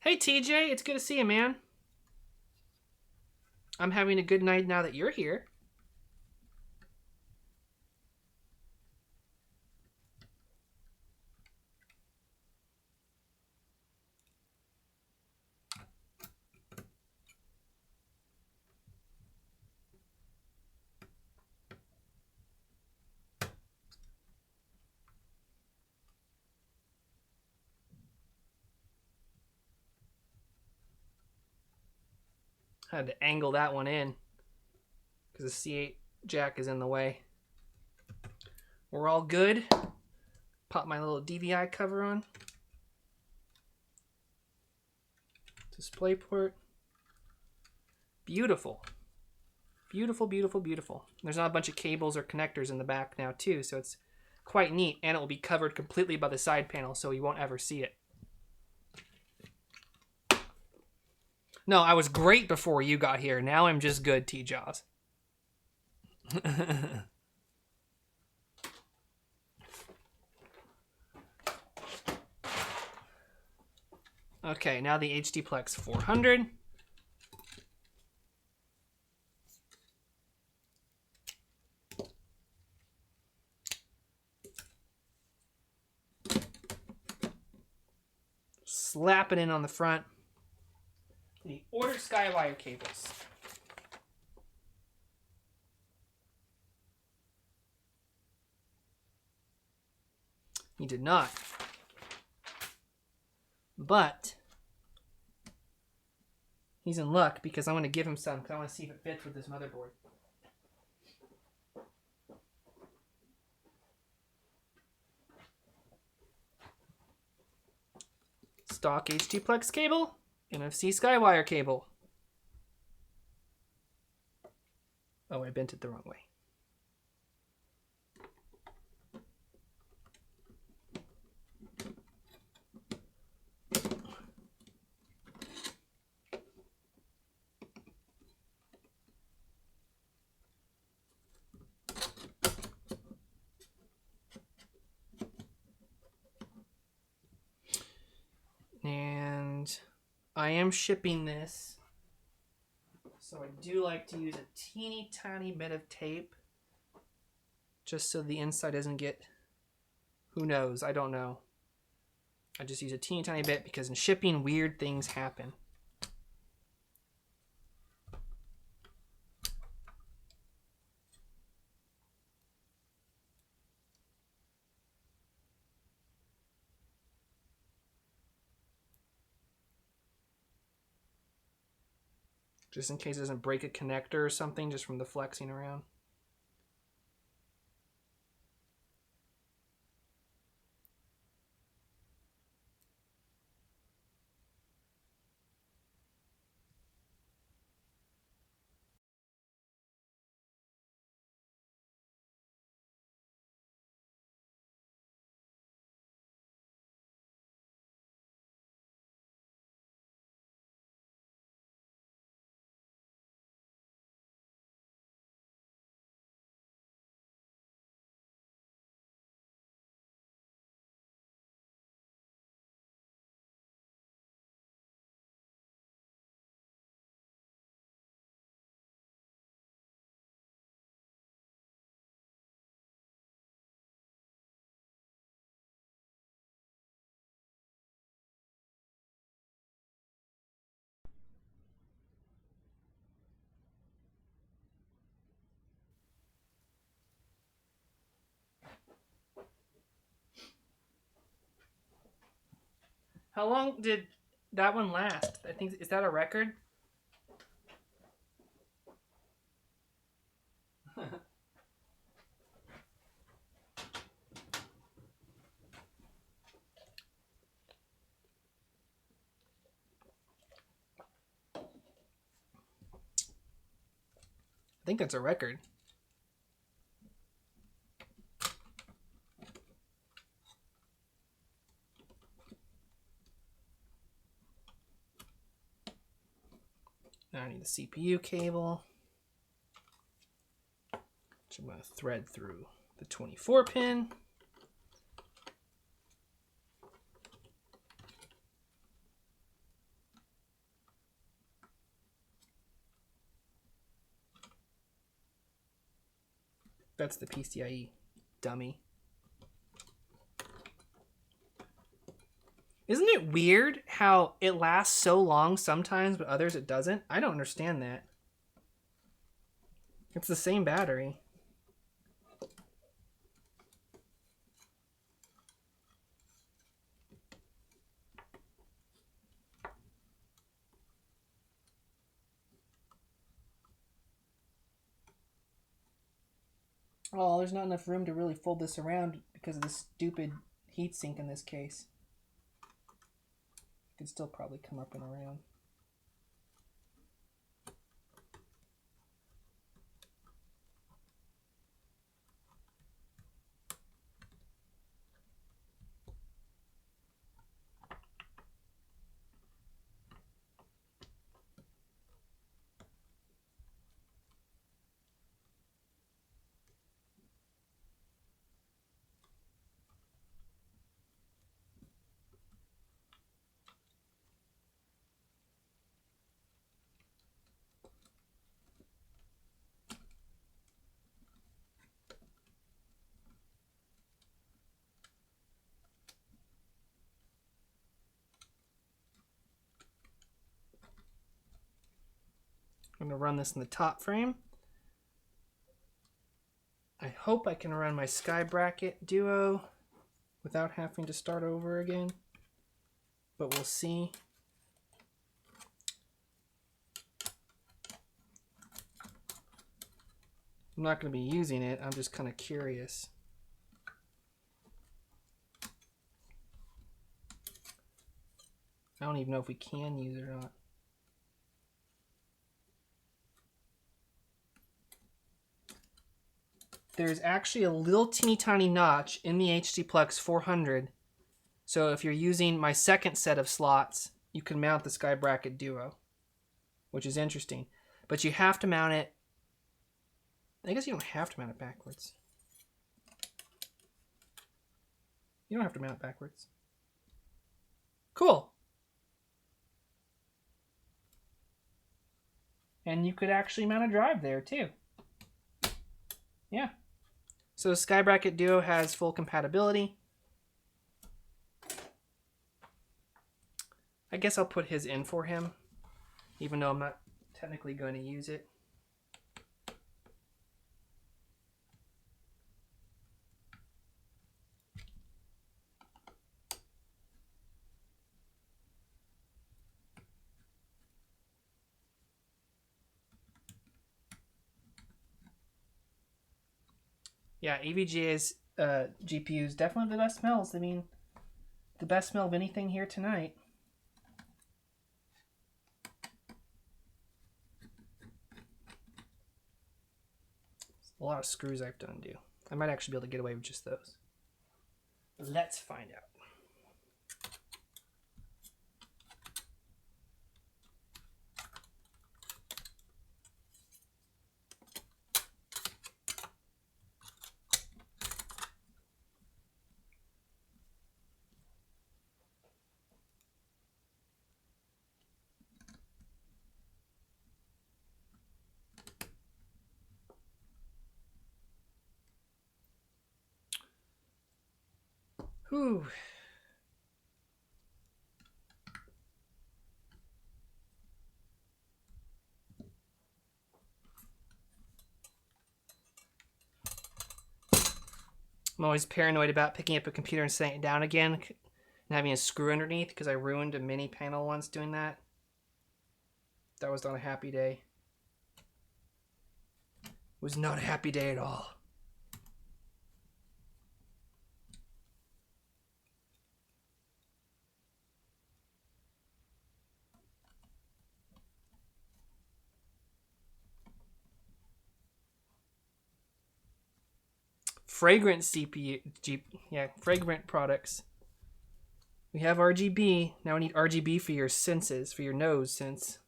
Hey TJ, it's good to see you, man. I'm having a good night now that you're here. I had to angle that one in because the C8 jack is in the way. We're all good. Pop my little DVI cover on. Display port. Beautiful. Beautiful, beautiful, beautiful. There's not a bunch of cables or connectors in the back now too, so it's quite neat, and it will be covered completely by the side panel, so you won't ever see it. No, I was great before you got here. Now I'm just good, T-Jaws. Okay, now the HDPlex 400. Slap it in on the front. The order Skywire cables. He did not. But he's in luck because I'm going to give him some because I want to see if it fits with this motherboard. Stock HDPlex cable, NFC Skywire cable. Oh, I bent it the wrong way. And I am shipping this, so I do like to use a teeny tiny bit of tape just so the inside doesn't get, who knows, I don't know. I just use a teeny tiny bit because in shipping weird things happen. Just in case it doesn't break a connector or something just from the flexing around. How long did that one last? I think, is that a record? I think that's a record. Now I need the CPU cable, which I'm going to thread through the 24 pin. That's the PCIe dummy. Isn't it weird how it lasts so long sometimes, but others it doesn't? I don't understand that. It's the same battery. Oh, there's not enough room to really fold this around because of this stupid heatsink in this case. Could still probably come up and around. I'm going to run this in the top frame. I hope I can run my Sky Bracket Duo without having to start over again, but we'll see. I'm not going to be using it, I'm just kind of curious. I don't even know if we can use it or not. There's actually a little teeny tiny notch in the HDPlex 400. So if you're using my second set of slots, you can mount the Sky Bracket Duo, which is interesting. But you have to mount it. I guess you don't have to mount it backwards. You don't have to mount it backwards. Cool. And you could actually mount a drive there too. Yeah. So Sky Bracket Duo has full compatibility. I guess I'll put his in for him, even though I'm not technically going to use it. Yeah, EVGA's GPU is definitely the best smells. I mean, the best smell of anything here tonight. A lot of screws I've done do. I might actually be able to get away with just those. Let's find out. Whew. I'm always paranoid about picking up a computer and setting it down again and having a screw underneath because I ruined a mini panel once doing that. That was not a happy day. It was not a happy day at all. Fragrant fragrant products. We have RGB. Now we need RGB for your senses, for your nose sense.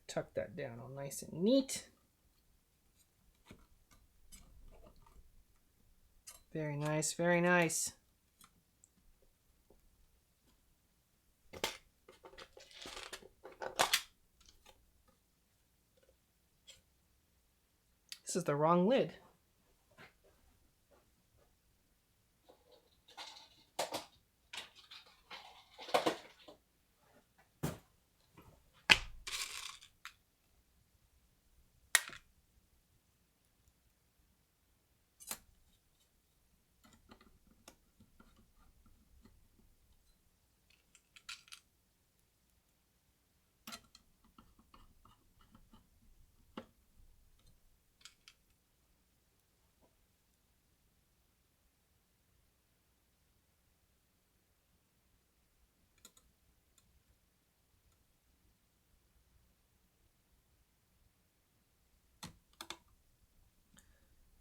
Tuck that down all nice and neat. Very nice, very nice. This is the wrong lid.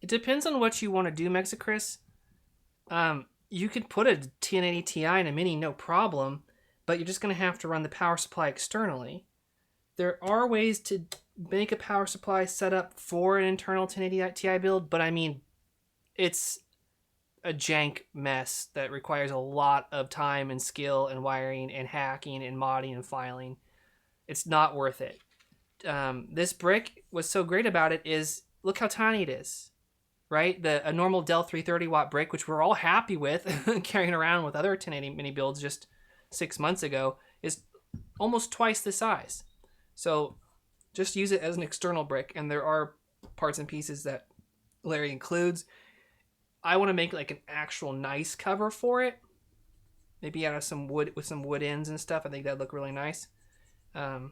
It depends on what you want to do, Mexicris. You could put a 1080 Ti in a Mini, no problem, but you're just going to have to run the power supply externally. There are ways to make a power supply setup for an internal 1080 Ti build, but I mean, it's a jank mess that requires a lot of time and skill and wiring and hacking and modding and filing. It's not worth it. This brick, what's so great about it is, look how tiny it is. Right? A normal Dell 330 watt brick, which we're all happy with carrying around with other 1080 mini builds just 6 months ago, is almost twice the size. So just use it as an external brick, and there are parts and pieces that Larry includes. I want to make like an actual nice cover for it. Maybe out of some wood with some wood ends and stuff. I think that'd look really nice. But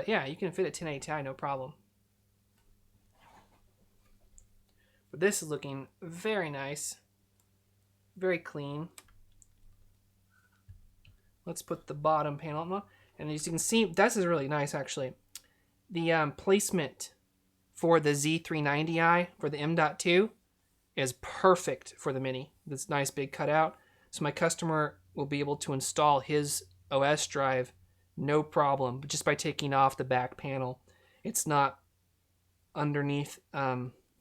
yeah, you can fit a 1080 Ti, no problem. But this is looking very nice, very clean. Let's put the bottom panel on. And as you can see, this is really nice actually. The placement for the Z390i for the M.2 is perfect for the Mini. This nice big cutout. So my customer will be able to install his OS drive no problem, just by taking off the back panel. It's not underneath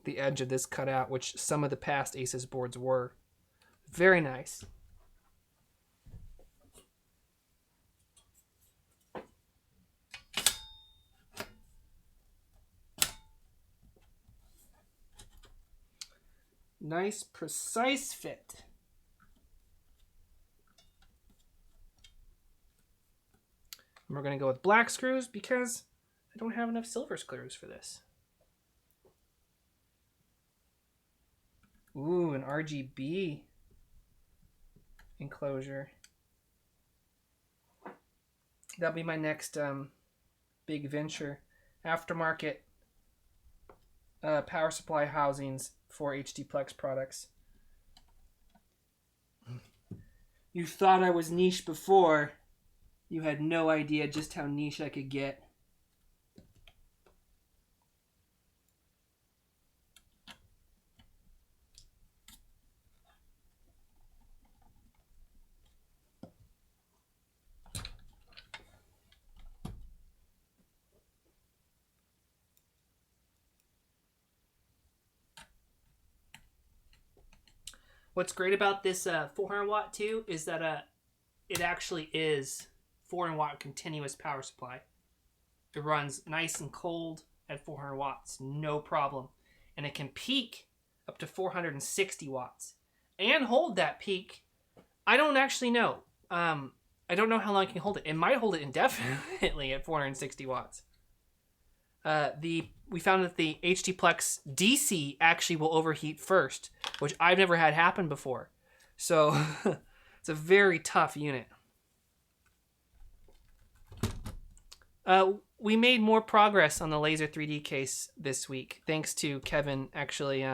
the edge of this cutout, which some of the past Asus boards were. Very nice. Nice, precise fit. And we're going to go with black screws because I don't have enough silver screws for this. Ooh, an RGB enclosure. That'll be my next big venture. Aftermarket power supply housings for HDPlex products. You thought I was niche before. You had no idea just how niche I could get. What's great about this 400 watt too is that it actually is 400 watt continuous power supply. It runs nice and cold at 400 watts, no problem. And it can peak up to 460 watts and hold that peak. I don't actually know. I don't know how long it can hold it. It might hold it indefinitely at 460 watts. We found that the HDPlex DC actually will overheat first, which I've never had happen before. So it's a very tough unit. We made more progress on the Laser 3D case this week, thanks to Kevin actually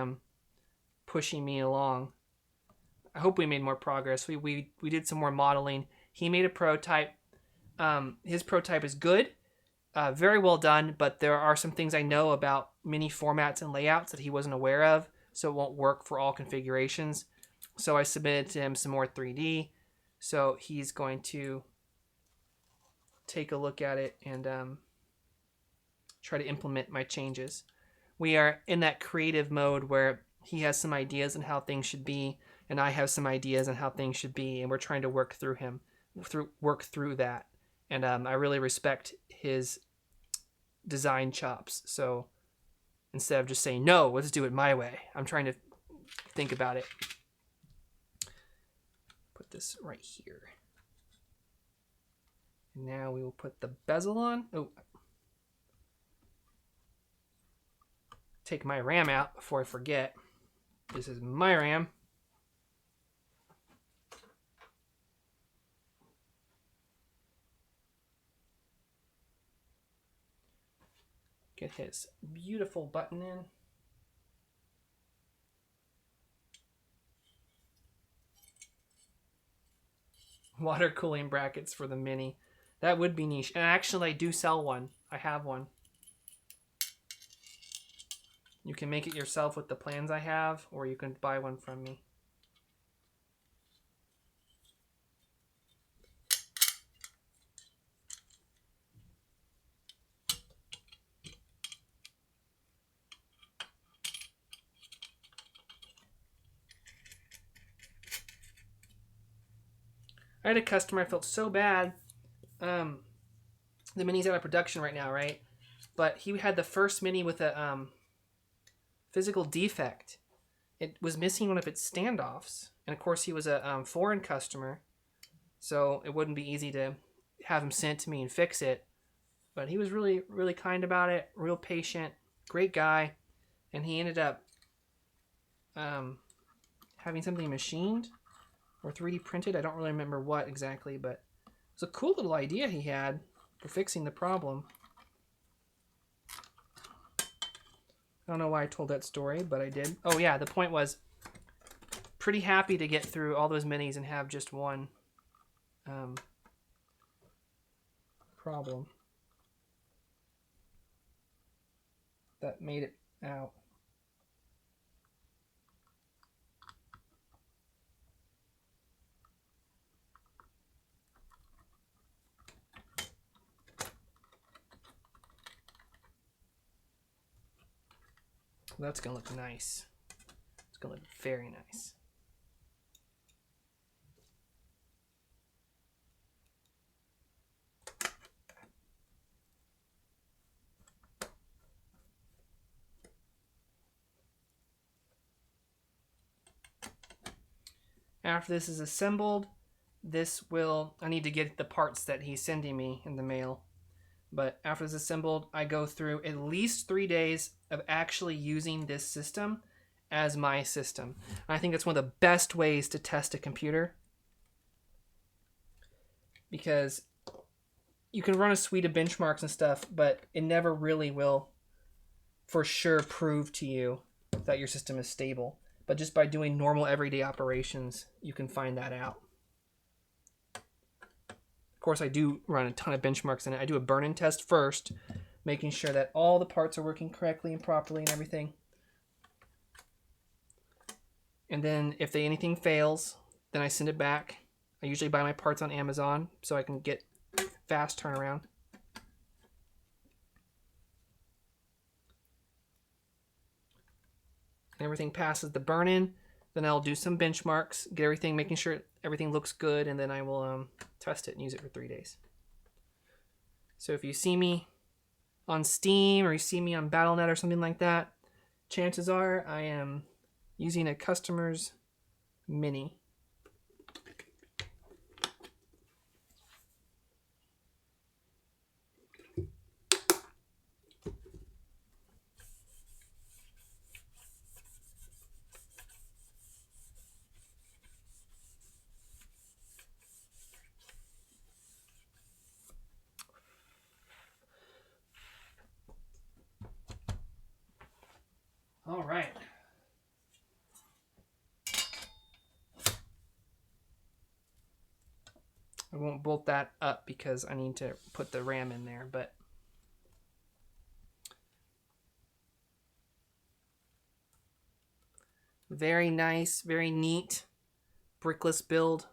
pushing me along. I hope we made more progress. We did some more modeling. He made a prototype. His prototype is good, very well done, but there are some things I know about mini formats and layouts that he wasn't aware of, so it won't work for all configurations. So I submitted to him some more 3D. So he's going to take a look at it and try to implement my changes. We are in that creative mode where he has some ideas on how things should be, and I have some ideas on how things should be, and we're trying to work through that. And I really respect his design chops. So instead of just saying, no, let's do it my way, I'm trying to think about it. Put this right here. And now we will put the bezel on. Oh, take my RAM out before I forget. This is my RAM. Get his beautiful button in. Water cooling brackets for the Mini. That would be niche. And actually, I do sell one. I have one. You can make it yourself with the plans I have, or you can buy one from me. I had a customer, I felt so bad. The Mini's out of production right now, right? But he had the first Mini with a physical defect. It was missing one of its standoffs. And of course, he was a foreign customer, so it wouldn't be easy to have him sent to me and fix it. But he was really, really kind about it, real patient, great guy. And he ended up having something machined or 3D printed. I don't really remember what exactly, but it was a cool little idea he had for fixing the problem. I don't know why I told that story, but I did. Oh yeah, the point was, pretty happy to get through all those minis and have just one problem that made it out. That's gonna look nice. It's gonna look very nice. After this is assembled, I need to get the parts that he's sending me in the mail. But after it's assembled, I go through at least 3 days of actually using this system as my system. And I think that's one of the best ways to test a computer, because you can run a suite of benchmarks and stuff, but it never really will for sure prove to you that your system is stable. But just by doing normal everyday operations, you can find that out. Of course, I do run a ton of benchmarks in it. I do a burn-in test first, making sure that all the parts are working correctly and properly and everything. And then if anything fails, then I send it back. I usually buy my parts on Amazon so I can get fast turnaround. And everything passes the burn-in. Then I'll do some benchmarks, get everything, making sure everything looks good, and then I will test it and use it for 3 days. So if you see me on Steam or you see me on Battle.net or something like that, chances are I am using a customer's Mini. won't bolt that up because I need to put the RAM in there, but very nice, very neat brickless build.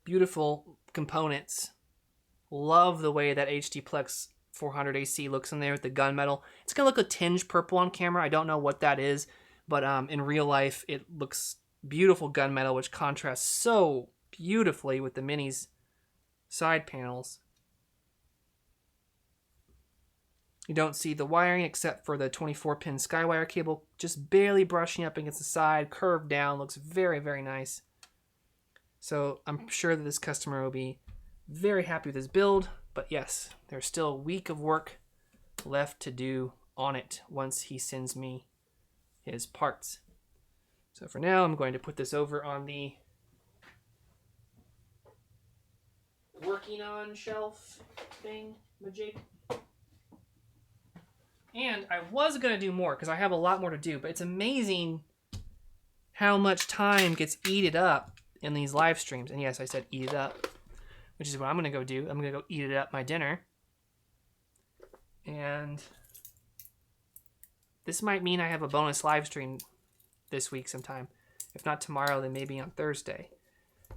Beautiful components. Love the way that HDPlex 400 AC looks in there with the gunmetal. It's going to look a tinge purple on camera. I don't know what that is, but in real life, it looks beautiful gunmetal, which contrasts so beautifully with the Mini's side panels. You don't see the wiring except for the 24-pin SkyWire cable, just barely brushing up against the side, curved down, looks very, very nice. So I'm sure that this customer will be very happy with this build, but yes, there's still a week of work left to do on it once he sends me his parts. So for now, I'm going to put this over on the working on shelf thing, Majik. And I was going to do more because I have a lot more to do, but it's amazing how much time gets eaten up in these live streams. And yes, I said eat it up, which is what I'm going to go do. I'm going to go eat it up my dinner. And this might mean I have a bonus live stream this week sometime. If not tomorrow, then maybe on Thursday,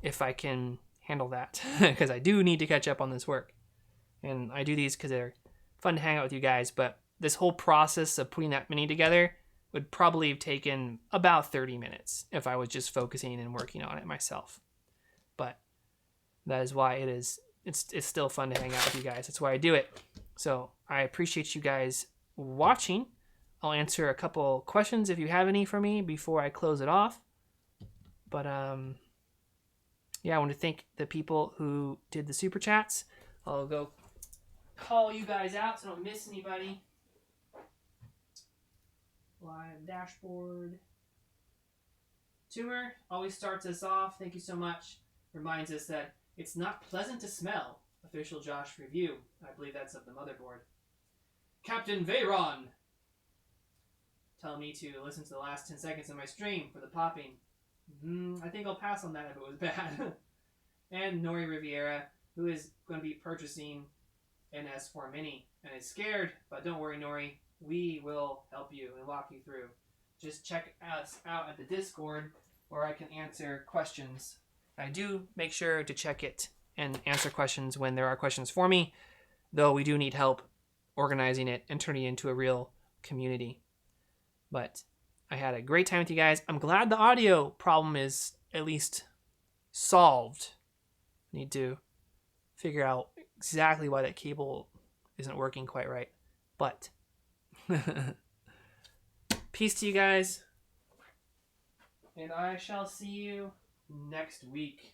if I can handle that, because I do need to catch up on this work. And I do these because they're fun to hang out with you guys, but this whole process of putting that Mini together would probably have taken about 30 minutes if I was just focusing and working on it myself. But that is why it's still fun to hang out with you guys. That's why I do it. So I appreciate you guys watching. I'll answer a couple questions if you have any for me before I close it off. But yeah, I want to thank the people who did the super chats. I'll go call you guys out so I don't miss anybody. Live dashboard. Tumor always starts us off. Thank you so much. Reminds us that it's not pleasant to smell. Official Josh review. I believe that's of the motherboard. Captain Veyron. Telling me to listen to the last 10 seconds of my stream for the popping. I think I'll pass on that if it was bad. And Nori Riviera, who is going to be purchasing an S4 Mini and is scared, but don't worry, Nori. We will help you and walk you through. Just check us out at the Discord where I can answer questions. I do make sure to check it and answer questions when there are questions for me, though we do need help organizing it and turning it into a real community. But I had a great time with you guys. I'm glad the audio problem is at least solved. I need to figure out exactly why that cable isn't working quite right. But peace to you guys. And I shall see you next week.